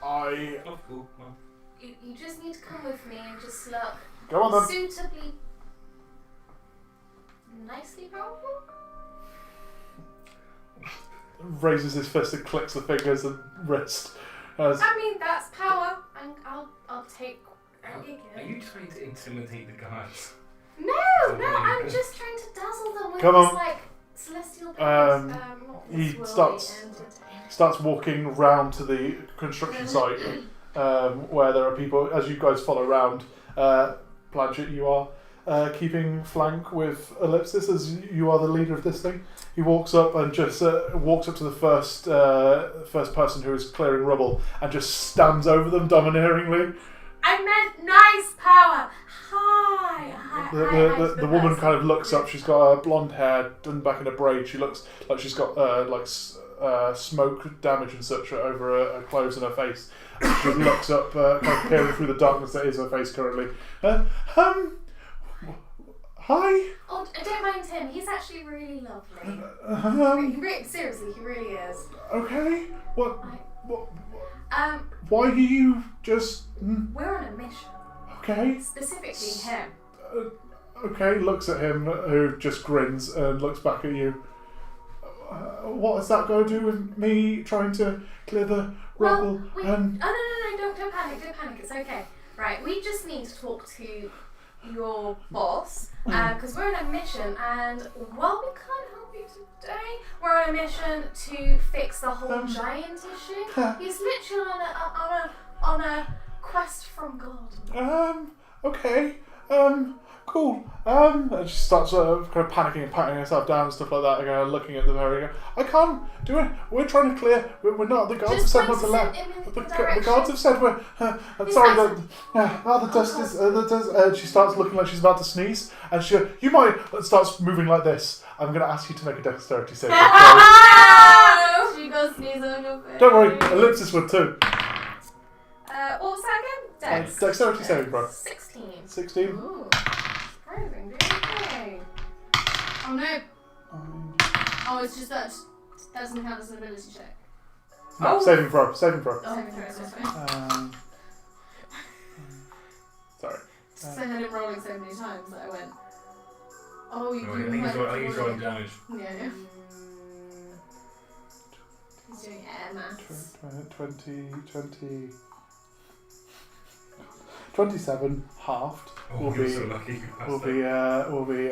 I... Oh, cool. Well, You just need to come with me and just look Go on then. suitably nicely powerful. Raises his fist and clicks the fingers and wrist. As I mean, that's power, and I'll take. are you trying to intimidate the guards? No, I'm just trying to dazzle them with Come this on. like celestial powers. he starts walking round to the construction site where there are people. As you guys follow around, Planchett, you are keeping flank with Ellipsis as you are the leader of this thing. He walks up and just walks up to the first person who is clearing rubble and just stands over them domineeringly. I meant nice power. Hi. The woman kind of looks up. She's got blonde hair done back in a braid. She looks like she's got smoke damage and such over her clothes and her face. And she looks up, kind of peering through the darkness that is her face currently. Hi. Oh, I don't mind him. He's actually really lovely. Seriously, he really is. Okay. What? Um, Why are you just? we're on a mission. Okay. Specifically him. Okay. Looks at him, who just grins and looks back at you. What has that got to do with me trying to clear the rubble? Oh, no, don't panic, it's okay. Right, we just need to talk to your boss, because we're on a mission, and while we can't help you today, we're on a mission to fix the whole giant issue. He's literally on a quest from God. Okay. Cool. And she starts kind of panicking and patting herself down and stuff like that, again, looking at the area. I can't do it. We're trying to clear. We're not. The guards have said not to let. The guards have said we're. I'm sorry. The dust is. The dust. She starts looking like she's about to sneeze, and you might starts moving like this. I'm going to ask you to make a dexterity saving throw. She goes sneeze on your face. Don't worry, Ellipsis would too. What was that again? Dex. Dexterity saving, bro. 16. 16. Ooh. Surprising, okay. Oh no. Oh, it's just that doesn't count as an ability check. No, saving throw. Oh, saving throw, so it's fine. Sorry. Just I had him rolling so many times that I went. Oh, you I think he's rolling damage. Yeah. He's doing air maths. 27 halved will be so lucky. will be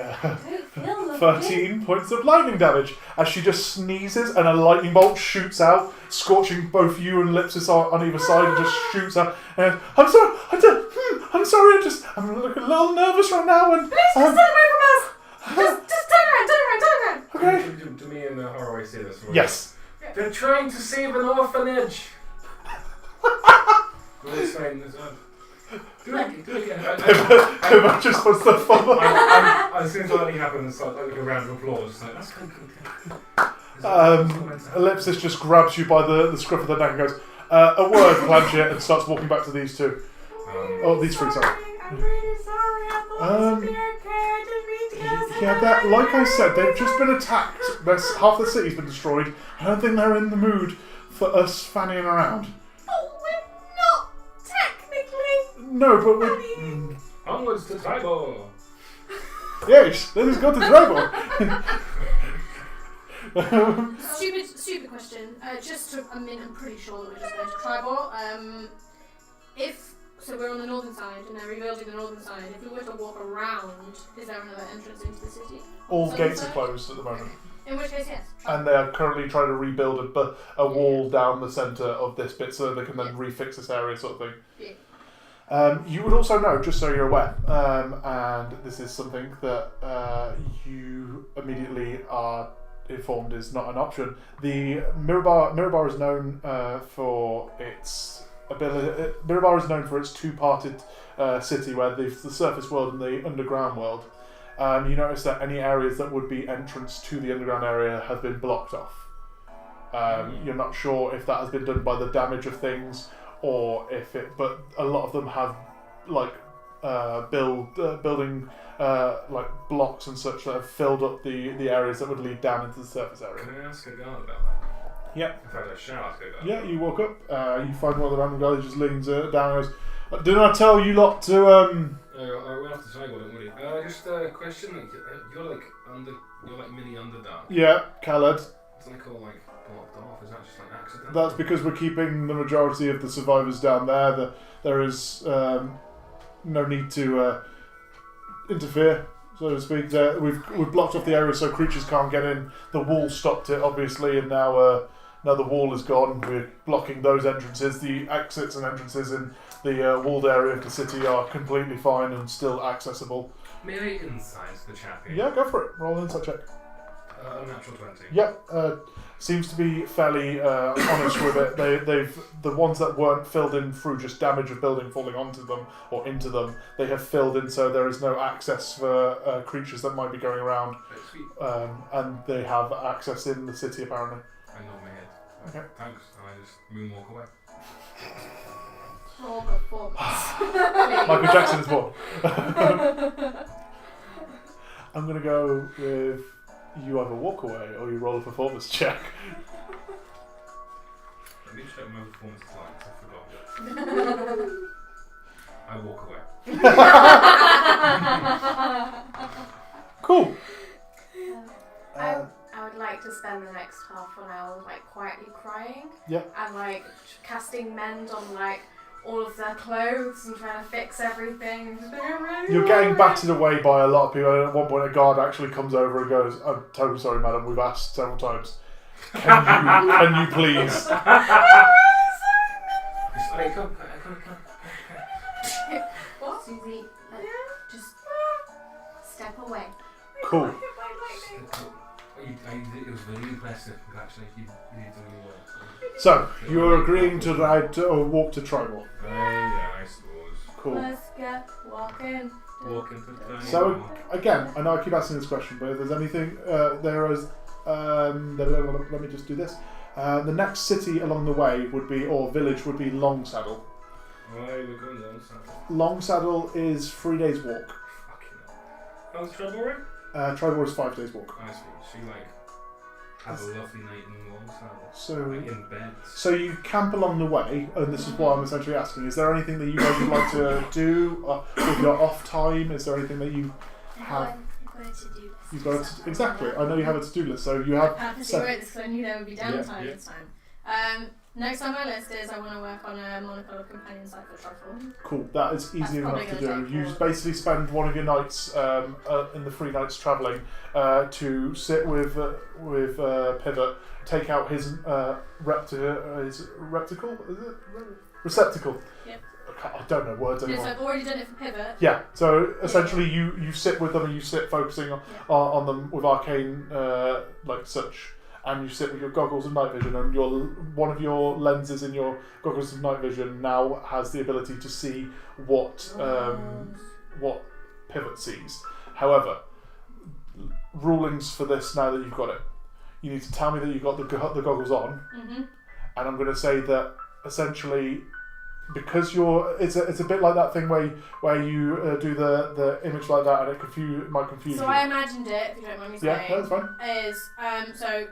13 points of lightning damage as she just sneezes and a lightning bolt shoots out, scorching both you and Lipsis on either side, and just shoots out. And I'm sorry, I'm a little nervous right now. And Please, just stay away from us. Just turn around. Okay. Do me and Hororae say this? Right? Yes. They're trying to save an orphanage. Really saying this up. Do it again. Pivot just wants to follow. As soon as that happens, it's like a round of applause. Like, that's good. Ellipsis just grabs you by the scruff of the neck and goes, a word, Planchett, and starts walking back to these two. These three, sorry. I'm really sorry. I thought it would be okay. I didn't mean to. Yeah, that, like I said, they've just been attacked. Half the city's been destroyed. I don't think they're in the mood for us fanning around. Oh, we're not technically. No, but we're... Onwards to Tribor. Yes, let us go to Tribor. Stupid question. I'm pretty sure that we're just going to Tribor. So we're on the northern side, and they're rebuilding the northern side. If we were to walk around, is there another entrance into the city? All Southern gates side? are closed at the moment. In which case, yes. And they are currently trying to rebuild a wall down the centre of this bit so they can then refix this area, sort of thing. Yeah. You would also know, just so you're aware, and this is something that you immediately are informed is not an option. The Mirabar is known for its ability. Mirabar is known for its two-parted city, where the surface world and the underground world. You notice that any areas that would be entrance to the underground area have been blocked off. You're not sure if that has been done by the damage of things or if it, but a lot of them have like building like blocks and such that have filled up the areas that would lead down into the surface area. Can I ask a guard about that? Yeah. In fact, I shall ask a guard. Yeah, you walk up, you find one of the random guys who just leans down and goes, didn't I tell you lot to we'll have to say what it would. Just a question. You're like mini underdark. Yeah, Khaled. It's like all like blocked off. Is that just like accidental? That's because we're keeping the majority of the survivors down there. There is no need to interfere, so to speak. We've blocked off the area so creatures can't get in. The wall stopped it, obviously, and now the wall is gone. We're blocking those entrances. The exits and entrances in the walled area of the city are completely fine and still accessible. May I insight the chap here? Yeah, go for it. Roll an insight check. A natural 20. Yep, seems to be fairly honest with it. They've the ones that weren't filled in through just damage of building falling onto them or into them, they have filled in so there is no access for creatures that might be going around. And they have access in the city apparently. I nod my head. Okay. Thanks. And I just moonwalk away. Roll performance. Michael Jackson is born. I'm going to go with you either walk away or you roll a performance check. Let me check my performance lines. I forgot. I walk away. Cool. I would like to spend the next half an hour like quietly crying. Yep. And like casting mend on like all of their clothes and trying to fix everything. You're getting battered away by a lot of people, and at one point a guard actually comes over and goes, "I'm totally sorry, madam, we've asked several times. Can you please?" Come. What? Suzy, just step away. Cool. It was really impressive. Congratulations, you did really well. So, you're agreeing to ride or walk to Tribal. Yeah, I suppose. Cool. Let's get walking. Walking to the So, again, I know I keep asking this question, but if there's anything, there is, let me just do this. The next city along the way would be, or village would be Longsaddle. Right, we're going Longsaddle. Longsaddle is 3 days walk. Fucking hell. How's Tribal right? Tribal is 5 days walk. I see. So you like have a lovely night in Longsaddle. So, Like in bed. so you camp along the way, and this is what I'm essentially asking. Is there anything that you guys would like to do with your off time? Is there anything that you have? I've got a to-do list. You've got exactly. I know you have a to-do list, so you have. I purposely wrote this because I knew there would be downtime Yeah. this time. Next on my list is I want to work on a monocolour companion site for Truffle. Cool. That is That's easy enough probably to gonna do. take You more. basically spend one of your nights in the 3 nights travelling to sit with Pivot, take out his receptacle. Is it receptacle? Yep. I don't know words Yes, anymore. I've already done it for Pivot. Yeah. So essentially, you sit with them and you sit focusing on them with arcane like such. And you sit with your goggles of night vision, and one of your lenses in your goggles of night vision now has the ability to see what Pivot sees. However, rulings for this now that you've got it, you need to tell me that you've got the goggles on, Mhm. and I'm going to say that essentially, because it's a bit like that thing where you do the image like that, and it might confuse So you. I imagined it, if you don't mind me Yeah, saying, that's fine. is so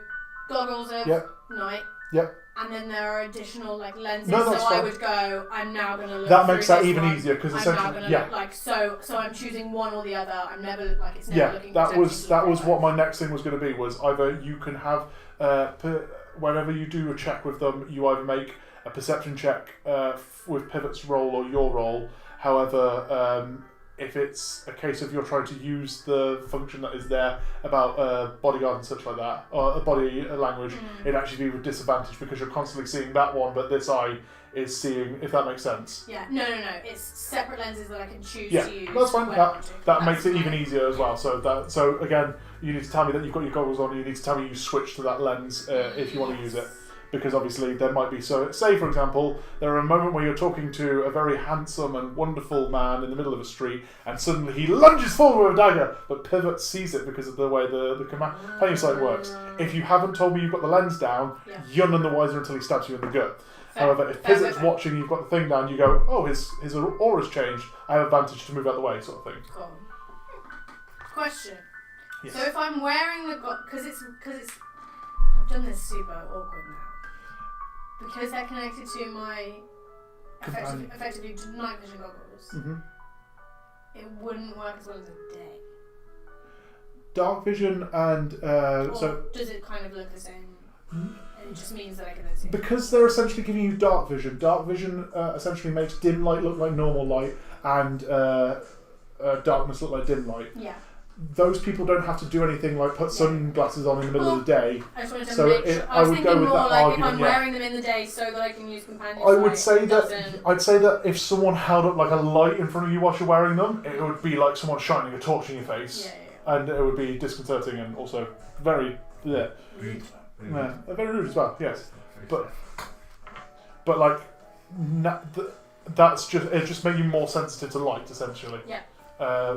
goggles of Yep. night. Yep. And then there are additional like lenses. No, so that's I fine. would go, I'm now gonna look That through makes that this even one. easier because I'm now essentially, gonna yeah. look like so I'm choosing one or the other. I'm never like it's never Yeah, looking that was consecutively. what my next thing was going to be. Was either you can have whenever you do a check with them, you either make a perception check with Pivot's roll or your roll. However, if it's a case of you're trying to use the function that is there about bodyguard and such like that, or body language, it'd actually be with disadvantage because you're constantly seeing that one, but this eye is seeing. If that makes sense. Yeah, no. It's separate lenses that I can choose Yeah, to use. that's fine. when I want to. That That's makes it even fine. easier as well. So again, you need to tell me that you've got your goggles on. You need to tell me you switch to that lens if you want to use it, because obviously there might be. So say for example, there are a moment where you're talking to a very handsome and wonderful man in the middle of a street, and suddenly he lunges forward with a dagger, but Pivot sees it because of the way the companion sight works. If you haven't told me you've got the lens down, Yeah. you're none the wiser until he stabs you in the gut. Fair. However, if Fair, Pivot's fair. watching, you've got the thing down, you go, oh, his aura's changed. I have advantage to move out the way, sort of thing. Cool. Question. Yes. So if I'm wearing the because it's I've done this super awkward now because they're connected to my effectively to night vision goggles. Mm-hmm. It wouldn't work as well as a day. Dark vision and Or so does it kind of look the same? It just means that I can then see. because they're essentially giving you dark vision. Dark vision essentially makes dim light look like normal light, and darkness look like dim light. Yeah. Those people don't have to do anything like put sunglasses on in the middle of the day. I just wanted to So make it- sure. I I was would thinking go with more that like argument, if I'm yeah. wearing them in the day so that I can use companion I would sight, say it that doesn't- I'd say that if someone held up like a light in front of you whilst you're wearing them, it would be like someone shining a torch in your face, Yeah. and it would be disconcerting and also very Rude. very rude as well. Yes. But like that's just make you more sensitive to light essentially. Yeah.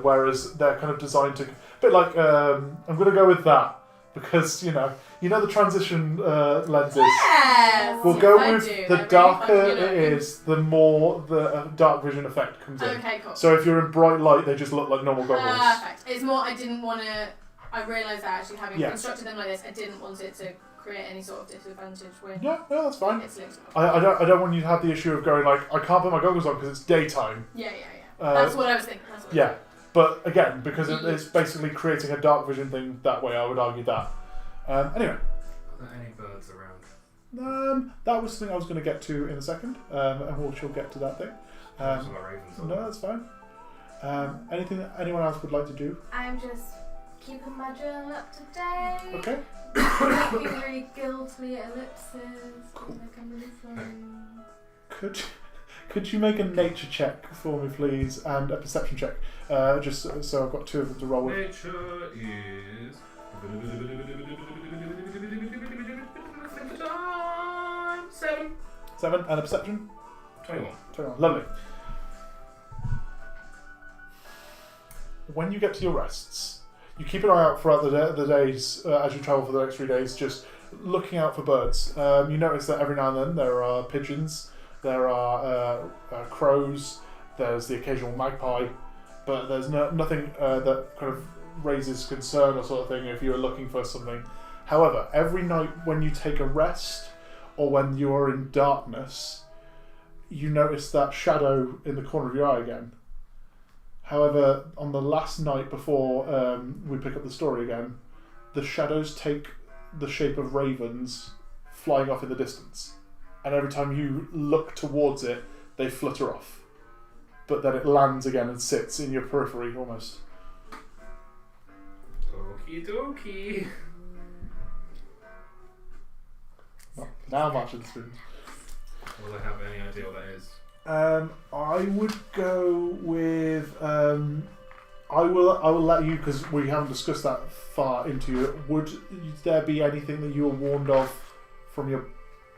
Whereas they're kind of designed to a bit like I'm going to go with that because You know the transition lenses? Yes! We'll go I with do. the They're really darker funny it looking. is, the more the dark vision effect comes in. Okay, cool. So if you're in bright light, they just look like normal goggles. Perfect. It's more, I didn't want to. I realised that actually having Yeah. constructed them like this, I didn't want it to create any sort of disadvantage when Yeah, that's fine. it's linked. I don't want you to have the issue of going like, I can't put my goggles on because it's daytime. Yeah. Uh, That's what I was thinking. That's what Yeah, but again, because it's basically creating a dark vision thing that way, I would argue that. Anyway. Are there any birds around? That was something I was going to get to in a second, and she'll get to that thing. There's some ravens on No, that's fine. Anything that anyone else would like to do? I'm just keeping my journal up to date. Okay. Making really guilty ellipses. Cool. Like I'm really sorry. Could you make a nature check for me, please, and a perception check? Just so I've got two of them to roll with. Nature is. 7 and a perception. 21. 21. Lovely. When you get to your rests, you keep an eye out throughout the days as you travel for the next 3 days, just looking out for birds. You notice that every now and then there are pigeons, there are crows, there's the occasional magpie, but there's nothing that kind of raises concern or sort of thing if you're looking for something. However, every night when you take a rest or when you are in darkness, you notice that shadow in the corner of your eye again. However, on the last night before we pick up the story again, the shadows take the shape of ravens flying off in the distance. And every time you look towards it, they flutter off. But then it lands again and sits in your periphery almost. Okie dokie. Well, now Martian spoon. Will I have any idea what that is? I would go with. I will let you, because we haven't discussed that far into it. Would there be anything that you were warned of from your?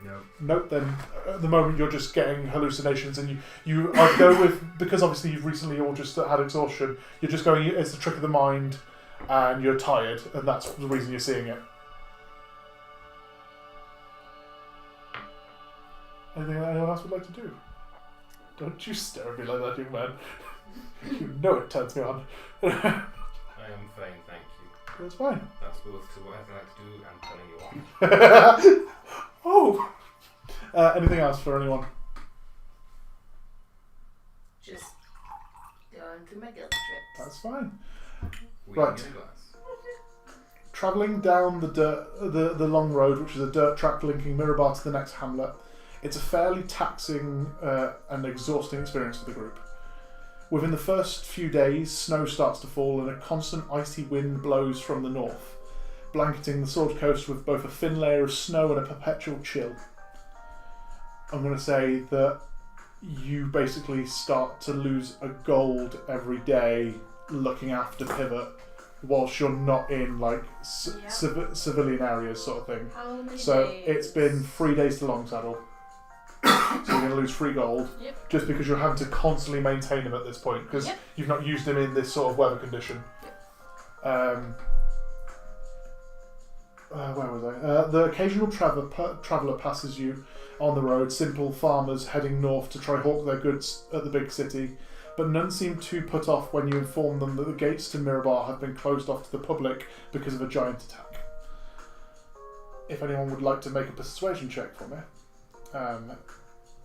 No. Nope. Then at the moment you're just getting hallucinations, and you I'd go with, because obviously you've recently all just had exhaustion. You're just going. It's the trick of the mind, and you're tired, and that's the reason you're seeing it. Anything that anyone else would like to do? Don't you stare at me like that, young man. You know it turns me on. I am fine, thank you. That's fine. That's both to what I like to do and telling you off. Oh! Anything else for anyone? Just going through my guilt trips. That's fine. We Right. get a glass. Travelling down the long road, which is a dirt track linking Mirabar to the next hamlet, it's a fairly taxing and exhausting experience for the group. Within the first few days, snow starts to fall and a constant icy wind blows from the north, blanketing the Sword Coast with both a thin layer of snow and a perpetual chill. I'm going to say that you basically start to lose a gold every day looking after Pivot whilst you're not in like civilian areas sort of thing. How many So days? it's been 3 days to Longsaddle. So you're going to lose 3 gold Yep. just because you're having to constantly maintain him at this point because Yep. you've not used him in this sort of weather condition. Where was I? The occasional traveller passes you on the road, simple farmers heading north to try hawk their goods at the big city, but none seem too put off when you inform them that the gates to Mirabar have been closed off to the public because of a giant attack. If anyone would like to make a persuasion check for me,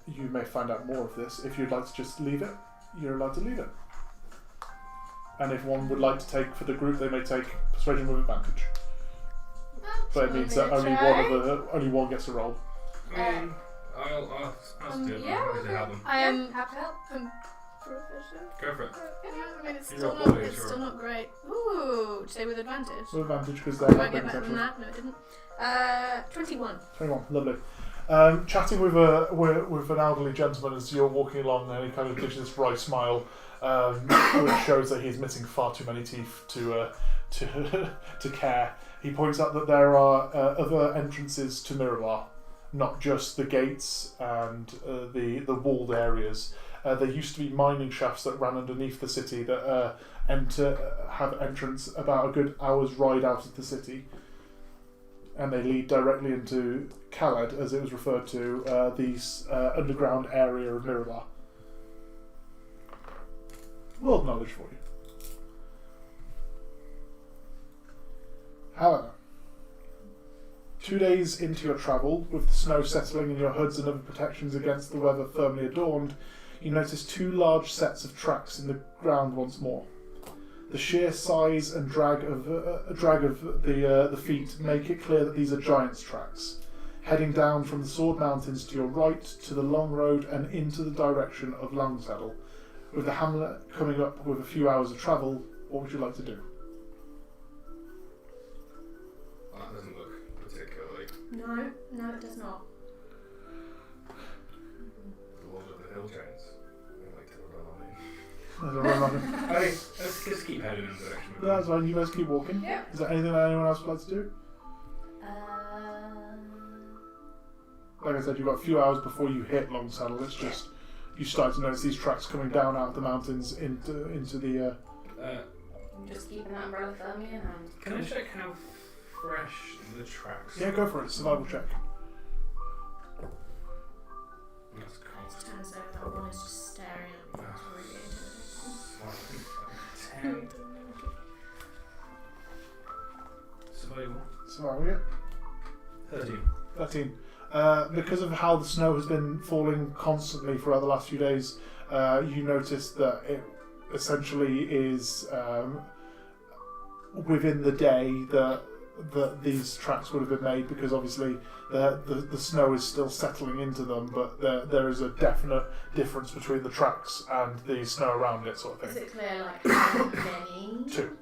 you may find out more of this. If you'd like to just leave it, you're allowed to leave it. And if one would like to take for the group, they may take persuasion with advantage. But it means that only one gets a roll. I mean, I'll do it. yeah, I'm happy to help them. I am Have to help. proficient. Go for it. Yeah, I mean, it's You're still not not. bully, It's sure. still not great. Ooh, say with advantage. With advantage because I they're not won't being get better than exceptional. that. No, it didn't. 21. 21, lovely. Chatting with an elderly gentleman as you're walking along, and he kind of gives you this wry smile, which shows that he's missing far too many teeth to care. He points out that there are other entrances to Mirabar, not just the gates and the walled areas. There used to be mining shafts that ran underneath the city that have entrance about a good hour's ride out of the city. and they lead directly into Khaled, as it was referred to, the underground area of Mirador. World knowledge for you. However, 2 days into your travel, with the snow settling and your hoods and other protections against the weather firmly adorned, you notice 2 large sets of tracks in the ground once more. The sheer size and drag of the feet make it clear that these are giants' tracks, heading down from the Sword Mountains to your right to the long road and into the direction of Longsaddle. With the hamlet coming up with a few hours of travel, what would you like to do? Well, that doesn't look particularly. No, it does not. The Lord of the Hill Giants. I like to run on it. I don't know. Okay, let's just keep heading in the direction. That's fine, you guys keep walking. Yeah. Is there anything that anyone else would like to do? Like I said, you've got a few hours before you hit Longsaddle. It's just you start to notice these tracks coming down out of the mountains into the. Just keeping that umbrella firmly in hand. Can I check how fresh the tracks? Yeah, go for it. Survival check. That's cool. Turns out that one is just staring at me. It's really irritating. 10. Survival. Survival, yeah. 13. 13. Because of how the snow has been falling constantly throughout the last few days, you notice that it essentially is within the day that these tracks would have been made, because obviously the snow is still settling into them, but there is a definite difference between the tracks and the snow around it, sort of Is thing. it clear, like, how many? 2.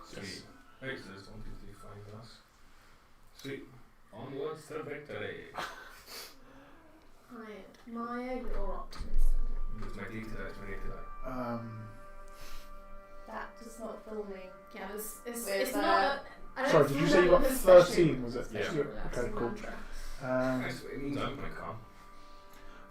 Sweet. Right, so there's 1, 2, 3, 5 of us. Sweet. Onwards to victory. Am I a little optimism? It's my day today, it's my day today. That does not fill me. Yeah, it's With, not. I don't Sorry, did you feel say you got like especially- 13, was it? Yeah. especially Okay, cool. mantra. Nice, it means I'm quite calm.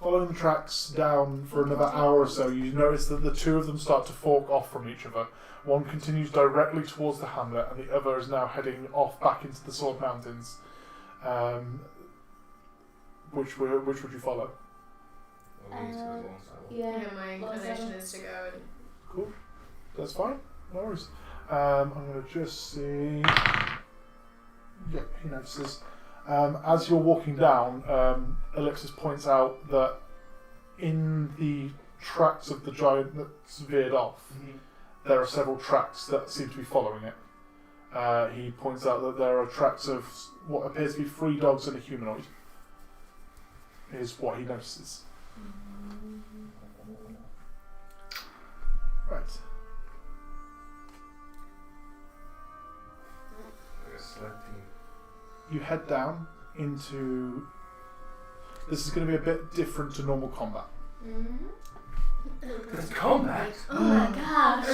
Following the tracks down for another hour or so, you notice that the 2 of them start to fork off from each other. One continues directly towards the hamlet, and the other is now heading off back into the Sword Mountains. Which would you follow? Well, we need to go along side. Yeah. My inclination is to go and. Cool. That's fine. No worries. I'm going to just see. Yep, he notices. As you're walking down, Ellipsis points out that in the tracks of the giant that's veered off, there are several tracks that seem to be following it. He points out that there are tracks of what appears to be 3 dogs and a humanoid. Is what he notices. Right. Like a select team. You head down into. This is going to be a bit different to normal combat. It's combat! Oh my gosh!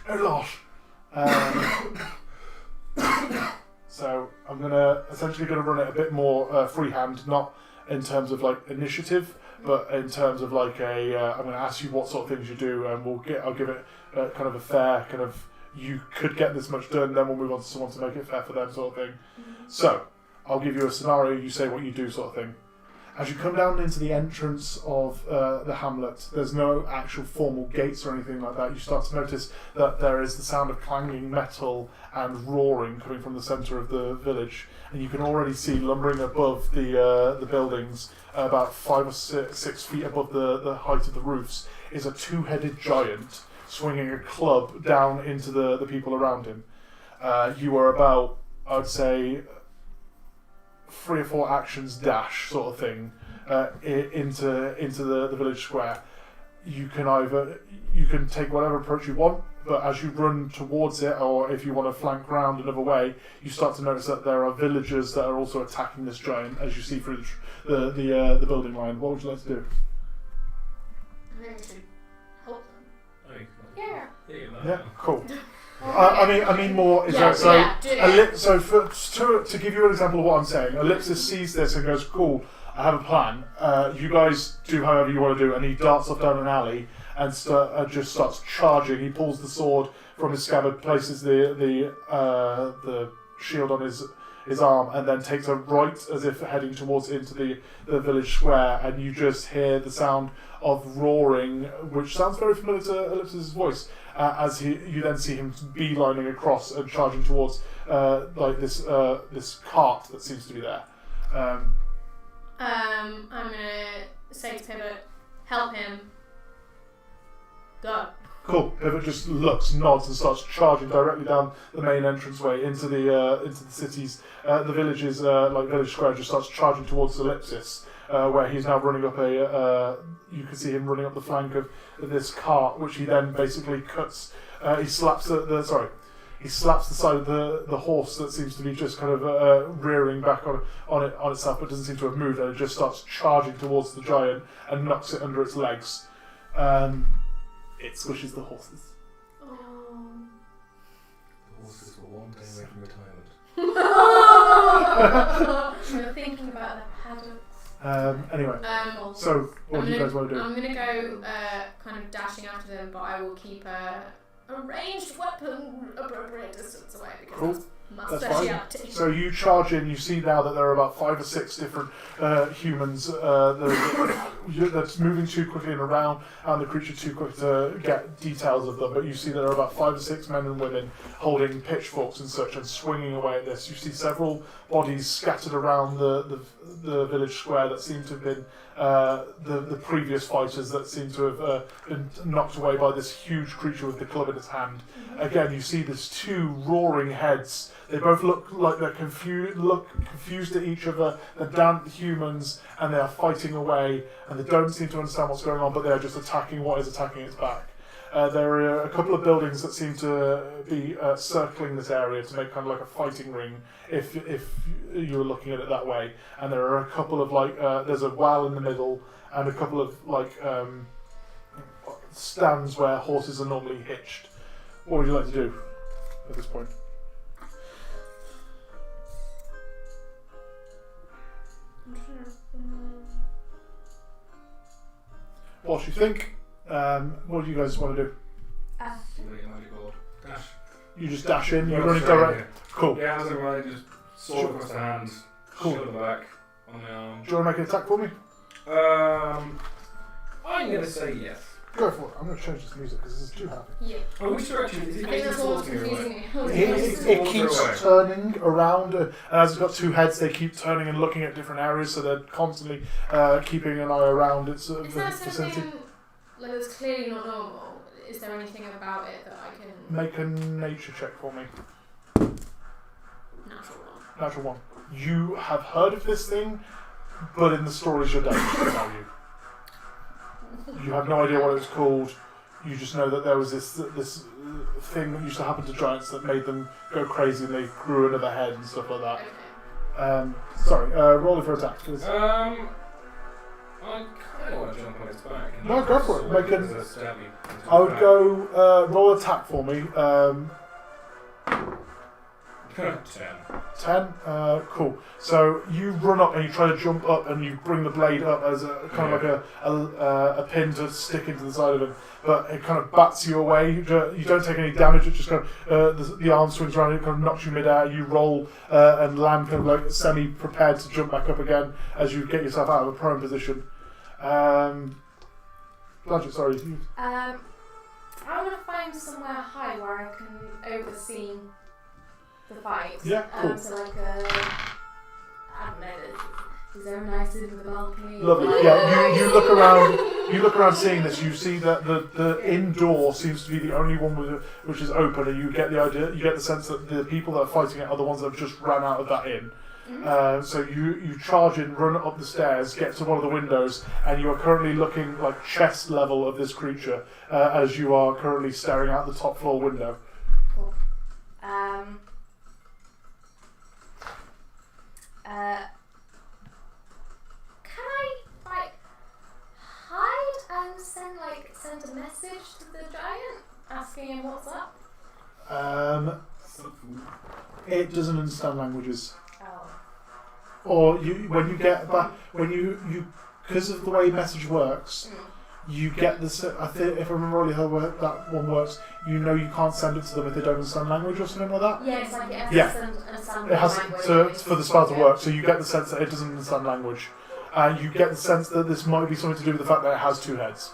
Oh gosh! So I'm essentially gonna run it a bit more freehand, not in terms of like initiative, but in terms of like I'm gonna ask you what sort of things you do, and I'll give it kind of a fair kind of. You could get this much done, then we'll move on to someone to make it fair for them, sort of thing. So I'll give you a scenario. You say what you do, sort of thing. As you come down into the entrance of the hamlet, there's no actual formal gates or anything like that. You start to notice that there is the sound of clanging metal and roaring coming from the centre of the village, and you can already see lumbering above the buildings, about 5 or 6 feet above the height of the roofs, is a 2-headed giant swinging a club down into the people around him. You are about, I would say, 3 or 4 actions dash sort of thing into the village square. You can take whatever approach you want, but as you run towards it, or if you want to flank round another way, you start to notice that there are villagers that are also attacking this giant as you see through the building line. What would you like to do? I think we should help them. Yeah. Yeah, cool. I mean more. Is Yeah, that, so yeah, do it. To give you an example of what I'm saying, Ellipsis sees this and goes, "Cool, I have a plan. You guys do however you want to do." And he darts off down an alley and just starts charging. He pulls the sword from his scabbard, places the shield on his his arm, and then takes a right as if heading towards into the village square, and you just hear the sound of roaring, which sounds very familiar to Ellipsis' voice, as you then see him beelining across and charging towards like this cart that seems to be there. I'm gonna say to Pivot, help him. Go. Cool. Pivot just looks, nods, and starts charging directly down the main entranceway into the city's, the village's like village square. Just starts charging towards Ellipsis, where he's now running up you can see him running up the flank of this cart, which he then basically cuts. He slaps He slaps the side of the horse that seems to be just kind of rearing back on itself, but doesn't seem to have moved, and it just starts charging towards the giant and knocks it under its legs. It squishes the horses. Oh. The horses were one day away from retirement. We're thinking about the paddocks. Anyway, so what do you guys want to do? I'm going to go kind of dashing after them, but I will keep a ranged weapon appropriate distance away because Cool. that's my That's speciality. fine. So you charge in. You see now that there are about 5 or 6 different humans that's moving too quickly and around, and the creature too quick to get details of them. But you see that there are about 5 or 6 men and women holding pitchforks and such and swinging away at this. You see several bodies scattered around the village square that seem to have been the previous fighters that seem to have been knocked away by this huge creature with the club in its hand. Again, you see these 2 roaring heads. They both look like they're confused at each other. They're damned humans, and they are fighting away, and they don't seem to understand what's going on, but they are just attacking what is attacking its back. There are a couple of buildings that seem to be circling this area to make kind of like a fighting ring, if you were looking at it that way. And there are a couple of there's a well in the middle, and a couple of stands where horses are normally hitched. What would you like to do at this point? What do you think? What do you guys want to do? Dash. You just dash in, you're Run running straight direct. in. Cool. Yeah, as I run, just sword Sure. across the hands, Cool. shield on the back, on the arm. Do you want to make an attack for me? I'm gonna say yes. Go for it. I'm going to change this music because this is too happy. Yeah. Oh, which direction is he I think that's all facing towards me or confusing what? me. It keeps turning around, and as it's got 2 heads, they keep turning and looking at different areas, so they're constantly keeping an eye around its Is there vicinity. something that's clearly not normal? Is there anything about it that I can... Make a nature check for me. Natural one. Natural 1. You have heard of this thing, but in the stories your dad used to tell you. You have no idea what it was called. You just know that there was this thing that used to happen to giants that made them go crazy, and they grew another head and stuff like that. Okay. Sorry, roll it for attack, please. I kind of want to jump on its back. And No, go for it. Make sword an- as a stabby into I its would back. go roll attack for me. 10. Cool. So you run up and you try to jump up and you bring the blade up as a kind of like a pin to stick into the side of him, but it kind of bats you away. You don't take any damage. It just kind of the arm swings around. It kind of knocks you midair. You roll and land kind of like semi-prepared to jump back up again as you get yourself out of a prone position. Planchett, sorry. I want to find somewhere high where I can oversee the fight. Yeah, cool. So like I don't know. Is there a nice inn with a balcony? Lovely. Yeah, you look around. You look around, seeing this. You see that the inn door seems to be the only one which is open, and you get the idea. You get the sense that the people that are fighting it are the ones that have just ran out of that inn. So you charge in, run up the stairs, get to one of the windows, and you are currently looking like chest level of this creature as you are currently staring out the top floor window. Cool. Can I hide and send a message to the giant asking him what's up? It doesn't understand languages. Oh. Or when you get back, when you because of the way message works, you get the. I think if I remember rightly how that one works, you know you can't send it to them if they don't understand language or something like that. Yeah, it's like it has Yeah. to understand It has language. for the spell to work, so you get the sense that it doesn't understand language, and you get the sense that this might be something to do with the fact that it has 2 heads.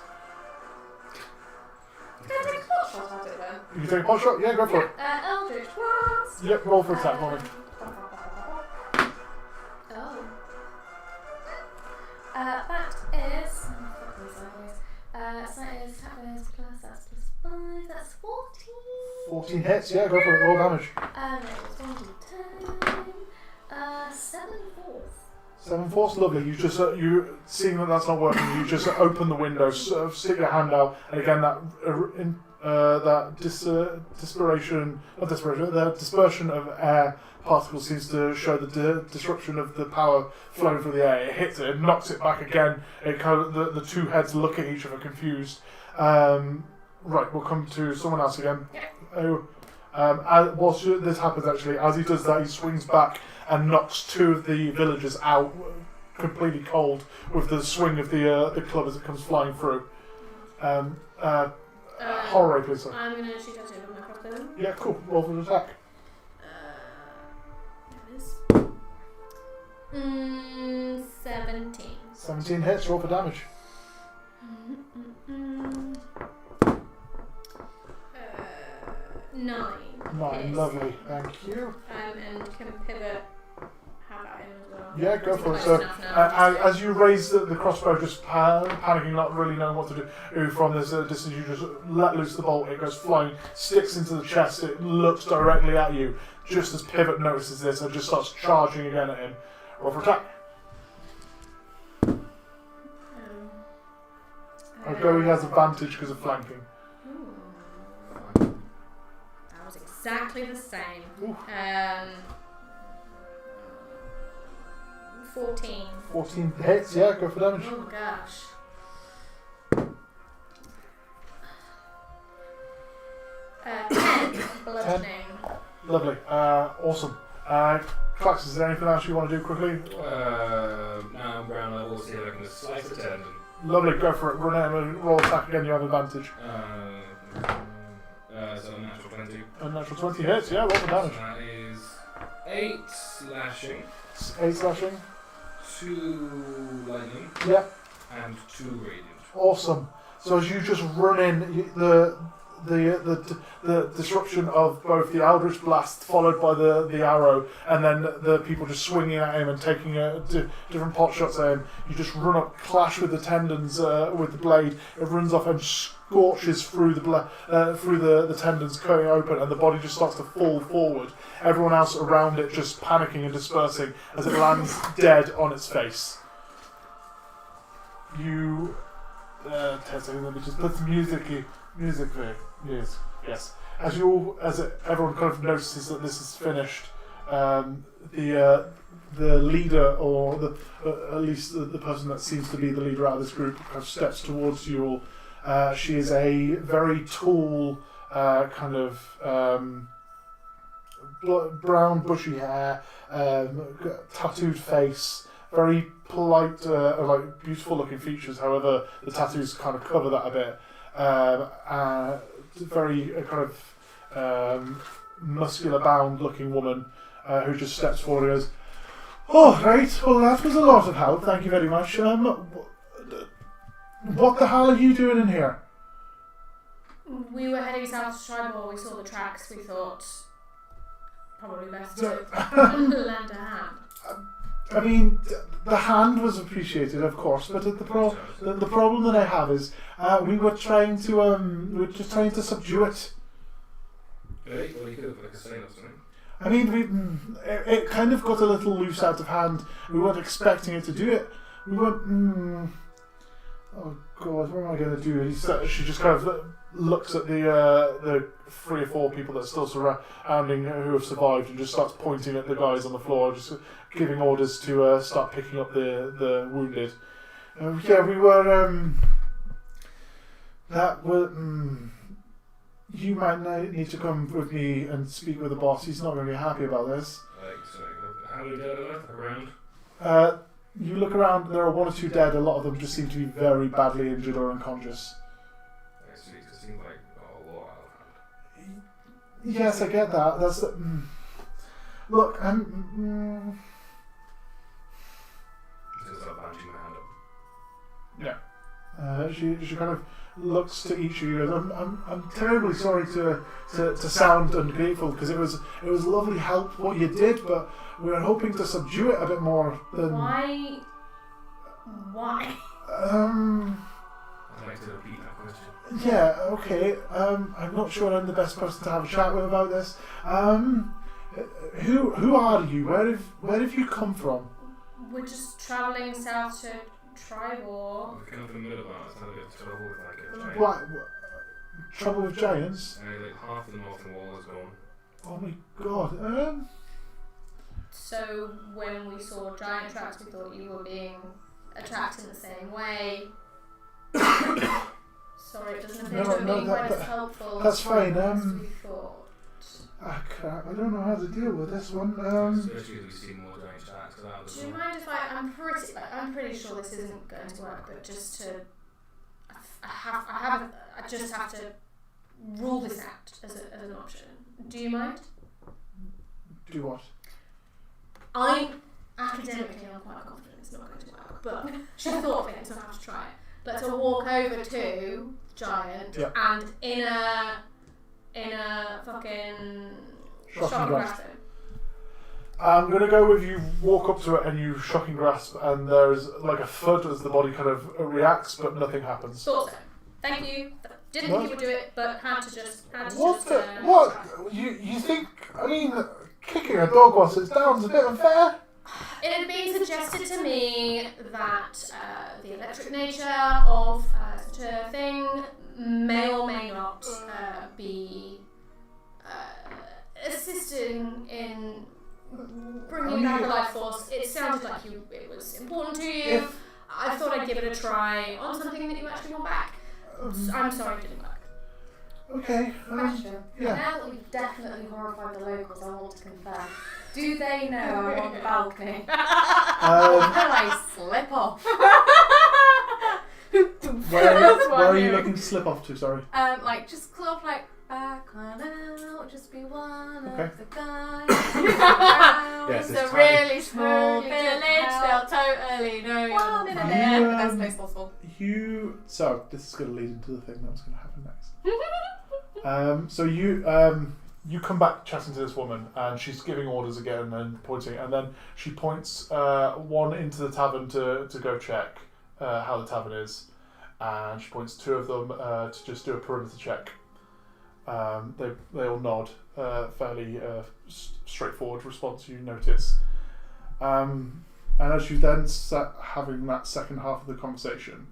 Can I take a pot shot at it then? You can take a pot shot. Yeah, go for it. Eldritch Blast. Yep, roll for attack for me. Oh. That is. So that is attack plus that's plus 5. That's 14. 14 hits. Yeah, go for it. Roll damage. It's 1d10. 7 fourths. 7 force, lovely. You just you seeing that that's not working. You just open the window, stick your hand out, and again that dispersion of air particles seems to show the disruption of the power flowing through the air. It hits it, knocks it back again. It kind of the 2 heads look at each other confused. Right, we'll come to someone else again. Whilst this happens, actually, as he does that, he swings back and knocks 2 of the villagers out, completely cold, with the swing of the club as it comes flying through. Hororae, please, sir. I'm going to shoot at it with my crossbow. Yeah, cool. Roll for an attack. There it is. 17. 17 hits. Roll for damage. 9. 9, hits. lovely. Thank you. And can pivot. Have that in as well. Yeah, go for it. Close So, enough now. as you raise the crossbow, just panicking, not really knowing what to do from this distance, you just let loose the bolt. It goes flying, sticks into the chest. It looks directly at you. Just as Pivot notices this, and just starts charging again at him. Roll for attack. I'll go. He has advantage because of flanking. That was exactly the same. Ooh. 14. 14 hits. Yeah, go for damage. Oh my gosh. 10 bludgeoning. Lovely. Awesome. Klaxis, is there anything else you want to do quickly? Now I'm ground level, see if I can just slice a tendon. Lovely, go for it. Run out and roll attack again, you have advantage. So a natural 20. A natural 20 hits, yeah, roll for damage. So that is 8 slashing, 8 slashing. 2 lightning, Yeah, and 2 radiant. awesome. So as you just run in, the disruption of both the Eldritch Blast followed by the arrow, and then the people just swinging at him and taking different pot shots at him. You just run up, clash with the tendons with the blade. It runs off and scorches through the tendons, cutting open, and the body just starts to fall forward. Everyone else around it just panicking and dispersing as it lands dead on its face. You, let me just put some music there. Yes. Everyone kind of notices that this is finished, the leader, or at least the person that seems to be the leader out of this group, kind of steps towards you all. She is a very tall, kind of brown, bushy hair, tattooed face, very polite, like beautiful-looking features. However, the tattoos kind of cover that a bit. Very kind of muscular-bound looking woman who just steps forward and goes, "Oh, right, well that was a lot of help, thank you very much. What the hell are you doing in here?" We were heading south to Tribal, we saw the tracks, we thought probably best to lend a hand. I mean, the hand was appreciated, of course, but the problem that I have is we were trying to subdue it. Right, well you could have put like a sign or something. I mean, it kind of got a little loose out of hand. We weren't expecting it to do it. We weren't. Oh God, what am I going to do? She just kind of looks at the 3 or 4 people that are still surrounding who have survived, and just starts pointing at the guys on the floor, just giving orders to start picking up the wounded. Yeah, we were. You might need to come with me and speak with the boss. He's not going to be happy about this. Like, so how many dead are there around? You look around, there are 1 or 2 dead, a lot of them just seem to be very badly injured or unconscious. It seems like a lot out of hand. Yes, I get that. That's look, Just start bandaging my hand up. she kind of looks to each of you and goes, I'm terribly sorry to sound ungrateful, because it was lovely help what you did, but we were hoping to subdue it a bit more than... Why? I'd like to repeat that question. Yeah, okay. I'm not sure I'm the best person to have a chat with about this. Who are you? Where have you come from? We're just travelling south to Tribor. We're kind of in the middle of that. It's had a bit of trouble with like a giant. What? Trouble with giants? Like half the northern wall is gone. Oh my god. So when we saw giant tracks, we thought you were being attacked in the same way. Sorry, it doesn't appear to have been quite as helpful that's fine. as we thought. Crap, I don't know how to deal with this one. Especially as we see more giant tracks. Do you mind if I'm pretty sure this isn't going to work, but just to I just have to rule this out as an option. Do you mind? Do what? I'm academically I'm quite confident it's not going to work, but she thought of it, so I have to try it. But to walk over to Giant and in a fucking shocking grasp him. I'm going to go with you walk up to it and you shocking grasp, and there's like a thud as the body kind of reacts, but nothing happens. Thought so. Thank you. Didn't think you would do it, but had to just. What? You think? I mean, kicking a dog whilst it's down is a bit unfair. It had been suggested to me that the electric nature of such a thing may or may not be assisting in bringing back a life force. It sounded like it was important to you. I thought I'd give it a try on something that you actually want back. I'm sorry it didn't work. Okay. Question. Yeah. Now that we've definitely horrified the locals, I want to confirm. Do they know I'm on the balcony? Can I slip off? Where are you looking to slip off to? Sorry. Like just sort of like back on out, just be one Okay. of the guys. Yes, It's it's a really tiny. small Really village. good They'll totally know One in a you're minute, You, the best place possible. So this is going to lead into the thing that was going to happen next. So you come back chatting to this woman, and she's giving orders again and pointing, and then she points one into the tavern to go check how the tavern is, and she points 2 of them to just do a perimeter check. They all nod, fairly straightforward response you notice. And as you then sat having that second half of the conversation,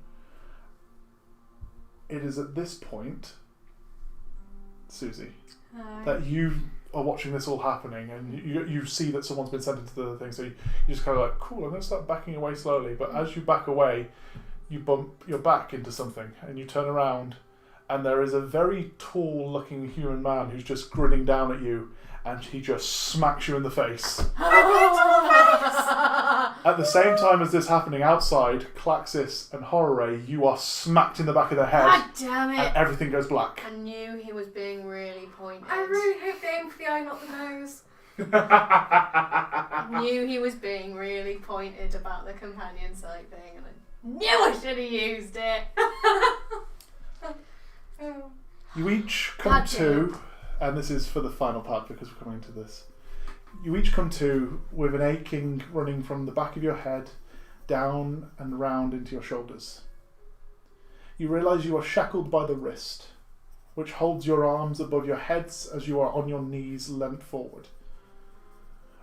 it is at this point, Suzy, that you are watching this all happening, and you see that someone's been sent into the thing, so you just kind of like, cool, I'm going to start backing away slowly, but as you back away, you bump your back into something, and you turn around, and there is a very tall looking human man who's just grinning down at you, and he just smacks you in the face. At the same time as this happening outside, Klaxis and Hororae, you are smacked in the back of the head. God damn And it! everything goes black. I knew he was being really pointed. I really hope they aim for the eye, not the nose. Knew he was being really pointed about the companion sight thing, and I knew I should have used it. You each come to, and this is for the final part because we're coming into this. You each come to with an aching running from the back of your head down and round into your shoulders. You realise you are shackled by the wrist, which holds your arms above your heads as you are on your knees leant forward.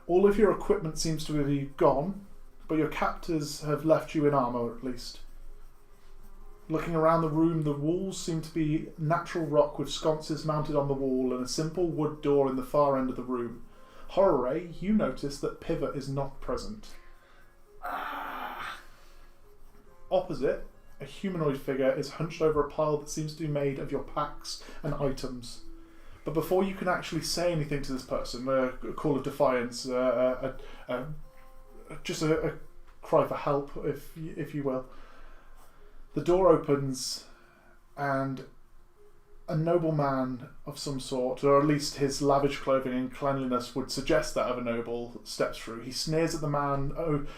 All of your equipment seems to be gone, but your captors have left you in armour at least. Looking around the room, the walls seem to be natural rock with sconces mounted on the wall and a simple wood door in the far end of the room. Hororae, you notice that Pivot is not present. Opposite, a humanoid figure is hunched over a pile that seems to be made of your packs and items. But before you can actually say anything to this person, a call of defiance, just a cry for help, if you will. The door opens, and a nobleman of some sort, or at least his lavish clothing and cleanliness would suggest that of a noble, steps through. He sneers at the man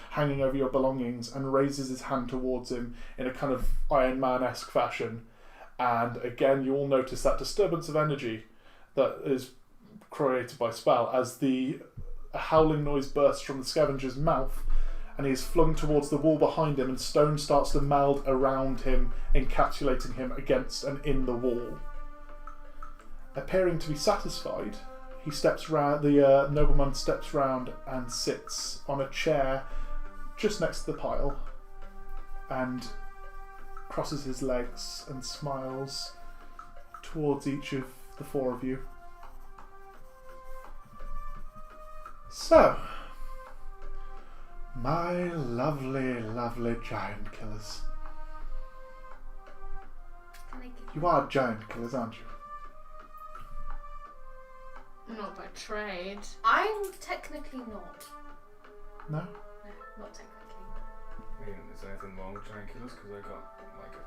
hanging over your belongings and raises his hand towards him in a kind of Iron Man-esque fashion. And again, you all notice that disturbance of energy that is created by spell as a howling noise bursts from the scavenger's mouth, and he is flung towards the wall behind him, and stone starts to meld around him, encapsulating him against and in the wall. Appearing to be satisfied, he steps round. The nobleman steps round and sits on a chair just next to the pile, and crosses his legs and smiles towards each of the four of you. So, my lovely, lovely giant killers. You are giant killers, aren't you? Not by trade. I'm technically not. No? No, not technically. I mean, is there anything wrong with giant killers? Because I got like a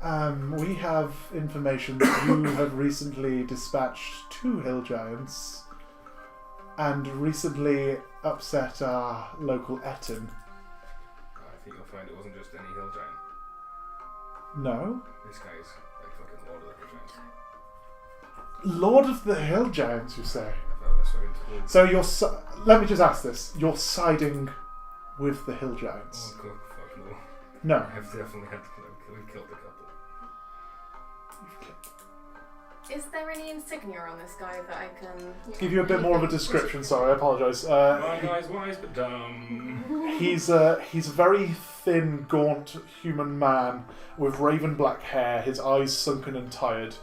tail. We have information that you have recently dispatched 2 hill giants and recently upset our local Eton. I think you'll find it wasn't just any hill giant. No? This guy's like fucking Lord of the Hill Giants. Lord of the Hill Giants, you say? That's what I'm told. So let me just ask this. You're siding with the Hill Giants? Oh, God, fuck no. No. I've definitely had to kill a couple. Is there any insignia on this guy that I can Give you a bit more of a description, sorry, I apologise. My guy's wise but dumb. He's a very thin, gaunt human man with raven black hair, his eyes sunken and tired.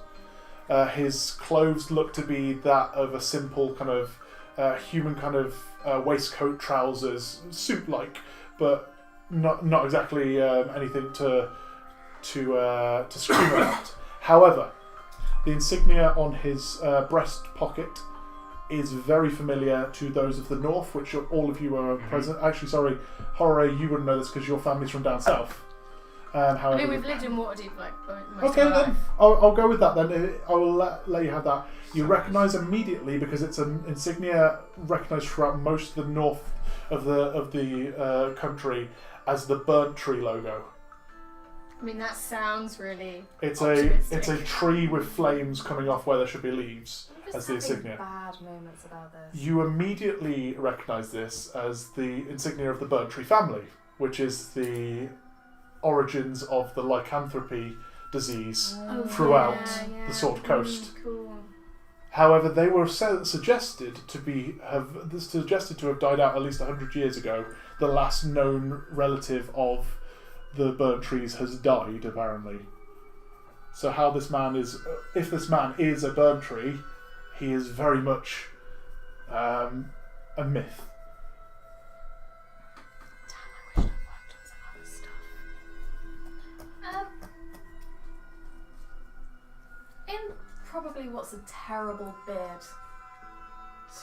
His clothes look to be that of a simple kind of human kind of waistcoat, trousers, suit-like, but not exactly anything to scream about. However, the insignia on his breast pocket is very familiar to those of the north, which all of you are present. Actually, sorry, Hororae, you wouldn't know this because your family's from down south. However, I mean, we've lived in Waterdeep like most okay, of our then life. I'll go with that. Then I will let you have that. You recognise immediately because it's an insignia recognised throughout most of the north of the country as the burnt tree logo. I mean, that sounds really It's optimistic. a tree with flames coming off where there should be leaves I'm as just the having insignia. bad moments about this. You immediately recognise this as the insignia of the burnt tree family, which is the origins of the lycanthropy disease throughout the Sword Coast. Cool. However, they were suggested to have died out at least 100 years ago. The last known relative of the burnt trees has died, apparently. So how this man is, if this man is a burnt tree, he is very much a myth. Damn, I wish I'd worked on some other stuff. In probably what's a terrible bid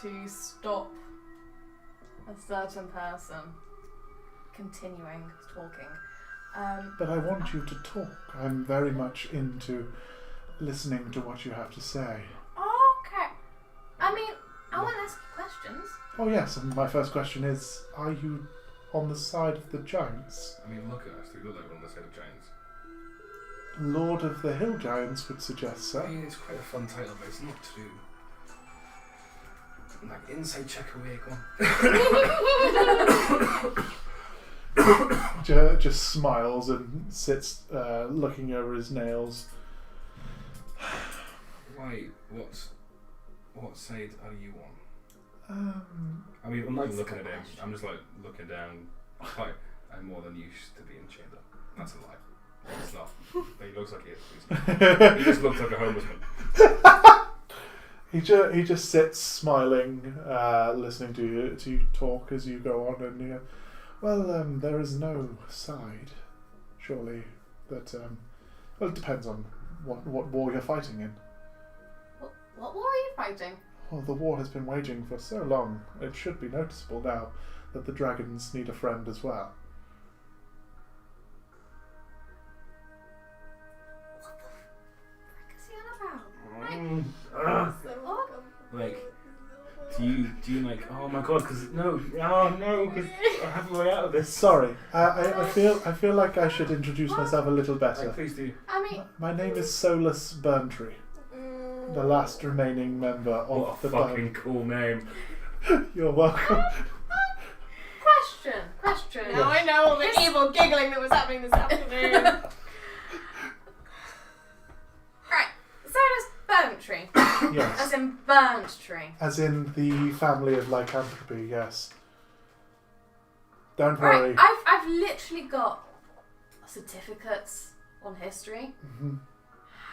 to stop a certain person continuing talking. But I want you to talk. I'm very much into listening to what you have to say. Okay. I mean, I want to ask you questions. Oh yes, and my first question is, are you on the side of the giants? I mean, look at us. We look like we're on the side of giants. Lord of the Hill Giants would suggest so. I mean, it's quite a fun title, but it's not too. Like, inside check away, go on. Just smiles and sits looking over his nails. Why? What side are you on? I mean, I'm not even looking at him. I'm just like looking down. Hi, I'm more than used to being chained up. That's a lie. It's not. But he looks like he is. He just looks like a homeless man. He just sits smiling, listening to you talk as you go on, and you go, well, there is no side, surely. That well, it depends on what war you're fighting in. What war are you fighting? Well, the war has been waging for so long, it should be noticeable now that the dragons need a friend as well. What the fuck is he on about? Like, do you like? Oh my god! Because because I have a way out of this. Sorry, I feel like I should introduce myself a little better. Like, please do. I mean, My name is Solus Burntree, the last remaining member of What a the fucking cool name. You're welcome. question. Yes. Now I know all the evil giggling that was happening this afternoon. Right, Solus Burntree. Yes. As in burnt tree. As in the family of lycanthropy, yes. Don't worry. Right, I've literally got certificates on history. Mhm.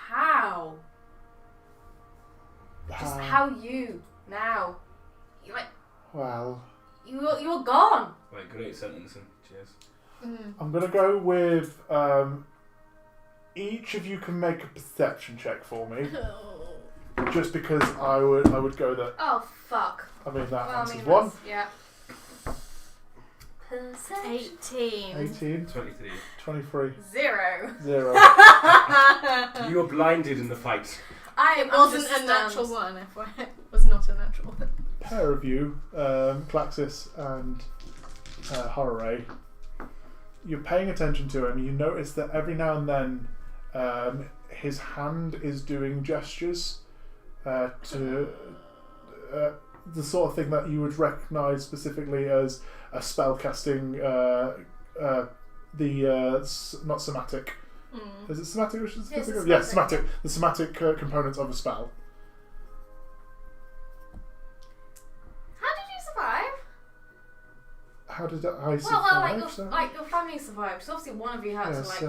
How? Just how you now? You like Well, you're gone. Right, great sentence and cheers. I'm going to go with each of you can make a perception check for me. Just because I would go that. Oh fuck. I mean, that Well, I answers mean, one. yeah. 18. 18, 23. 23, 0. 0. You were blinded in the fight. I It wasn't a natural one, FYI. It was not a natural one. Pair of you, Klaxis and Hororae, you're paying attention to him. You notice that every now and then his hand is doing gestures to the sort of thing that you would recognise specifically as a spellcasting, not somatic. Is it somatic? Which is Yes, it's yes, somatic. somatic. The somatic components of a spell. How did you survive? How did I survive? Well, like your family survived. So obviously one of you had Yes, to,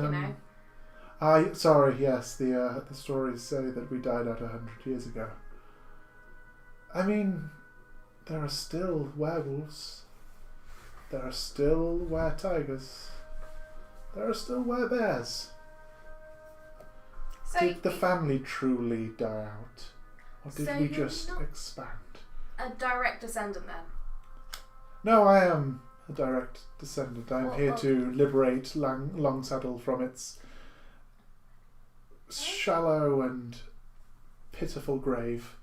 like, sorry, yes, the stories say that we died out 100 years ago. I mean, there are still werewolves. There are still were-tigers. There are still were-bears. So Did the family truly die out? Or did So we you're just not- expand? a direct descendant then. No, I am a direct descendant. I'm Well, here well- to liberate Longsaddle from its shallow and pitiful grave.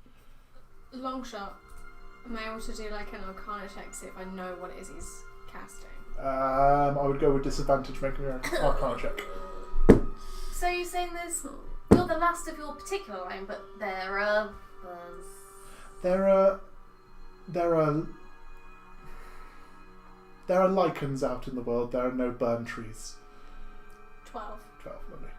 Long shot. Am I able to do like an arcana check to see if I know what it is he's casting? I would go with disadvantage, making an arcana check. So you're saying you're the last of your particular line, but there are others. There are lichens out in the world. There are no burn trees. 12. 12, lovely.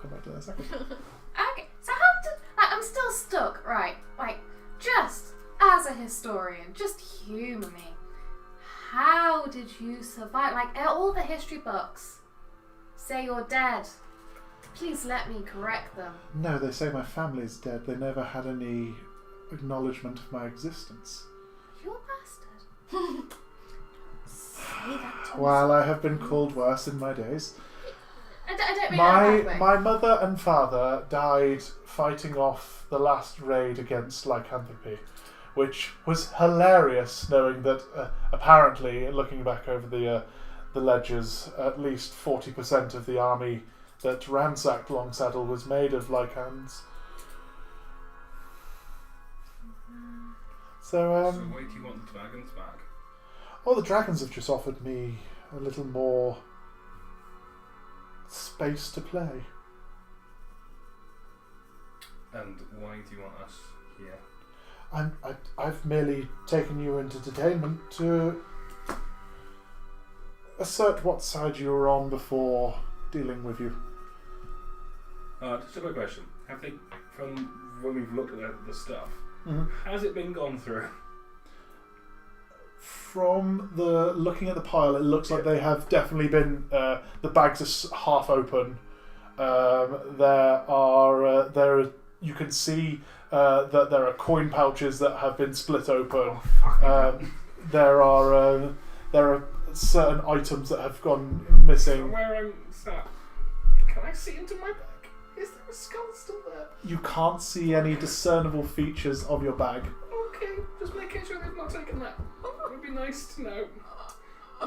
Come back to that in a second. Okay, so how did I'm still stuck, right? Like, just as a historian, just humour me. How did you survive? Like, all the history books say you're dead. Please let me correct them. No, they say my family's dead. They never had any acknowledgement of my existence. You're a bastard. Say that to While I have been called worse in my days. I don't mean that way. My mother and father died fighting off the last raid against lycanthropy, which was hilarious, knowing that apparently, looking back over the ledgers, at least 40% of the army that ransacked Longsaddle was made of lycans. So, So wait, do you want the dragons back? the dragons have just offered me a little more space to play. And why do you want us here? I've merely taken you into detainment to assert what side you were on before dealing with you. Just a quick question. Have they, from when we've looked at the stuff, Mhm. has it been gone through? From the looking at the pile, it looks like they have definitely been. The bags are half open. You can see that there are coin pouches that have been split open. There are certain items that have gone missing. Where I'm sat, can I see into my bag? Is there a skull still there? You can't see any discernible features of your bag. Oh okay. Just making sure they've not taken that. It would be nice to know.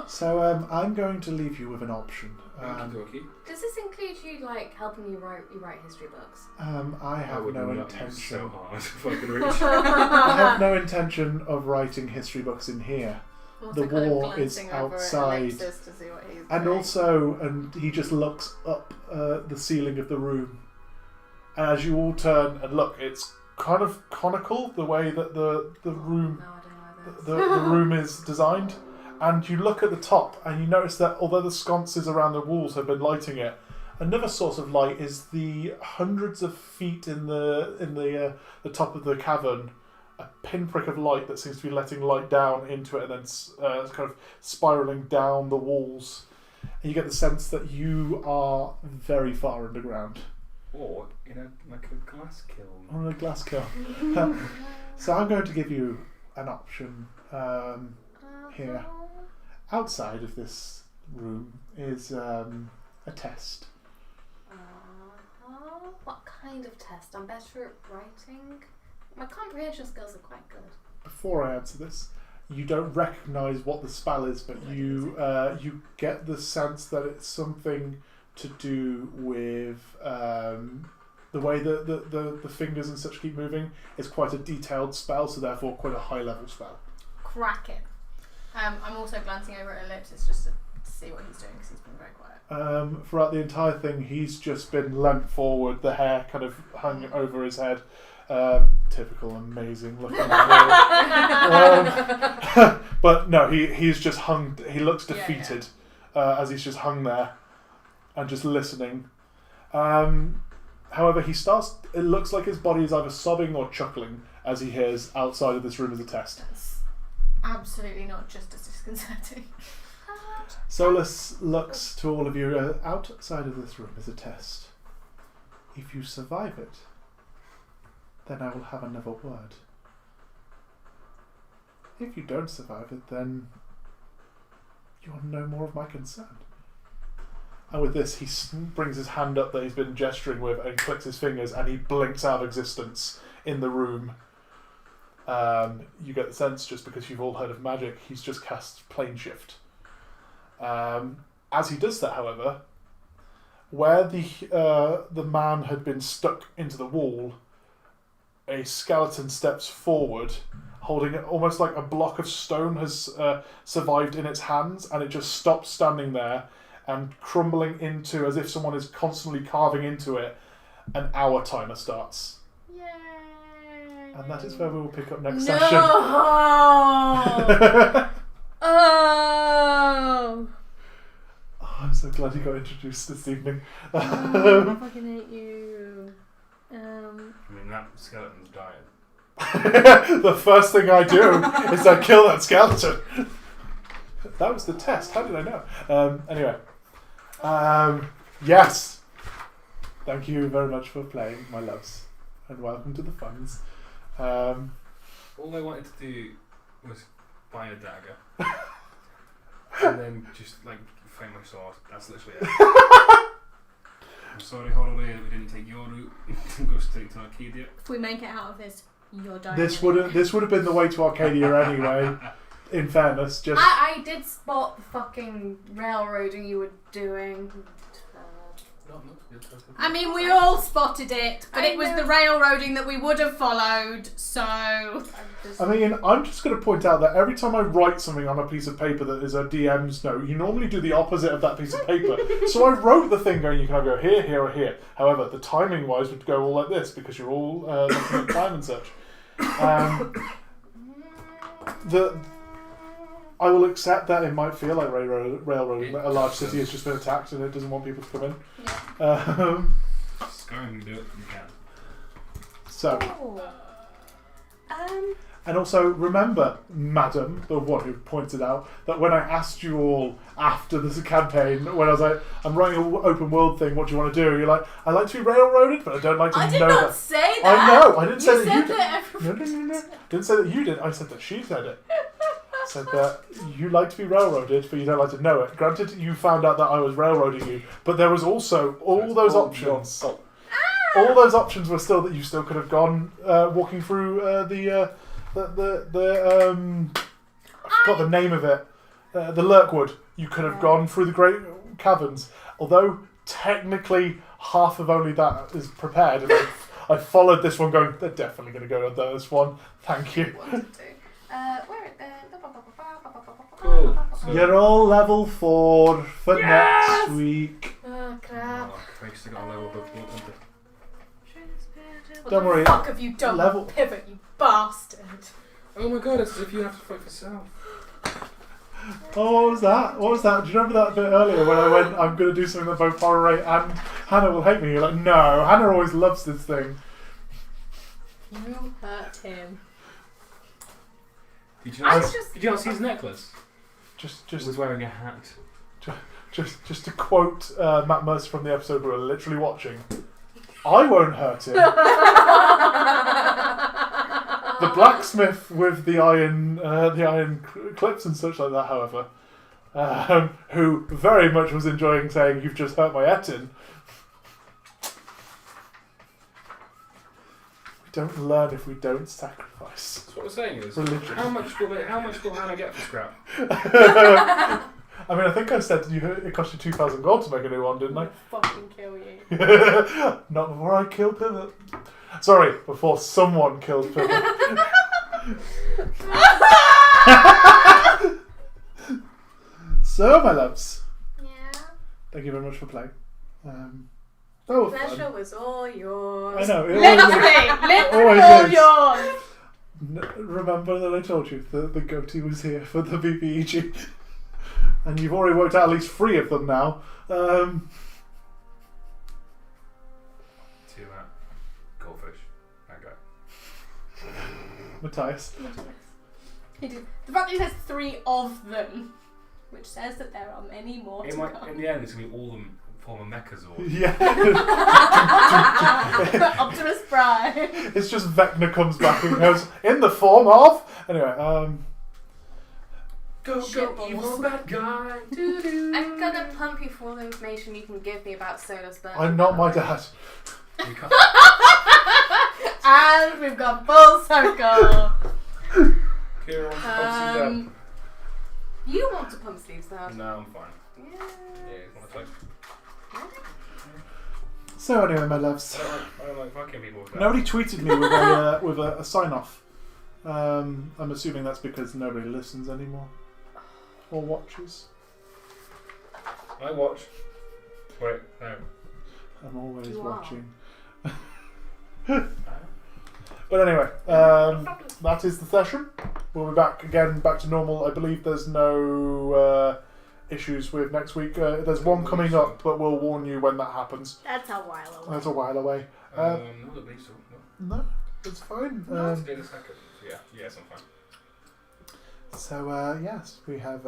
So I'm going to leave you with an option. Okey-dokey. Does this include you helping you write history books? I have would no not use intention. so hard if I could reach. I have no intention of writing history books in here. The wall is outside, and he just looks up the ceiling of the room. And as you all turn and look, it's kind of conical the way that the room the room is designed. And you look at the top and you notice that although the sconces around the walls have been lighting it, another source of light is the hundreds of feet in the top of the cavern, a pinprick of light that seems to be letting light down into it and then kind of spiraling down the walls. And you get the sense that you are very far underground. Or in a glass kiln. On a glass kiln. So I'm going to give you an option here. Outside of this room is a test. What kind of test? I'm better at writing. My comprehension skills are quite good. Before I answer this, you don't recognise what the spell is, but you get the sense that it's something to do with the way that the fingers and such keep moving. It's quite a detailed spell, so therefore quite a high level spell. Cracking. I'm also glancing over at Ellipsis just to see what he's doing because he's been very quiet. Throughout the entire thing, he's just been leant forward, the hair kind of hung over his head. Typical, amazing looking. But no, he's just hung. He looks defeated as he's just hung there and just listening. However, he starts. It looks like his body is either sobbing or chuckling as he hears outside of this room as a test. That's absolutely not just as disconcerting. Solus looks to all of you. Outside of this room is a test. If you survive it, then I will have another word. If you don't survive it, then you're no more of my concern. And with this, he brings his hand up that he's been gesturing with and clicks his fingers, and he blinks out of existence in the room. You get the sense, just because you've all heard of magic, he's just cast plane shift. As he does that, however, where the man had been stuck into the wall, a skeleton steps forward, holding it almost like a block of stone has survived in its hands, and it just stops standing there and crumbling into, as if someone is constantly carving into it. An hour timer starts. Yay! And that is where we will pick up next No! session. Oh! Oh, I'm so glad you got introduced this evening. Oh, I fucking hate you. I mean, that skeleton's dying. The first thing I do is I kill that skeleton. That was the test. How did I know? Anyway. Yes. Thank you very much for playing, my loves. And welcome to the funds. All I wanted to do was buy a dagger. And then just, find my sword. That's literally it. I'm sorry, Hororae, that we didn't take your route and go straight to Arcadia. If we make it out of this, you're dying. This would have been the way to Arcadia anyway. In fairness, just I did spot the fucking railroading you were doing. I mean, we all spotted it, but it was the railroading that we would have followed, so... I mean, I'm just going to point out that every time I write something on a piece of paper that is a DM's note, you normally do the opposite of that piece of paper. So I wrote the thing going, you can either go here, here, or here. However, the timing-wise would go all like this, because you're all looking at time and such. I will accept that it might feel like railroading, that a large city has just been attacked and it doesn't want people to come in. Yeah. Just go and do it if you can. So, and also remember, madam, the one who pointed out that when I asked you all after this campaign, when I was like, I'm writing an open world thing, what do you want to do? You're like, I like to be railroaded, but I don't like to know that. I did not say that. I know, I didn't say that you did. No. Didn't say that you did, I said that she said it. Said that you like to be railroaded, but you don't like to know it. Granted, you found out that I was railroading you, but there was also all those options. All those options were still that you still could have gone walking through the I forgot the name of it. The Lurkwood. You could have gone through the Great Caverns, although technically half of only that is prepared. And I followed this one, going, they're definitely going to go on this one. Thank you. Cool. So, You're all level 4 for next week. Oh crap. I still got a level book. What Don't the worry. fuck have you done? Level- Pivot, you bastard. Oh my god, it's as if you have to fight for yourself. Oh, what was that? What was that? Do you remember that bit earlier when I went, I'm going to do something that both Hororae and Hannah will hate me? You're like, no, Hannah always loves this thing. You hurt him. Did you not see his necklace? He Just was wearing a hat. Just to quote Matt Mercer from the episode we were literally watching, I won't hurt him. The blacksmith with the iron clips and such like that, however, who very much was enjoying saying, "You've just hurt my Etin." We don't learn if we don't sacrifice. That's what we're saying is, Religion. how much will Hannah get for scrap? I mean, I think I said it cost you 2,000 gold to make a new one, didn't I? Fucking kill you. Not before I kill Pivot. Sorry, before someone kills Pivot. So, my loves, Yeah. thank you very much for playing. That was Pleasure fun. was all yours. I know. Literally Always all is. yours. Remember that I told you the goatee was here for the BBEG, and you've already worked out at least 3 of them now. Goldfish. Okay. Matthias. He did. The fact that he says 3 of them, which says that there are many more to come. In the end, it's going to be all them form a mecha Zord. Yeah. Optimus Prime. It's just Vecna comes back and goes, in the form of... Anyway, Go, evil bad guy. I'm gonna pump you for all the information you can give me about Solar's birthday. I'm not my dad. You can't. And we've got full circle. Kyra wants to pump Suzy You want to pump Steve's dad? up. No, I'm fine. Yeah. Yeah, it's not like... So anyway, my loves. I don't like fucking people with that. Nobody tweeted me with a sign-off. I'm assuming that's because nobody listens anymore. Or watches. I watch. Wait, no. I'm always You are. watching. But anyway, that is the session. We'll be back to normal. I believe there's no issues with next week. There's one coming up, but we'll warn you when that happens. That's a while away. That's a while away. No, the beast. No. No, it's fine. It's in a second. Yeah, yes, I'm fine. So yes, we have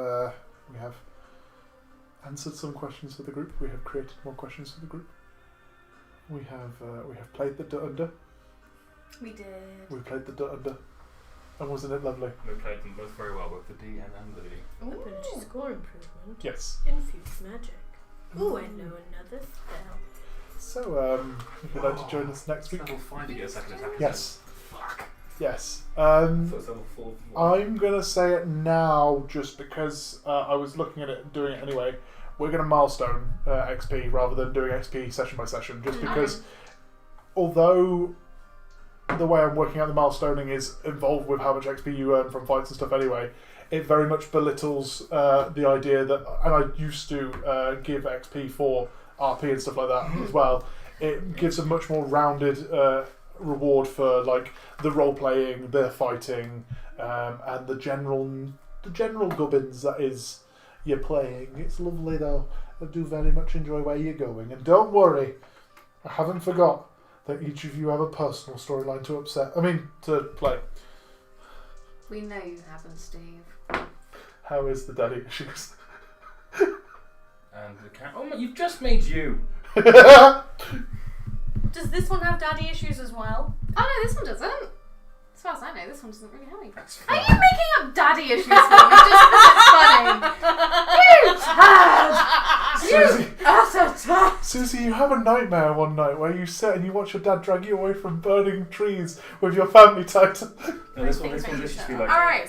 answered some questions for the group. We have created more questions for the group. We have played the Dut Under. We did. We played the Dut Under, and wasn't it lovely? We played them both very well, both the D and the D. Ability score improvement. Yes. Infuse magic. Ooh, I know another spell. So if you'd like to join us next week, Level 5 to get a second attack. yes, Fuck. yes. So it's level 4. I'm gonna say it now just because I was looking at it and doing it anyway. We're gonna milestone XP rather than doing XP session by session, just because although the way I'm working out the milestoning is involved with how much XP you earn from fights and stuff anyway, it very much belittles the idea that, and I used to give XP for RP and stuff like that as well. It gives a much more rounded reward for like the role playing, the fighting, and the general gubbins that is you're playing. It's lovely though. I do very much enjoy where you're going, and don't worry, I haven't forgot that each of you have a personal storyline to play. We know you haven't, Steve. How is the daddy issues? And the cat. Oh my, you've just made you! Does this one have daddy issues as well? Oh no, this one doesn't. As far as I know, this one doesn't really have any. That's Are fine. you making up daddy issues for me just because it's funny? You tad! Suzy, Utter tad! Suzy, you have a nightmare one night where you sit and you watch your dad drag you away from burning trees with your family titan. No, this one should be like. Alright.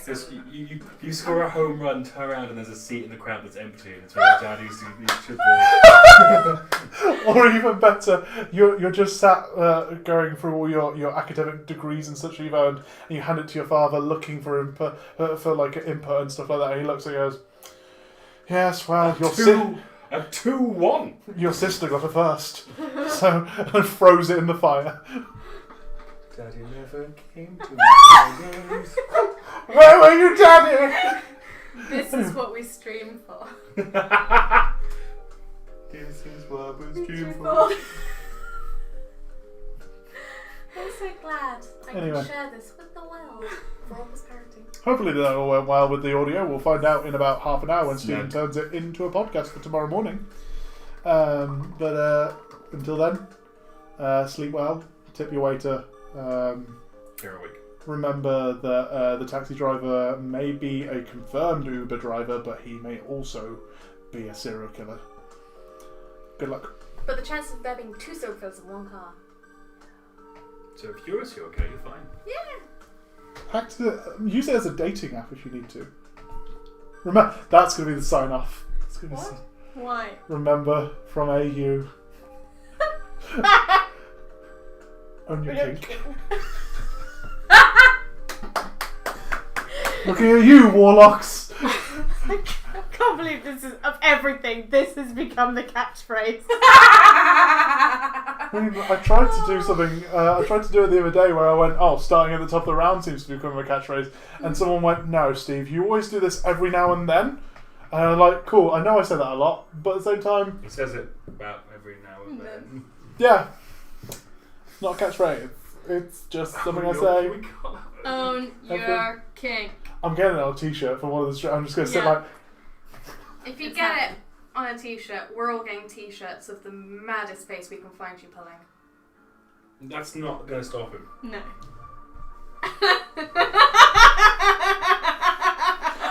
You score a home run, turn around, and there's a seat in the crowd that's empty, and it's where your dad used to be. Or even better, you're just sat going through all your academic degrees and such you've earned, and you hand it to your father looking for input, for like input and stuff like that, and he looks and goes, "Yes, well, A 2-1. Your sister got a first," so and throws it in the fire. Daddy never came to my games. Where were you, Daddy? This is what we stream for. This is what was Stream for. for. I'm so glad I Anyway. can share this with the world for all prosperity. Hopefully that all went well with the audio. We'll find out in about half an hour when Stephen Snap. turns it into a podcast for tomorrow morning. But until then, sleep well, tip your waiter. Here a week. Remember that the taxi driver may be a confirmed Uber driver, but he may also be a serial killer. Good luck. But the chances of there being 2 serial killers in one car. So if you're okay, you're fine. Yeah. Use it as a dating app if you need to. Remember, that's going to be the sign off. It's gonna be What? Why? Remember from AU. Own your kink. Looking at you, warlocks. I can't believe this is, of everything, this has become the catchphrase. I tried to do something. I tried to do it the other day where I went, "Oh, starting at the top of the round seems to become a catchphrase," and someone went, "No, Steve, you always do this every now and then." And I'm like, "Cool, I know I say that a lot, but at the same time, He says it about every now and then. yeah, it's not a catchphrase. It's just something I say." We can't. Own your kink. I'm getting it on a t-shirt for one of the. I'm just gonna sit Yeah. like, If you It's get happening. it on a t-shirt, we're all getting t-shirts of the maddest face we can find you pulling. That's not going to stop him. No.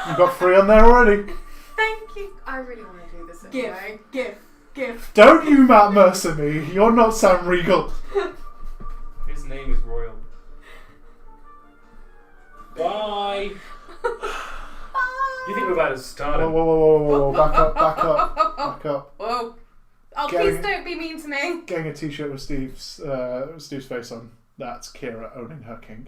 you got 3 on there already. Thank you. I really want to do this anyway. Gift. Don't you, Matt Mercer me? You're not Sam Riegel. His name is Royal. Bye. You think we've had it started? Whoa! Back up. Whoa. Oh, Getting- please don't be mean to me. Getting a t-shirt with Steve's face on. That's Kyra owning her king.